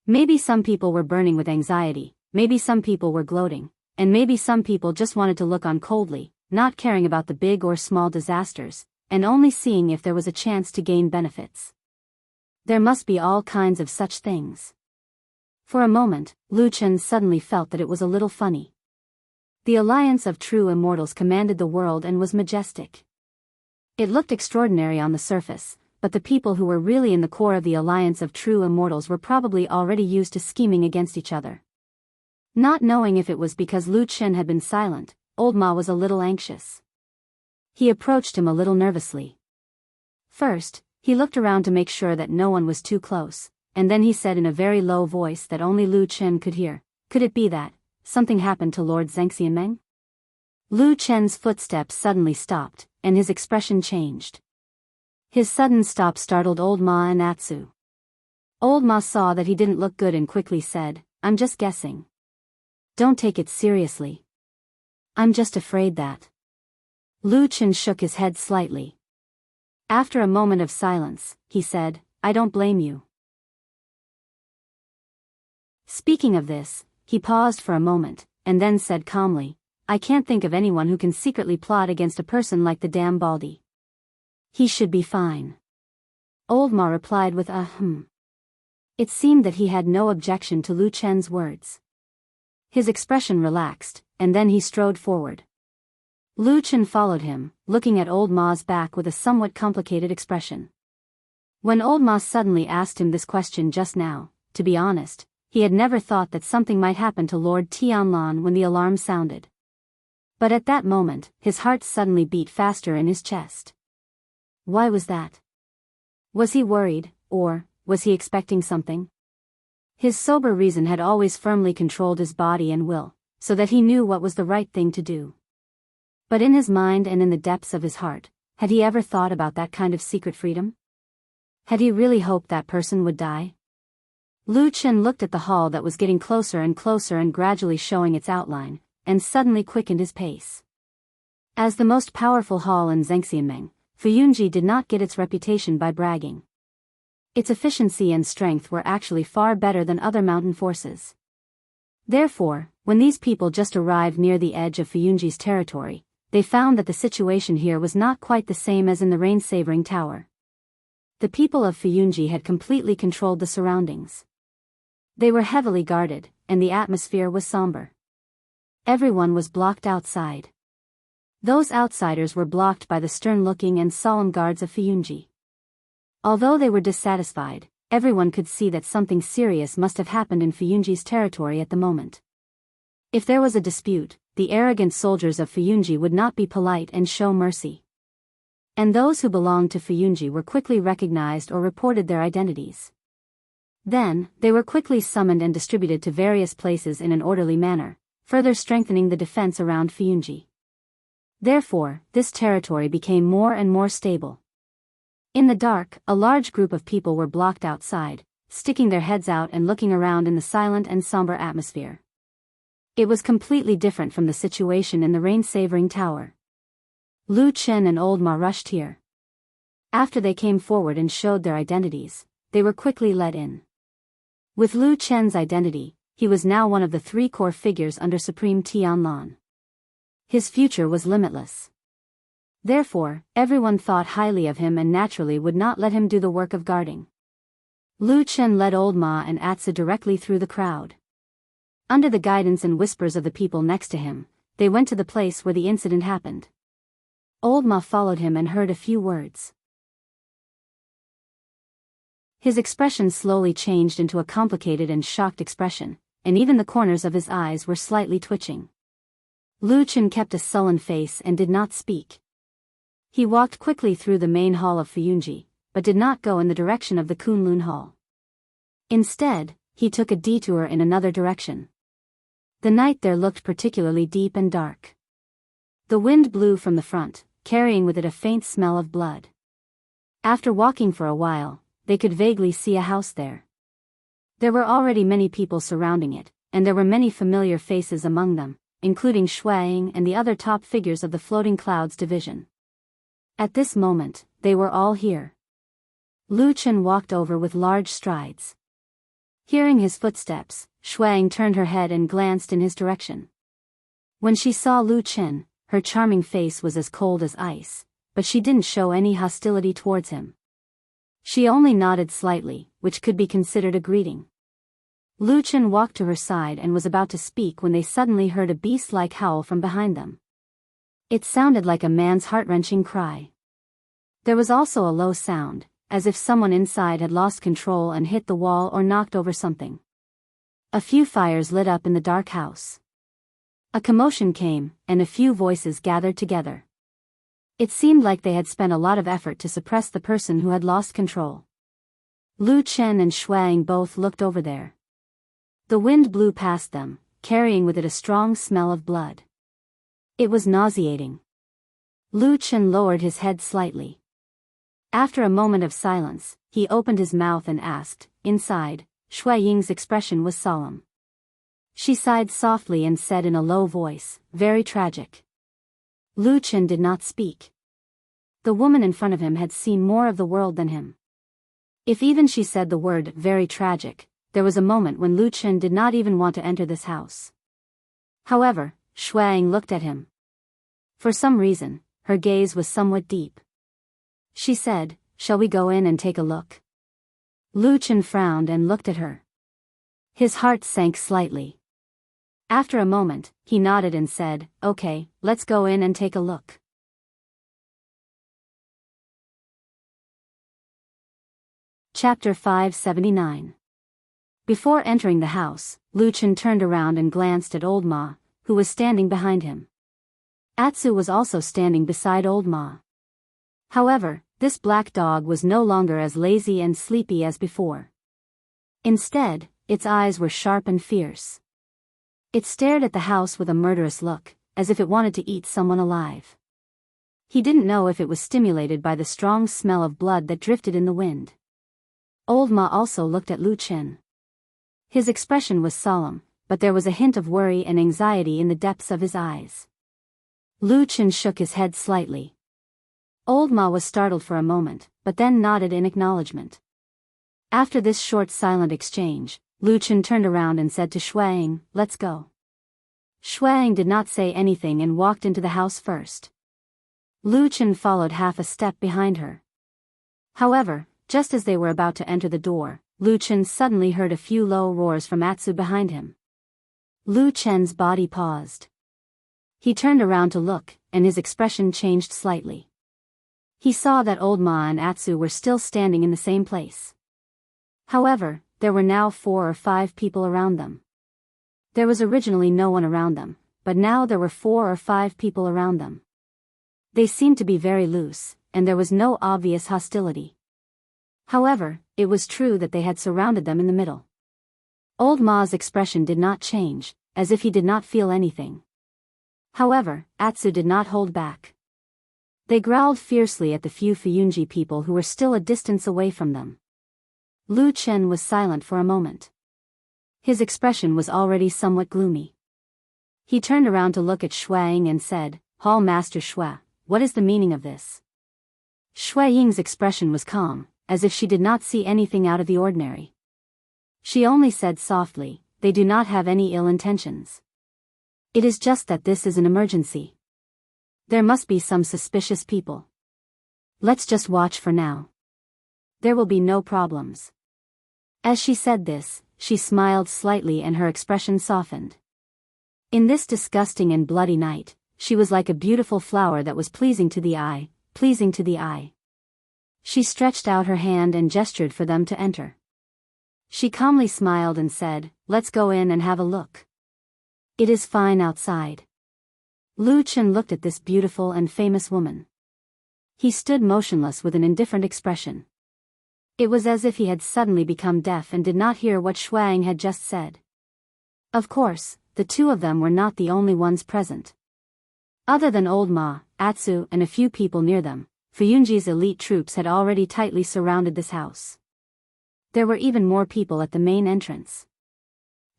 Maybe some people were burning with anxiety, maybe some people were gloating, and maybe some people just wanted to look on coldly, not caring about the big or small disasters, and only seeing if there was a chance to gain benefits. There must be all kinds of such things. For a moment, Lu Chen suddenly felt that it was a little funny. The alliance of true immortals commanded the world and was majestic. It looked extraordinary on the surface, but the people who were really in the core of the alliance of true immortals were probably already used to scheming against each other. Not knowing if it was because Lu Chen had been silent, old Ma was a little anxious. He approached him a little nervously. First, he looked around to make sure that no one was too close, and then he said in a very low voice that only Lu Chen could hear, "Could it be that something happened to Lord Xianxia?" Lu Chen's footsteps suddenly stopped, and his expression changed. His sudden stop startled Old Ma and Atsu. Old Ma saw that he didn't look good and quickly said, "I'm just guessing. Don't take it seriously. I'm just afraid that." Lu Chen shook his head slightly. After a moment of silence, he said, "I don't blame you." Speaking of this, he paused for a moment, and then said calmly, "I can't think of anyone who can secretly plot against a person like the damn Baldy. He should be fine." Old Ma replied with a It seemed that he had no objection to Lu Chen's words. His expression relaxed, and then he strode forward. Lu Chen followed him, looking at Old Ma's back with a somewhat complicated expression. When Old Ma suddenly asked him this question just now, to be honest, he had never thought that something might happen to Lord Tianlan when the alarm sounded. But at that moment, his heart suddenly beat faster in his chest. Why was that? Was he worried, or was he expecting something? His sober reason had always firmly controlled his body and will, so that he knew what was the right thing to do. But in his mind and in the depths of his heart, had he ever thought about that kind of secret freedom? Had he really hoped that person would die? Lu Chen looked at the hall that was getting closer and closer and gradually showing its outline, and suddenly quickened his pace. As the most powerful hall in Zhengxianmeng, Fuyunji did not get its reputation by bragging. Its efficiency and strength were actually far better than other mountain forces. Therefore, when these people just arrived near the edge of Fuyunji's territory, they found that the situation here was not quite the same as in the rain-savoring tower. The people of Fuyunji had completely controlled the surroundings. They were heavily guarded, and the atmosphere was somber. Everyone was blocked outside. Those outsiders were blocked by the stern-looking and solemn guards of Fuyunji. Although they were dissatisfied, everyone could see that something serious must have happened in Fuyunji's territory at the moment. If there was a dispute, the arrogant soldiers of Fuyunji would not be polite and show mercy. And those who belonged to Fuyunji were quickly recognized or reported their identities. Then, they were quickly summoned and distributed to various places in an orderly manner, further strengthening the defense around Fuyunji. Therefore, this territory became more and more stable. In the dark, a large group of people were blocked outside, sticking their heads out and looking around in the silent and somber atmosphere. It was completely different from the situation in the rain-savoring tower. Lu Chen and Old Ma rushed here. After they came forward and showed their identities, they were quickly let in. With Lu Chen's identity, he was now one of the 3 core figures under Supreme Tianlan. His future was limitless. Therefore, everyone thought highly of him and naturally would not let him do the work of guarding. Lu Chen led Old Ma and Atsu directly through the crowd. Under the guidance and whispers of the people next to him, they went to the place where the incident happened. Old Ma followed him and heard a few words. His expression slowly changed into a complicated and shocked expression, and even the corners of his eyes were slightly twitching. Lu Chen kept a sullen face and did not speak. He walked quickly through the main hall of Fuyunji, but did not go in the direction of the Kunlun Hall. Instead, he took a detour in another direction. The night there looked particularly deep and dark. The wind blew from the front, carrying with it a faint smell of blood. After walking for a while, they could vaguely see a house there. There were already many people surrounding it, and there were many familiar faces among them, including Shuang and the other top figures of the Floating Clouds division. At this moment, they were all here. Lu Chen walked over with large strides. Hearing his footsteps, Shuang turned her head and glanced in his direction. When she saw Lu Chen, her charming face was as cold as ice, but she didn't show any hostility towards him. She only nodded slightly, which could be considered a greeting. Lu Chen walked to her side and was about to speak when they suddenly heard a beast-like howl from behind them. It sounded like a man's heart-wrenching cry. There was also a low sound, as if someone inside had lost control and hit the wall or knocked over something. A few fires lit up in the dark house. A commotion came, and a few voices gathered together. It seemed like they had spent a lot of effort to suppress the person who had lost control. Lu Chen and Shuang both looked over there. The wind blew past them, carrying with it a strong smell of blood. It was nauseating. Lu Chen lowered his head slightly. After a moment of silence, he opened his mouth and asked. Inside, Shui Ying's expression was solemn. She sighed softly and said in a low voice, "Very tragic." Lu Chen did not speak. The woman in front of him had seen more of the world than him. If even she said the word "very tragic," there was a moment when Lu Chen did not even want to enter this house. However, Shuang looked at him. For some reason, her gaze was somewhat deep. She said, "Shall we go in and take a look?" Lu Chen frowned and looked at her. His heart sank slightly. After a moment, he nodded and said, "Okay, let's go in and take a look." Chapter 579. Before entering the house, Lu Chen turned around and glanced at Old Ma, who was standing behind him. Atsu was also standing beside Old Ma. However, this black dog was no longer as lazy and sleepy as before. Instead, its eyes were sharp and fierce. It stared at the house with a murderous look, as if it wanted to eat someone alive. He didn't know if it was stimulated by the strong smell of blood that drifted in the wind. Old Ma also looked at Lu Chen. His expression was solemn, but there was a hint of worry and anxiety in the depths of his eyes. Lu Chen shook his head slightly. Old Ma was startled for a moment, but then nodded in acknowledgement. After this short silent exchange, Lu Chen turned around and said to Shuang, "Let's go." Shuang did not say anything and walked into the house first. Lu Chen followed half a step behind her. However, just as they were about to enter the door, Lu Chen suddenly heard a few low roars from Atsu behind him. Lu Chen's body paused. He turned around to look, and his expression changed slightly. He saw that Old Ma and Atsu were still standing in the same place. However, there were now 4 or 5 people around them. There was originally no one around them, but now there were 4 or 5 people around them. They seemed to be very loose, and there was no obvious hostility. However, it was true that they had surrounded them in the middle. Old Ma's expression did not change, as if he did not feel anything. However, Atsu did not hold back. They growled fiercely at the few Fuyunji people who were still a distance away from them. Lu Chen was silent for a moment. His expression was already somewhat gloomy. He turned around to look at Shuang and said, "Hall Master Shui, what is the meaning of this?" Shui Ying's expression was calm, as if she did not see anything out of the ordinary. She only said softly, "They do not have any ill intentions. It is just that this is an emergency. There must be some suspicious people. Let's just watch for now. There will be no problems." As she said this, she smiled slightly and her expression softened. In this disgusting and bloody night, she was like a beautiful flower that was pleasing to the eye, pleasing to the eye. She stretched out her hand and gestured for them to enter. She calmly smiled and said, "Let's go in and have a look. It is fine outside." Lu Chen looked at this beautiful and famous woman. He stood motionless with an indifferent expression. It was as if he had suddenly become deaf and did not hear what Shuang had just said. Of course, the two of them were not the only ones present. Other than Old Ma, Atsu and a few people near them, Fuyunji's elite troops had already tightly surrounded this house. There were even more people at the main entrance.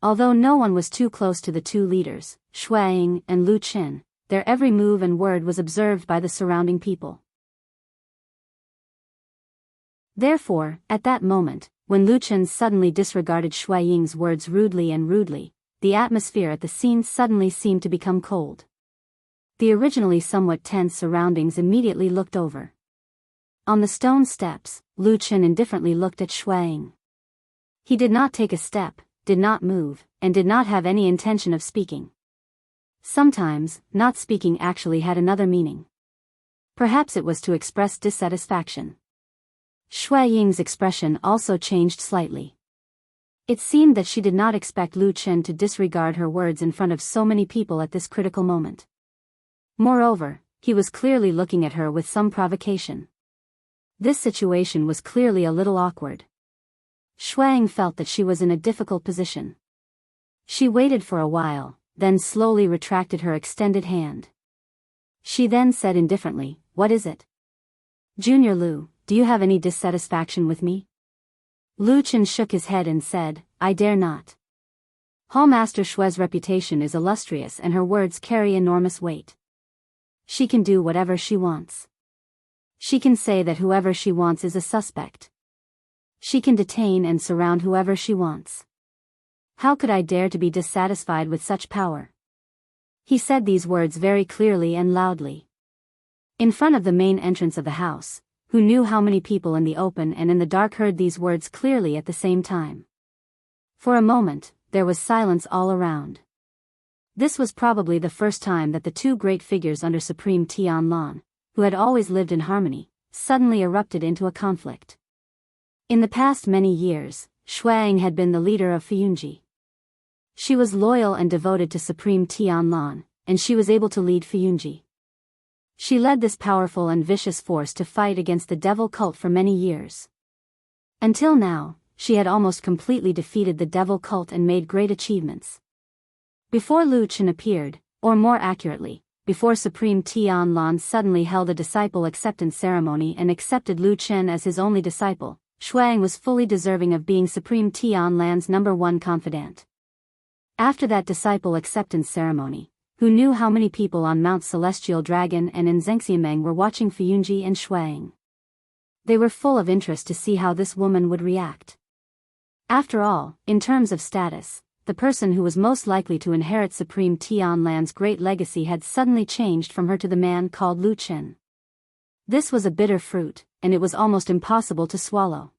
Although no one was too close to the two leaders, Shuang and Lu Chen, their every move and word was observed by the surrounding people. Therefore, at that moment, when Lu Chen suddenly disregarded Shui Ying's words rudely, the atmosphere at the scene suddenly seemed to become cold. The originally somewhat tense surroundings immediately looked over. On the stone steps, Lu Chen indifferently looked at Shui Ying. He did not take a step, did not move, and did not have any intention of speaking. Sometimes, not speaking actually had another meaning. Perhaps it was to express dissatisfaction. Shui Ying's expression also changed slightly. It seemed that she did not expect Lu Chen to disregard her words in front of so many people at this critical moment. Moreover, he was clearly looking at her with some provocation. This situation was clearly a little awkward. Shuang felt that she was in a difficult position. She waited for a while, then slowly retracted her extended hand. She then said indifferently, "What is it? Junior Lu, do you have any dissatisfaction with me?" Lu Chen shook his head and said, "I dare not. Hallmaster Shue's reputation is illustrious and her words carry enormous weight. She can do whatever she wants. She can say that whoever she wants is a suspect. She can detain and surround whoever she wants. How could I dare to be dissatisfied with such power?" He said these words very clearly and loudly. In front of the main entrance of the house, who knew how many people in the open and in the dark heard these words clearly at the same time. For a moment, there was silence all around. This was probably the first time that the two great figures under Supreme Tianlan, who had always lived in harmony, suddenly erupted into a conflict. In the past many years, Shuang had been the leader of Fuyunji. She was loyal and devoted to Supreme Tianlan, and she was able to lead Fuyunji. She led this powerful and vicious force to fight against the devil cult for many years. Until now, she had almost completely defeated the devil cult and made great achievements. Before Lu Chen appeared, or more accurately, before Supreme Tianlan suddenly held a disciple acceptance ceremony and accepted Lu Chen as his only disciple, Shuang was fully deserving of being Supreme Tianlan's #1 confidant. After that disciple acceptance ceremony, who knew how many people on Mount Celestial Dragon and in Zhengxiameng were watching Fuyunji and Shuang? They were full of interest to see how this woman would react. After all, in terms of status, the person who was most likely to inherit Supreme Tianlan's great legacy had suddenly changed from her to the man called Lu Chen. This was a bitter fruit, and it was almost impossible to swallow.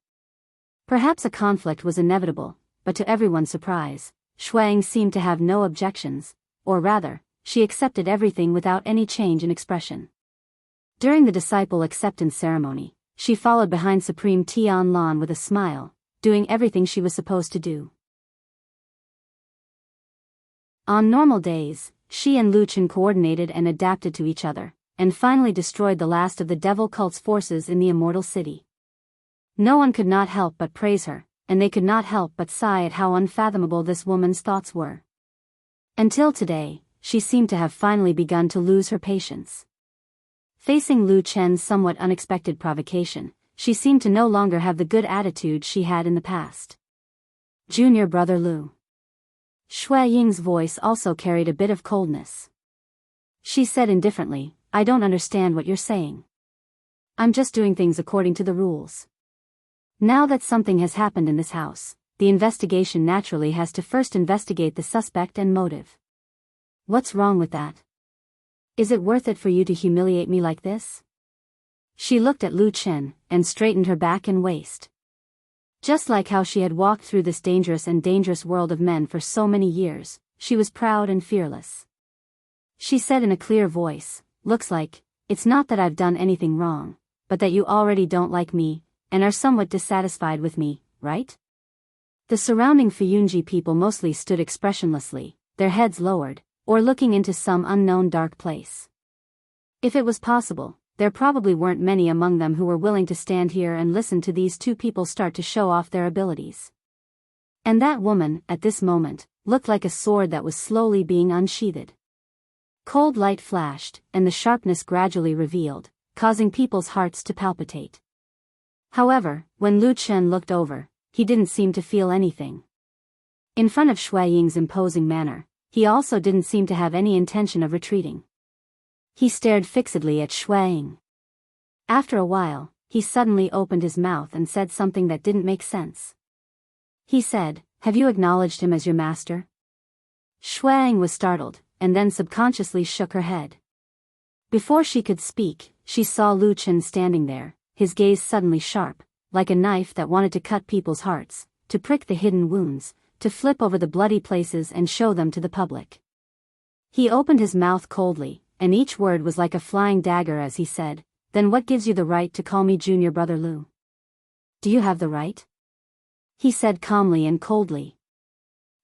Perhaps a conflict was inevitable, but to everyone's surprise, Shuang seemed to have no objections, or rather, she accepted everything without any change in expression. During the disciple acceptance ceremony, she followed behind Supreme Tianlan with a smile, doing everything she was supposed to do. On normal days, she and Lu Chen coordinated and adapted to each other, and finally destroyed the last of the devil cult's forces in the immortal city. No one could not help but praise her, and they could not help but sigh at how unfathomable this woman's thoughts were. Until today, she seemed to have finally begun to lose her patience. Facing Lu Chen's somewhat unexpected provocation, she seemed to no longer have the good attitude she had in the past. "Junior brother Lu." Shui Ying's voice also carried a bit of coldness. She said indifferently, "I don't understand what you're saying. I'm just doing things according to the rules. Now that something has happened in this house, the investigation naturally has to first investigate the suspect and motive. What's wrong with that? Is it worth it for you to humiliate me like this?" She looked at Lu Chen, and straightened her back and waist. Just like how she had walked through this dangerous world of men for so many years, she was proud and fearless. She said in a clear voice, "Looks like, it's not that I've done anything wrong, but that you already don't like me, and are somewhat dissatisfied with me, right?" The surrounding Fuyunji people mostly stood expressionlessly, their heads lowered, or looking into some unknown dark place. If it was possible, there probably weren't many among them who were willing to stand here and listen to these two people start to show off their abilities. And that woman, at this moment, looked like a sword that was slowly being unsheathed. Cold light flashed, and the sharpness gradually revealed, causing people's hearts to palpitate. However, when Lu Chen looked over, he didn't seem to feel anything. In front of Shui Ying's imposing manner, he also didn't seem to have any intention of retreating. He stared fixedly at Shui Ying. After a while, he suddenly opened his mouth and said something that didn't make sense. He said, "Have you acknowledged him as your master?" Shui Ying was startled, and then subconsciously shook her head. Before she could speak, she saw Lu Chen standing there, his gaze suddenly sharp, like a knife that wanted to cut people's hearts, to prick the hidden wounds, to flip over the bloody places and show them to the public. He opened his mouth coldly, and each word was like a flying dagger as he said, "Then what gives you the right to call me Junior Brother Lu?" "Do you have the right?" he said calmly and coldly.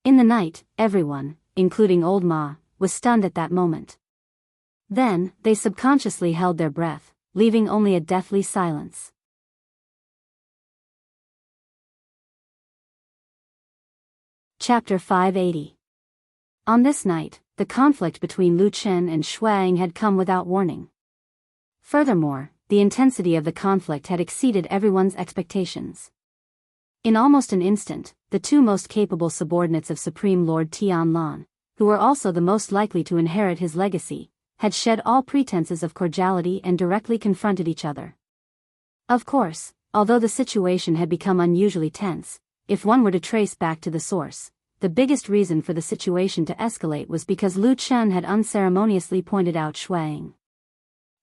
In the night, everyone, including Old Ma, was stunned at that moment. Then, they subconsciously held their breath, leaving only a deathly silence. Chapter 580. On this night, the conflict between Lu Chen and Shuang had come without warning. Furthermore, the intensity of the conflict had exceeded everyone's expectations. In almost an instant, the two most capable subordinates of Supreme Lord Tianlan, who were also the most likely to inherit his legacy, had shed all pretenses of cordiality and directly confronted each other. Of course, although the situation had become unusually tense, if one were to trace back to the source, the biggest reason for the situation to escalate was because Lu Chen had unceremoniously pointed out Shuang.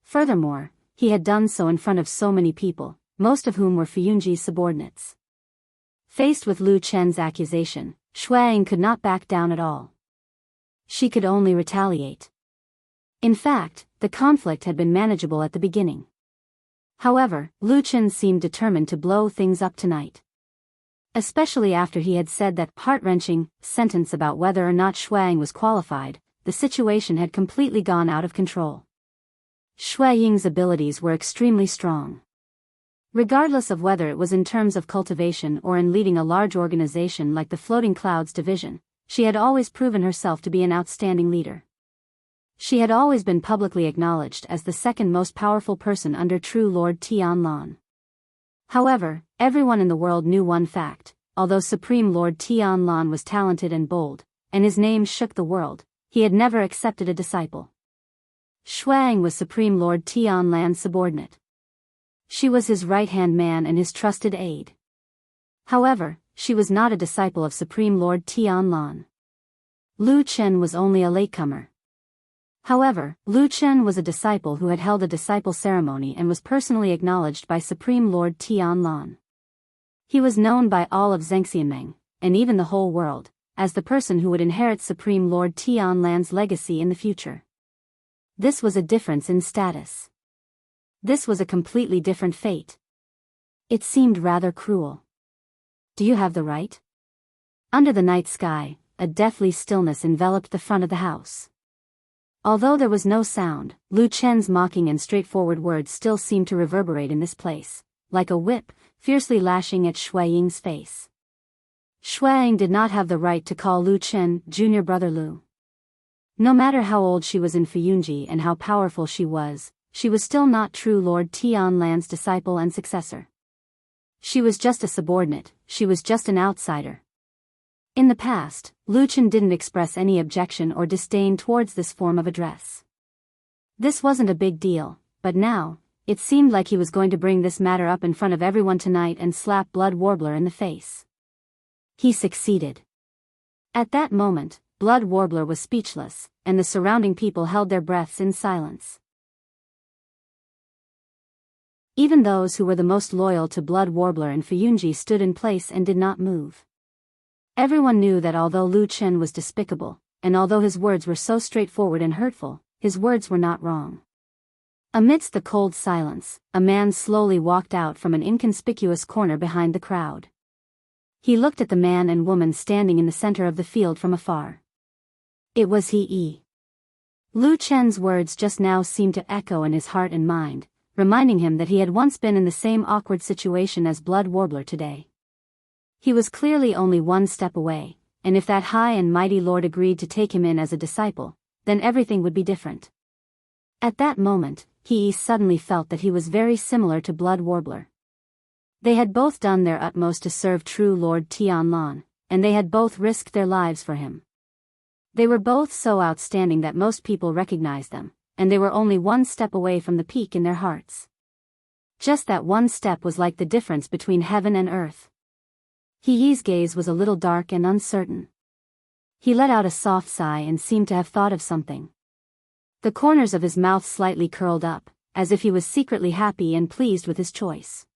Furthermore, he had done so in front of so many people, most of whom were Fuyunji's subordinates. Faced with Lu Chen's accusation, Shuang could not back down at all. She could only retaliate. In fact, the conflict had been manageable at the beginning. However, Lu Chen seemed determined to blow things up tonight. Especially after he had said that heart-wrenching sentence about whether or not Shuang was qualified, the situation had completely gone out of control. Shui Ying's abilities were extremely strong. Regardless of whether it was in terms of cultivation or in leading a large organization like the Floating Clouds Division, she had always proven herself to be an outstanding leader. She had always been publicly acknowledged as the second most powerful person under True Lord Tianlan. However, everyone in the world knew one fact: although Supreme Lord Tianlan was talented and bold, and his name shook the world, he had never accepted a disciple. Shuang was Supreme Lord Tianlan's subordinate. She was his right-hand man and his trusted aide. However, she was not a disciple of Supreme Lord Tianlan. Lu Chen was only a latecomer. However, Lu Chen was a disciple who had held a disciple ceremony and was personally acknowledged by Supreme Lord Tianlan. He was known by all of Zhengxianmeng, and even the whole world, as the person who would inherit Supreme Lord Tianlan's legacy in the future. This was a difference in status. This was a completely different fate. It seemed rather cruel. Do you have the right? Under the night sky, a deathly stillness enveloped the front of the house. Although there was no sound, Lu Chen's mocking and straightforward words still seemed to reverberate in this place, like a whip, fiercely lashing at Shui Ying's face. Shui Ying did not have the right to call Lu Chen junior brother Lu. No matter how old she was in Fuyunji and how powerful she was still not True Lord Tianlan's disciple and successor. She was just a subordinate, she was just an outsider. In the past, Lu Chen didn't express any objection or disdain towards this form of address. This wasn't a big deal, but now, it seemed like he was going to bring this matter up in front of everyone tonight and slap Blood Warbler in the face. He succeeded. At that moment, Blood Warbler was speechless, and the surrounding people held their breaths in silence. Even those who were the most loyal to Blood Warbler and Fuyunji stood in place and did not move. Everyone knew that although Lu Chen was despicable, and although his words were so straightforward and hurtful, his words were not wrong. Amidst the cold silence, a man slowly walked out from an inconspicuous corner behind the crowd. He looked at the man and woman standing in the center of the field from afar. It was he. Lu Chen's words just now seemed to echo in his heart and mind, reminding him that he had once been in the same awkward situation as Blood Warbler today. He was clearly only one step away, and if that high and mighty lord agreed to take him in as a disciple, then everything would be different. At that moment, he suddenly felt that he was very similar to Blood Warbler. They had both done their utmost to serve True Lord Tianlan, and they had both risked their lives for him. They were both so outstanding that most people recognized them, and they were only one step away from the peak in their hearts. Just that one step was like the difference between heaven and earth. He's gaze was a little dark and uncertain. He let out a soft sigh and seemed to have thought of something. The corners of his mouth slightly curled up, as if he was secretly happy and pleased with his choice.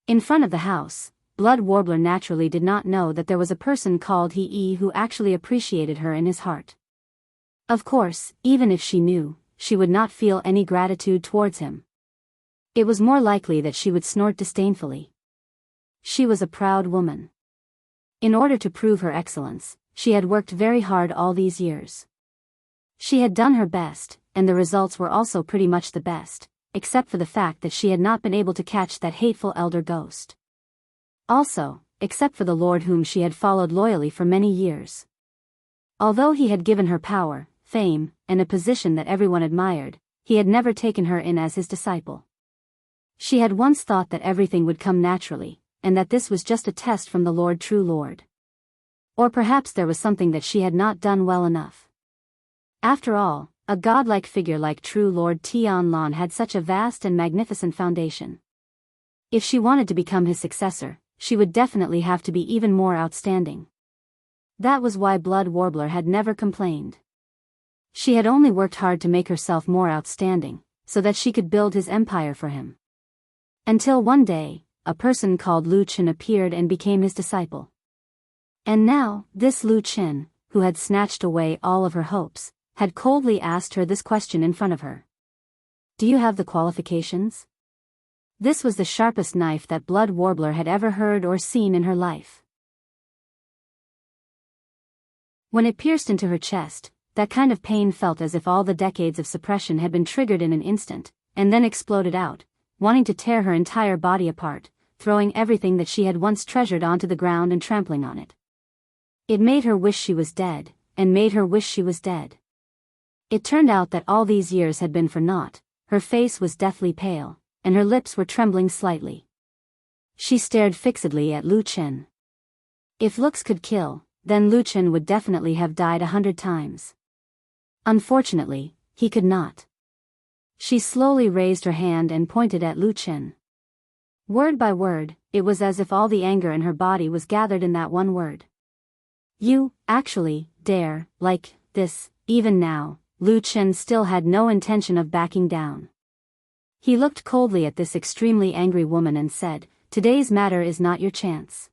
In front of the house, Blood Warbler naturally did not know that there was a person called he who actually appreciated her in his heart. Of course, even if she knew, she would not feel any gratitude towards him. It was more likely that she would snort disdainfully. She was a proud woman. In order to prove her excellence, she had worked very hard all these years. She had done her best, and the results were also pretty much the best, except for the fact that she had not been able to catch that hateful elder ghost. Also, except for the lord whom she had followed loyally for many years. Although he had given her power, fame, and a position that everyone admired, he had never taken her in as his disciple. She had once thought that everything would come naturally, and that this was just a test from the Lord, true Lord. Or perhaps there was something that she had not done well enough. After all, a godlike figure like true Lord Tianlan had such a vast and magnificent foundation. If she wanted to become his successor, she would definitely have to be even more outstanding. That was why Blood Warbler had never complained. She had only worked hard to make herself more outstanding, so that she could build his empire for him. Until one day, a person called Lu Chen appeared and became his disciple. And now, this Lu Chen, who had snatched away all of her hopes, had coldly asked her this question in front of her. Do you have the qualifications? This was the sharpest knife that Blood Warbler had ever heard or seen in her life. When it pierced into her chest, that kind of pain felt as if all the decades of suppression had been triggered in an instant, and then exploded out, wanting to tear her entire body apart, throwing everything that she had once treasured onto the ground and trampling on it. It made her wish she was dead, and made her wish she was dead. It turned out that all these years had been for naught. Her face was deathly pale, and her lips were trembling slightly. She stared fixedly at Lu Chen. If looks could kill, then Lu Chen would definitely have died 100 times. Unfortunately, he could not. She slowly raised her hand and pointed at Lu Chen. Word by word, it was as if all the anger in her body was gathered in that one word. You, actually, dare, like, this, even now. Lu Chen still had no intention of backing down. He looked coldly at this extremely angry woman and said, "Today's matter is not your chance.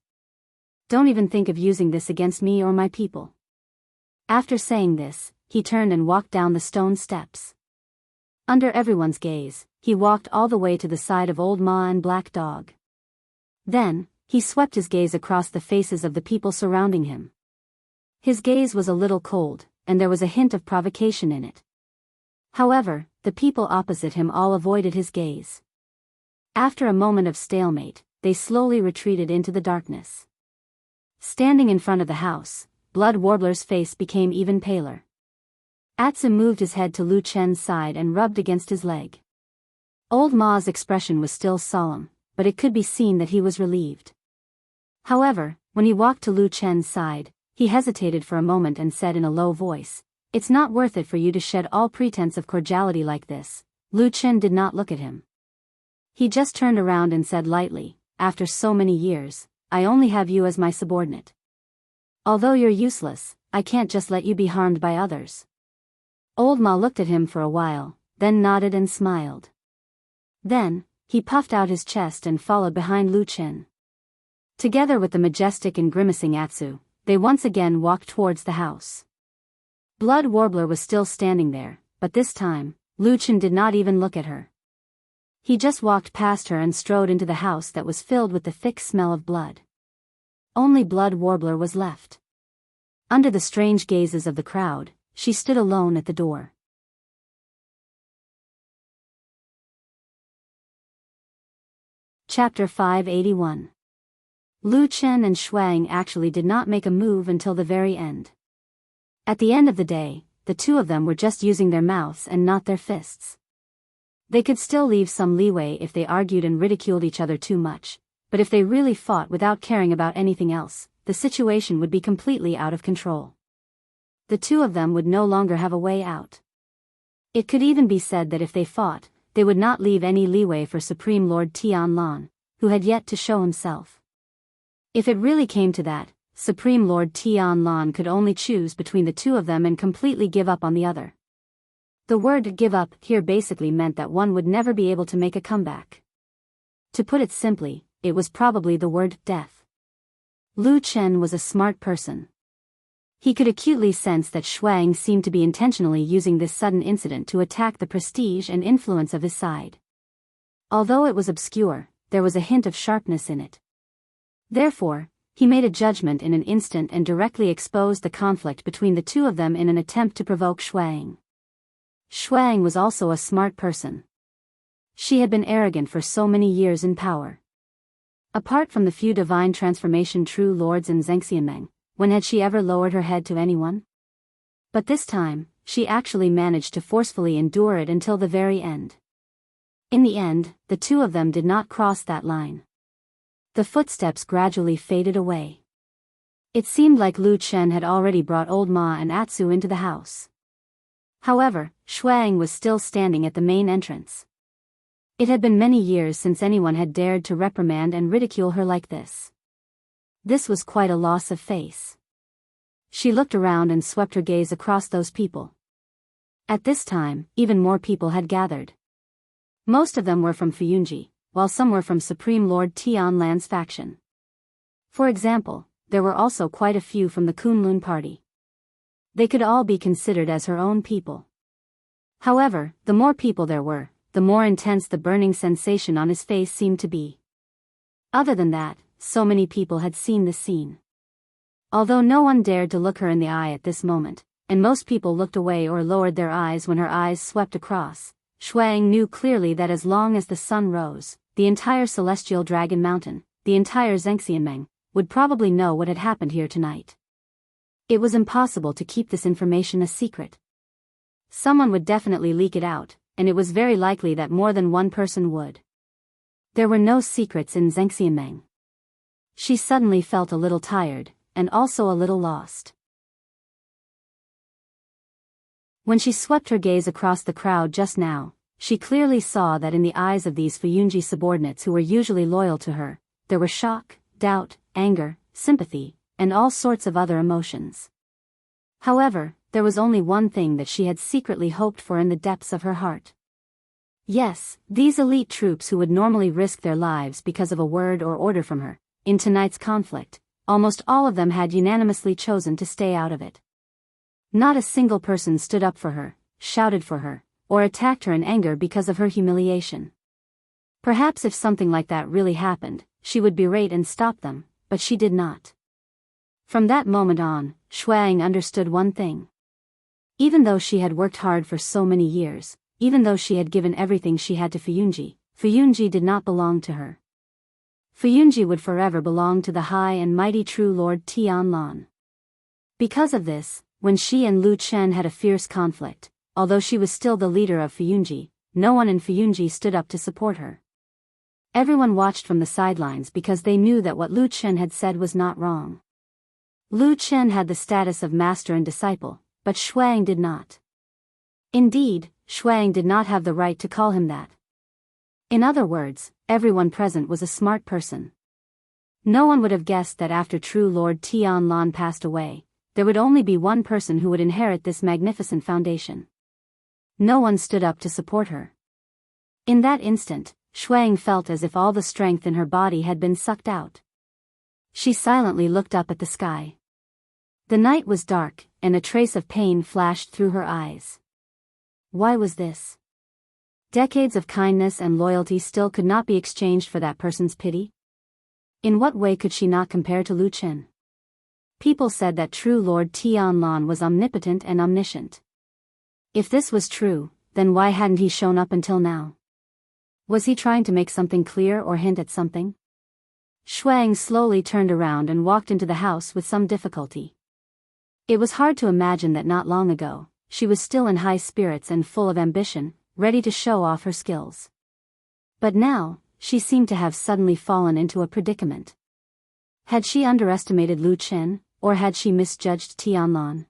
Don't even think of using this against me or my people." After saying this, he turned and walked down the stone steps. Under everyone's gaze, he walked all the way to the side of Old Ma and Black Dog. Then, he swept his gaze across the faces of the people surrounding him. His gaze was a little cold, and there was a hint of provocation in it. However, the people opposite him all avoided his gaze. After a moment of stalemate, they slowly retreated into the darkness. Standing in front of the house, Blood Warbler's face became even paler. Atsu moved his head to Lu Chen's side and rubbed against his leg. Old Ma's expression was still solemn, but it could be seen that he was relieved. However, when he walked to Lu Chen's side, he hesitated for a moment and said in a low voice, "It's not worth it for you to shed all pretense of cordiality like this." Lu Chen did not look at him. He just turned around and said lightly, "After so many years, I only have you as my subordinate. Although you're useless, I can't just let you be harmed by others." Old Ma looked at him for a while, then nodded and smiled. Then, he puffed out his chest and followed behind Lu Chen. Together with the majestic and grimacing Atsu, they once again walked towards the house. Blood Warbler was still standing there, but this time, Lu Chen did not even look at her. He just walked past her and strode into the house that was filled with the thick smell of blood. Only Blood Warbler was left. Under the strange gazes of the crowd, she stood alone at the door. Chapter 581. Lu Chen and Shuang actually did not make a move until the very end. At the end of the day, the two of them were just using their mouths and not their fists. They could still leave some leeway if they argued and ridiculed each other too much, but if they really fought without caring about anything else, the situation would be completely out of control. The two of them would no longer have a way out. It could even be said that if they fought, they would not leave any leeway for Supreme Lord Tianlan, who had yet to show himself. If it really came to that, Supreme Lord Tianlan could only choose between the two of them and completely give up on the other. The word "give up" here basically meant that one would never be able to make a comeback. To put it simply, it was probably the word death. Lu Chen was a smart person. He could acutely sense that Shuang seemed to be intentionally using this sudden incident to attack the prestige and influence of his side. Although it was obscure, there was a hint of sharpness in it. Therefore, He made a judgment in an instant and directly exposed the conflict between the two of them in an attempt to provoke Shuang. Shuang was also a smart person. She had been arrogant for so many years in power. Apart from the few divine transformation true lords in Xianxia, when had she ever lowered her head to anyone? But this time, she actually managed to forcefully endure it until the very end. In the end, the two of them did not cross that line. The footsteps gradually faded away. It seemed like Lu Chen had already brought old Ma and Atsu into the house. However, Shuang was still standing at the main entrance. It had been many years since anyone had dared to reprimand and ridicule her like this. This was quite a loss of face. She looked around and swept her gaze across those people. At this time, even more people had gathered. Most of them were from Fuyunji, while some were from Supreme Lord Tianlan's faction. For example, there were also quite a few from the Kunlun party. They could all be considered as her own people. However, the more people there were, the more intense the burning sensation on his face seemed to be. Other than that, so many people had seen this scene. Although no one dared to look her in the eye at this moment, and most people looked away or lowered their eyes when her eyes swept across, Shuang knew clearly that as long as the sun rose, the entire Celestial Dragon Mountain, the entire Xianxia, would probably know what had happened here tonight. It was impossible to keep this information a secret. Someone would definitely leak it out, and it was very likely that more than one person would. There were no secrets in Xianxia. She suddenly felt a little tired, and also a little lost. When she swept her gaze across the crowd just now, she clearly saw that in the eyes of these Fuyunji subordinates who were usually loyal to her, there were shock, doubt, anger, sympathy, and all sorts of other emotions. However, there was only one thing that she had secretly hoped for in the depths of her heart. Yes, these elite troops who would normally risk their lives because of a word or order from her, in tonight's conflict, almost all of them had unanimously chosen to stay out of it. Not a single person stood up for her, shouted for her, or attacked her in anger because of her humiliation. Perhaps if something like that really happened, she would berate and stop them, but she did not. From that moment on, Shuang understood one thing. Even though she had worked hard for so many years, even though she had given everything she had to Fuyunji, Fuyunji did not belong to her. Fuyunji would forever belong to the high and mighty true Lord Tianlan. Because of this, when she and Lu Chen had a fierce conflict, although she was still the leader of Fuyunji, no one in Fuyunji stood up to support her. Everyone watched from the sidelines because they knew that what Lu Chen had said was not wrong. Lu Chen had the status of master and disciple, but Shuang did not. Indeed, Shuang did not have the right to call him that. In other words, everyone present was a smart person. No one would have guessed that after true Lord Tianlan passed away, there would only be one person who would inherit this magnificent foundation. No one stood up to support her. In that instant, Shuang felt as if all the strength in her body had been sucked out. She silently looked up at the sky. The night was dark, and a trace of pain flashed through her eyes. Why was this? Decades of kindness and loyalty still could not be exchanged for that person's pity? In what way could she not compare to Lu Chen? People said that true Lord Tianlan was omnipotent and omniscient. If this was true, then why hadn't he shown up until now? Was he trying to make something clear or hint at something? Shuang slowly turned around and walked into the house with some difficulty. It was hard to imagine that not long ago, she was still in high spirits and full of ambition, ready to show off her skills. But now, she seemed to have suddenly fallen into a predicament. Had she underestimated Lu Chen, or had she misjudged Tianlan?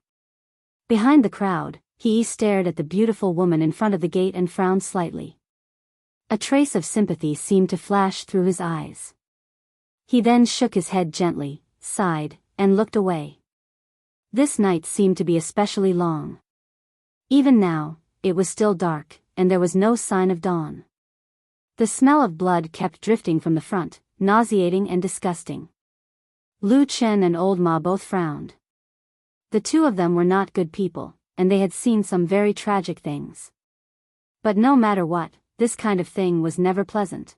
Behind the crowd, he stared at the beautiful woman in front of the gate and frowned slightly. A trace of sympathy seemed to flash through his eyes. He then shook his head gently, sighed, and looked away. This night seemed to be especially long. Even now, it was still dark, and there was no sign of dawn. The smell of blood kept drifting from the front, nauseating and disgusting. Lu Chen and Old Ma both frowned. The two of them were not good people, and they had seen some very tragic things. But no matter what, this kind of thing was never pleasant.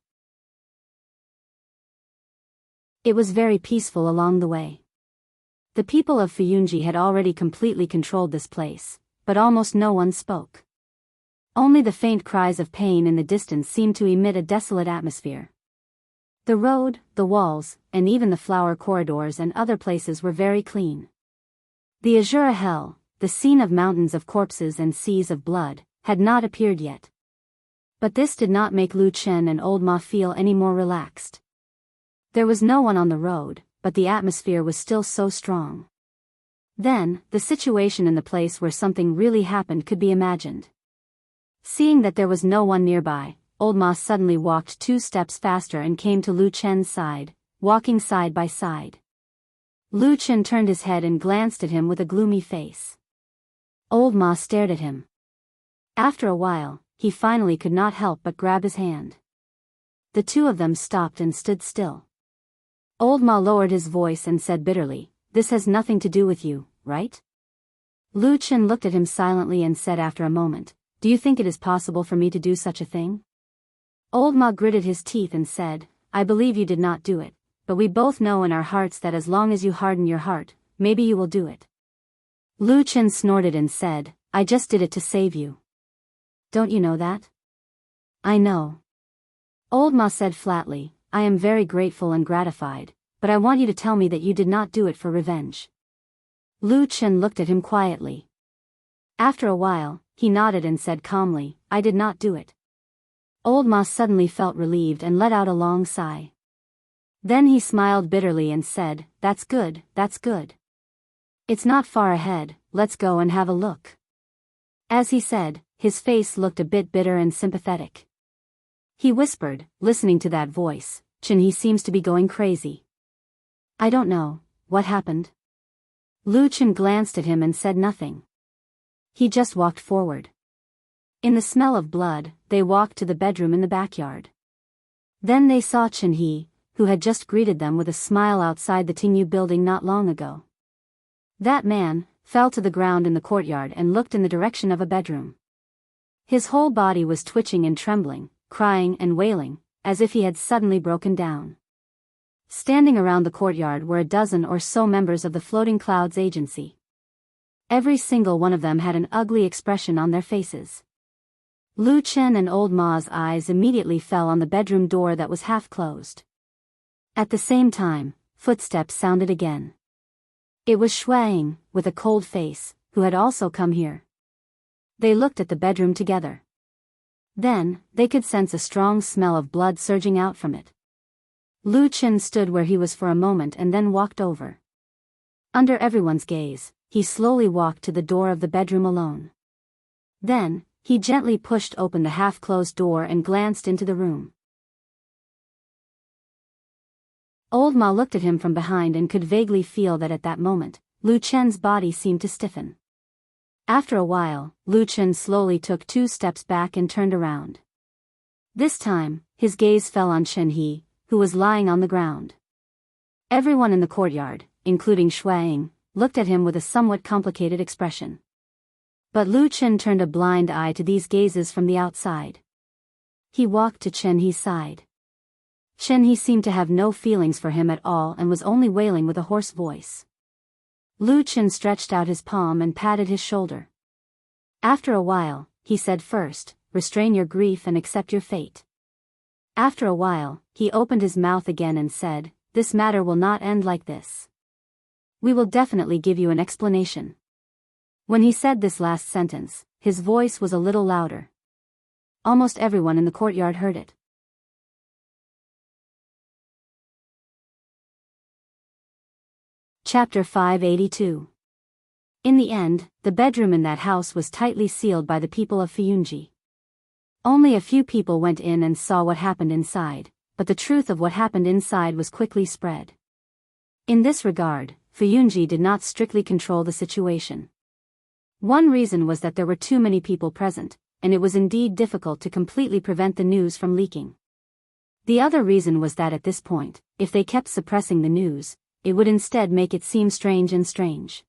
It was very peaceful along the way. The people of Fuyunji had already completely controlled this place, but almost no one spoke. Only the faint cries of pain in the distance seemed to emit a desolate atmosphere. The road, the walls, and even the flower corridors and other places were very clean. The Azura Hell, the scene of mountains of corpses and seas of blood, had not appeared yet. But this did not make Lu Chen and Old Ma feel any more relaxed. There was no one on the road, but the atmosphere was still so strong. Then, the situation in the place where something really happened could be imagined. Seeing that there was no one nearby, Old Ma suddenly walked 2 steps faster and came to Lu Chen's side, walking side by side. Lu Chen turned his head and glanced at him with a gloomy face. Old Ma stared at him. After a while, he finally could not help but grab his hand. The two of them stopped and stood still. Old Ma lowered his voice and said bitterly, "This has nothing to do with you, right?" Lu Chen looked at him silently and said after a moment, "Do you think it is possible for me to do such a thing?" Old Ma gritted his teeth and said, "I believe you did not do it, but we both know in our hearts that as long as you harden your heart, maybe you will do it." Lu Chen snorted and said, "I just did it to save you. Don't you know that?" "I know." Old Ma said flatly, "I am very grateful and gratified, but I want you to tell me that you did not do it for revenge." Lu Chen looked at him quietly. After a while, he nodded and said calmly, "I did not do it." Old Ma suddenly felt relieved and let out a long sigh. Then he smiled bitterly and said, "That's good, that's good. It's not far ahead, let's go and have a look." As he said, his face looked a bit bitter and sympathetic. He whispered, listening to that voice, "Chen, he seems to be going crazy." "I don't know, what happened?" Lu Chen glanced at him and said nothing. He just walked forward. In the smell of blood, they walked to the bedroom in the backyard. Then they saw Chen He, who had just greeted them with a smile outside the Tingyu building not long ago. That man fell to the ground in the courtyard and looked in the direction of a bedroom. His whole body was twitching and trembling, crying and wailing, as if he had suddenly broken down. Standing around the courtyard were a dozen or so members of the Floating Clouds Agency. Every single one of them had an ugly expression on their faces. Lu Chen and Old Ma's eyes immediately fell on the bedroom door that was half closed. At the same time, footsteps sounded again. It was Shuang, with a cold face, who had also come here. They looked at the bedroom together. Then, they could sense a strong smell of blood surging out from it. Lu Chen stood where he was for a moment and then walked over. Under everyone's gaze, he slowly walked to the door of the bedroom alone. Then, he gently pushed open the half-closed door and glanced into the room. Old Ma looked at him from behind and could vaguely feel that at that moment, Lu Chen's body seemed to stiffen. After a while, Lu Chen slowly took 2 steps back and turned around. This time, his gaze fell on Chen He, who was lying on the ground. Everyone in the courtyard, including Shuang, looked at him with a somewhat complicated expression. But Lu Chen turned a blind eye to these gazes from the outside. He walked to Chen He's side. Chen He seemed to have no feelings for him at all and was only wailing with a hoarse voice. Lu Chen stretched out his palm and patted his shoulder. After a while, he said, "First, restrain your grief and accept your fate." After a while, he opened his mouth again and said, "This matter will not end like this. We will definitely give you an explanation." When he said this last sentence, his voice was a little louder. Almost everyone in the courtyard heard it. Chapter 582. In the end, the bedroom in that house was tightly sealed by the people of Fuyunji. Only a few people went in and saw what happened inside, but the truth of what happened inside was quickly spread. In this regard, Fuyunji did not strictly control the situation. One reason was that there were too many people present, and it was indeed difficult to completely prevent the news from leaking. The other reason was that at this point, if they kept suppressing the news, it would instead make it seem strange and strange.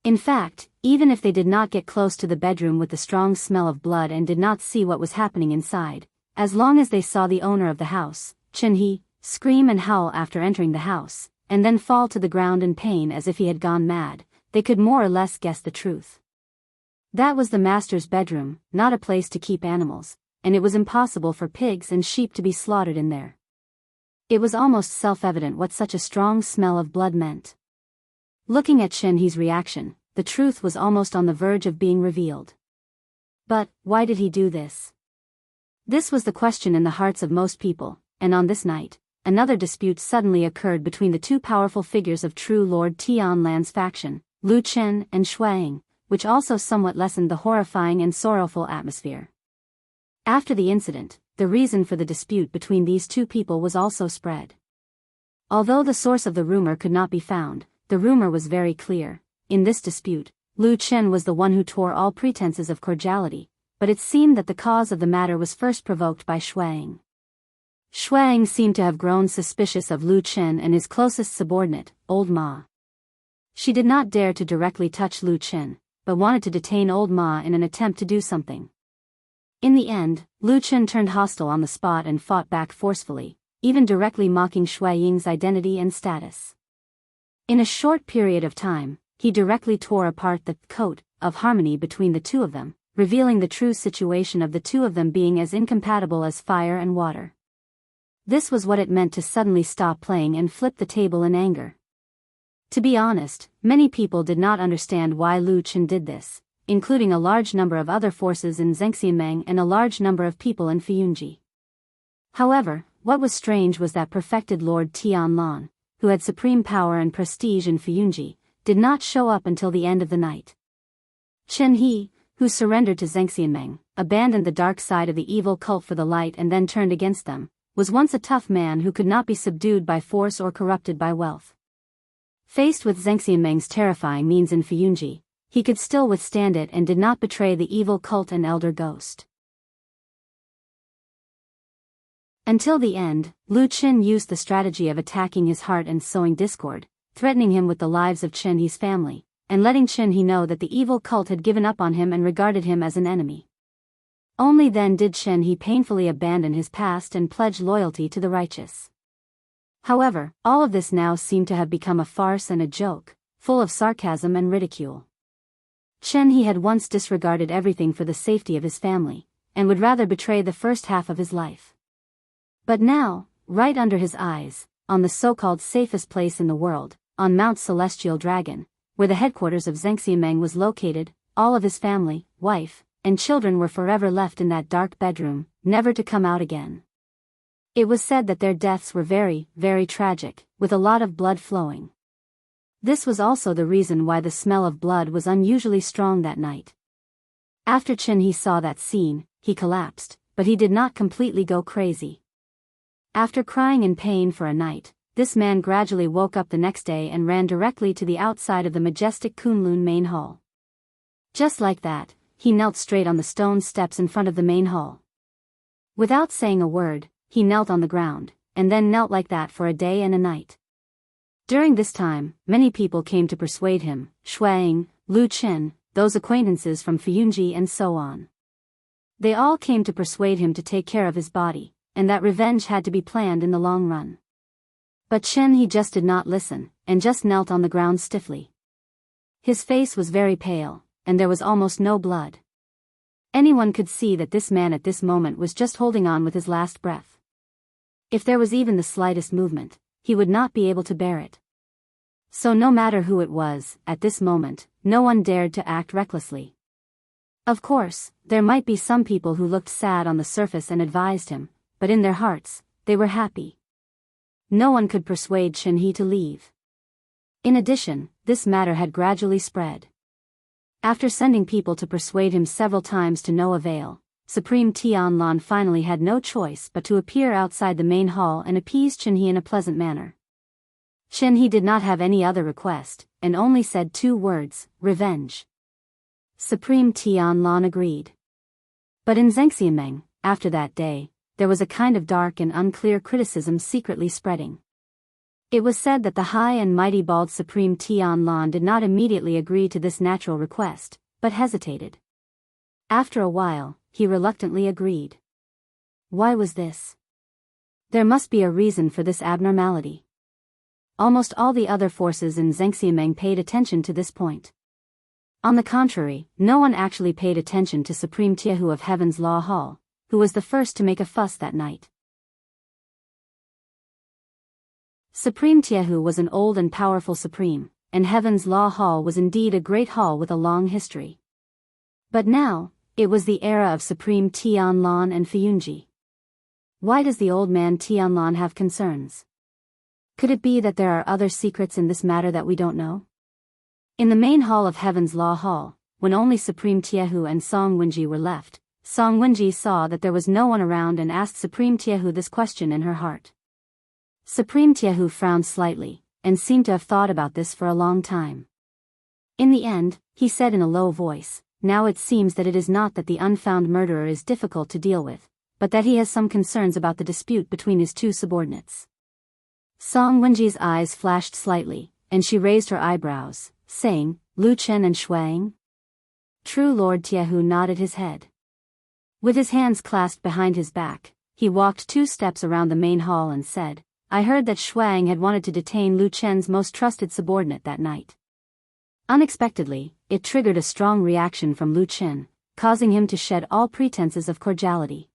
In fact, even if they did not get close to the bedroom with the strong smell of blood and did not see what was happening inside, as long as they saw the owner of the house, Chen He, scream and howl after entering the house, and then fall to the ground in pain as if he had gone mad, they could more or less guess the truth. That was the master's bedroom, not a place to keep animals, and it was impossible for pigs and sheep to be slaughtered in there. It was almost self-evident what such a strong smell of blood meant. Looking at Chen He's reaction, the truth was almost on the verge of being revealed. But, why did he do this? This was the question in the hearts of most people, and on this night, another dispute suddenly occurred between the two powerful figures of true Lord Tianlan's faction, Lu Chen and Shuang, which also somewhat lessened the horrifying and sorrowful atmosphere. After the incident, the reason for the dispute between these two people was also spread. Although the source of the rumor could not be found, the rumor was very clear. In this dispute, Lu Chen was the one who tore all pretenses of cordiality, but it seemed that the cause of the matter was first provoked by Shuang. Shuang seemed to have grown suspicious of Lu Chen and his closest subordinate, Old Ma. She did not dare to directly touch Lu Chen, but wanted to detain Old Ma in an attempt to do something. In the end, Lu Chen turned hostile on the spot and fought back forcefully, even directly mocking Shuaying's identity and status. In a short period of time, he directly tore apart the coat of harmony between the two of them, revealing the true situation of the two of them being as incompatible as fire and water. This was what it meant to suddenly stop playing and flip the table in anger. To be honest, many people did not understand why Lu Chen did this, including a large number of other forces in Zhengxianmeng and a large number of people in Fuyunji. However, what was strange was that perfected Lord Tianlan, who had supreme power and prestige in Fuyunji, did not show up until the end of the night. Chen He, who surrendered to Zhengxianmeng, abandoned the dark side of the evil cult for the light and then turned against them, was once a tough man who could not be subdued by force or corrupted by wealth. Faced with Zhengxianmeng's terrifying means in Fuyunji, he could still withstand it and did not betray the evil cult and elder ghost. Until the end, Lu Chen used the strategy of attacking his heart and sowing discord, threatening him with the lives of Chen He's family, and letting Chen He know that the evil cult had given up on him and regarded him as an enemy. Only then did Chen He painfully abandon his past and pledge loyalty to the righteous. However, all of this now seemed to have become a farce and a joke, full of sarcasm and ridicule. Chen He had once disregarded everything for the safety of his family, and would rather betray the first half of his life. But now, right under his eyes, on the so-called safest place in the world, on Mount Celestial Dragon, where the headquarters of Zhengxianmeng was located, all of his family, wife, and children were forever left in that dark bedroom, never to come out again. It was said that their deaths were very, very tragic, with a lot of blood flowing. This was also the reason why the smell of blood was unusually strong that night. After Chen He saw that scene, he collapsed, but he did not completely go crazy. After crying in pain for a night, this man gradually woke up the next day and ran directly to the outside of the majestic Kunlun main hall. Just like that, he knelt straight on the stone steps in front of the main hall. Without saying a word, he knelt on the ground, and then knelt like that for a day and a night. During this time, many people came to persuade him, Shuang, Lu Chen, those acquaintances from Fuyunji and so on. They all came to persuade him to take care of his body, and that revenge had to be planned in the long run. But Chen He just did not listen, and just knelt on the ground stiffly. His face was very pale, and there was almost no blood. Anyone could see that this man at this moment was just holding on with his last breath. If there was even the slightest movement, he would not be able to bear it. So no matter who it was, at this moment, no one dared to act recklessly. Of course, there might be some people who looked sad on the surface and advised him, but in their hearts, they were happy. No one could persuade Chen He to leave. In addition, this matter had gradually spread. After sending people to persuade him several times to no avail, Supreme Tianlan finally had no choice but to appear outside the main hall and appease Chen He in a pleasant manner. Chen He did not have any other request, and only said 2 words, revenge. Supreme Tianlan agreed. But in Zhengxianmeng, after that day, there was a kind of dark and unclear criticism secretly spreading. It was said that the high and mighty bald Supreme Tianlan did not immediately agree to this natural request, but hesitated. After a while, he reluctantly agreed. Why was this? There must be a reason for this abnormality. Almost all the other forces in Zhengxiameng paid attention to this point. On the contrary, no one actually paid attention to Supreme Tiahu of Heaven's Law Hall, who was the first to make a fuss that night. Supreme Tiahu was an old and powerful supreme, and Heaven's Law Hall was indeed a great hall with a long history. But now, it was the era of Supreme Tianlan and Fiyunji. Why does the old man Tianlan have concerns? Could it be that there are other secrets in this matter that we don't know? In the main hall of Heaven's Law Hall, when only Supreme Tiahu and Song Wenji were left, Song Wenji saw that there was no one around and asked Supreme Tiahu this question in her heart. Supreme Tiahu frowned slightly, and seemed to have thought about this for a long time. In the end, he said in a low voice, "Now it seems that it is not that the unfound murderer is difficult to deal with, but that he has some concerns about the dispute between his two subordinates." Song Wenji's eyes flashed slightly, and she raised her eyebrows, saying, "Lu Chen and Shuang?" True Lord Tiahu nodded his head. With his hands clasped behind his back, he walked 2 steps around the main hall and said, "I heard that Shuang had wanted to detain Lu Chen's most trusted subordinate that night." Unexpectedly, it triggered a strong reaction from Lu Chen, causing him to shed all pretenses of cordiality.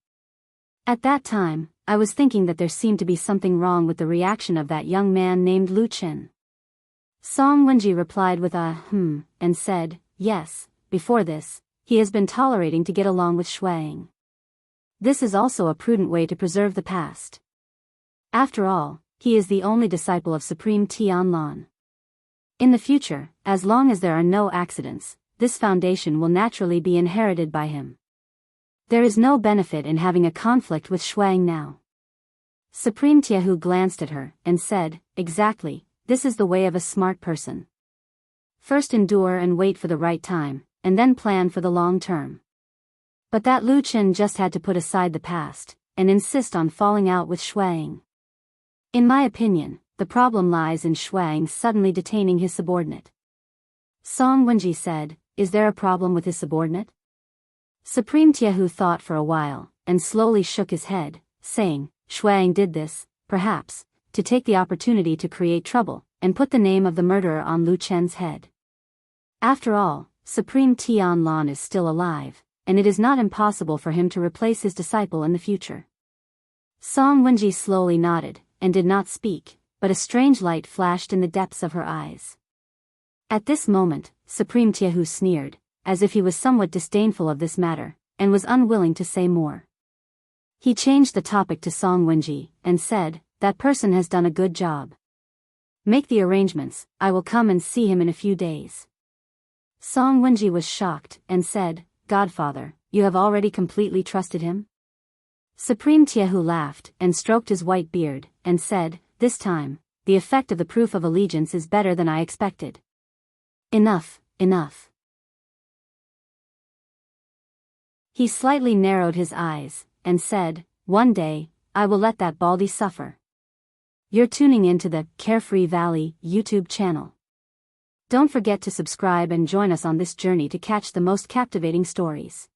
At that time, I was thinking that there seemed to be something wrong with the reaction of that young man named Lu Chen. Song Wenji replied with a and said, "Yes, before this, he has been tolerating to get along with Shuang. This is also a prudent way to preserve the past. After all, he is the only disciple of Supreme Tianlan. In the future, as long as there are no accidents, this foundation will naturally be inherited by him. There is no benefit in having a conflict with Shuang now." Supreme Tiahu glanced at her and said, "Exactly, this is the way of a smart person. First endure and wait for the right time, and then plan for the long term." But that Lu Chen just had to put aside the past, and insist on falling out with Shuang. In my opinion, the problem lies in Shuang suddenly detaining his subordinate. Song Wenji said, "Is there a problem with his subordinate?" Supreme Tiahu thought for a while, and slowly shook his head, saying, "Shuang did this, perhaps, to take the opportunity to create trouble, and put the name of the murderer on Lu Chen's head. After all, Supreme Tianlan is still alive, and it is not impossible for him to replace his disciple in the future." Song Wenji slowly nodded, and did not speak, but a strange light flashed in the depths of her eyes. At this moment, Supreme Tiahu sneered, as if he was somewhat disdainful of this matter, and was unwilling to say more. He changed the topic to Song Wenji, and said, "That person has done a good job. Make the arrangements, I will come and see him in a few days." Song Wenji was shocked, and said, "Godfather, you have already completely trusted him?" Supreme Tiahu laughed, and stroked his white beard, and said, "This time, the effect of the proof of allegiance is better than I expected. Enough, enough." He slightly narrowed his eyes, and said, "One day, I will let that baldy suffer." You're tuning into the Carefree Valley YouTube channel. Don't forget to subscribe and join us on this journey to catch the most captivating stories.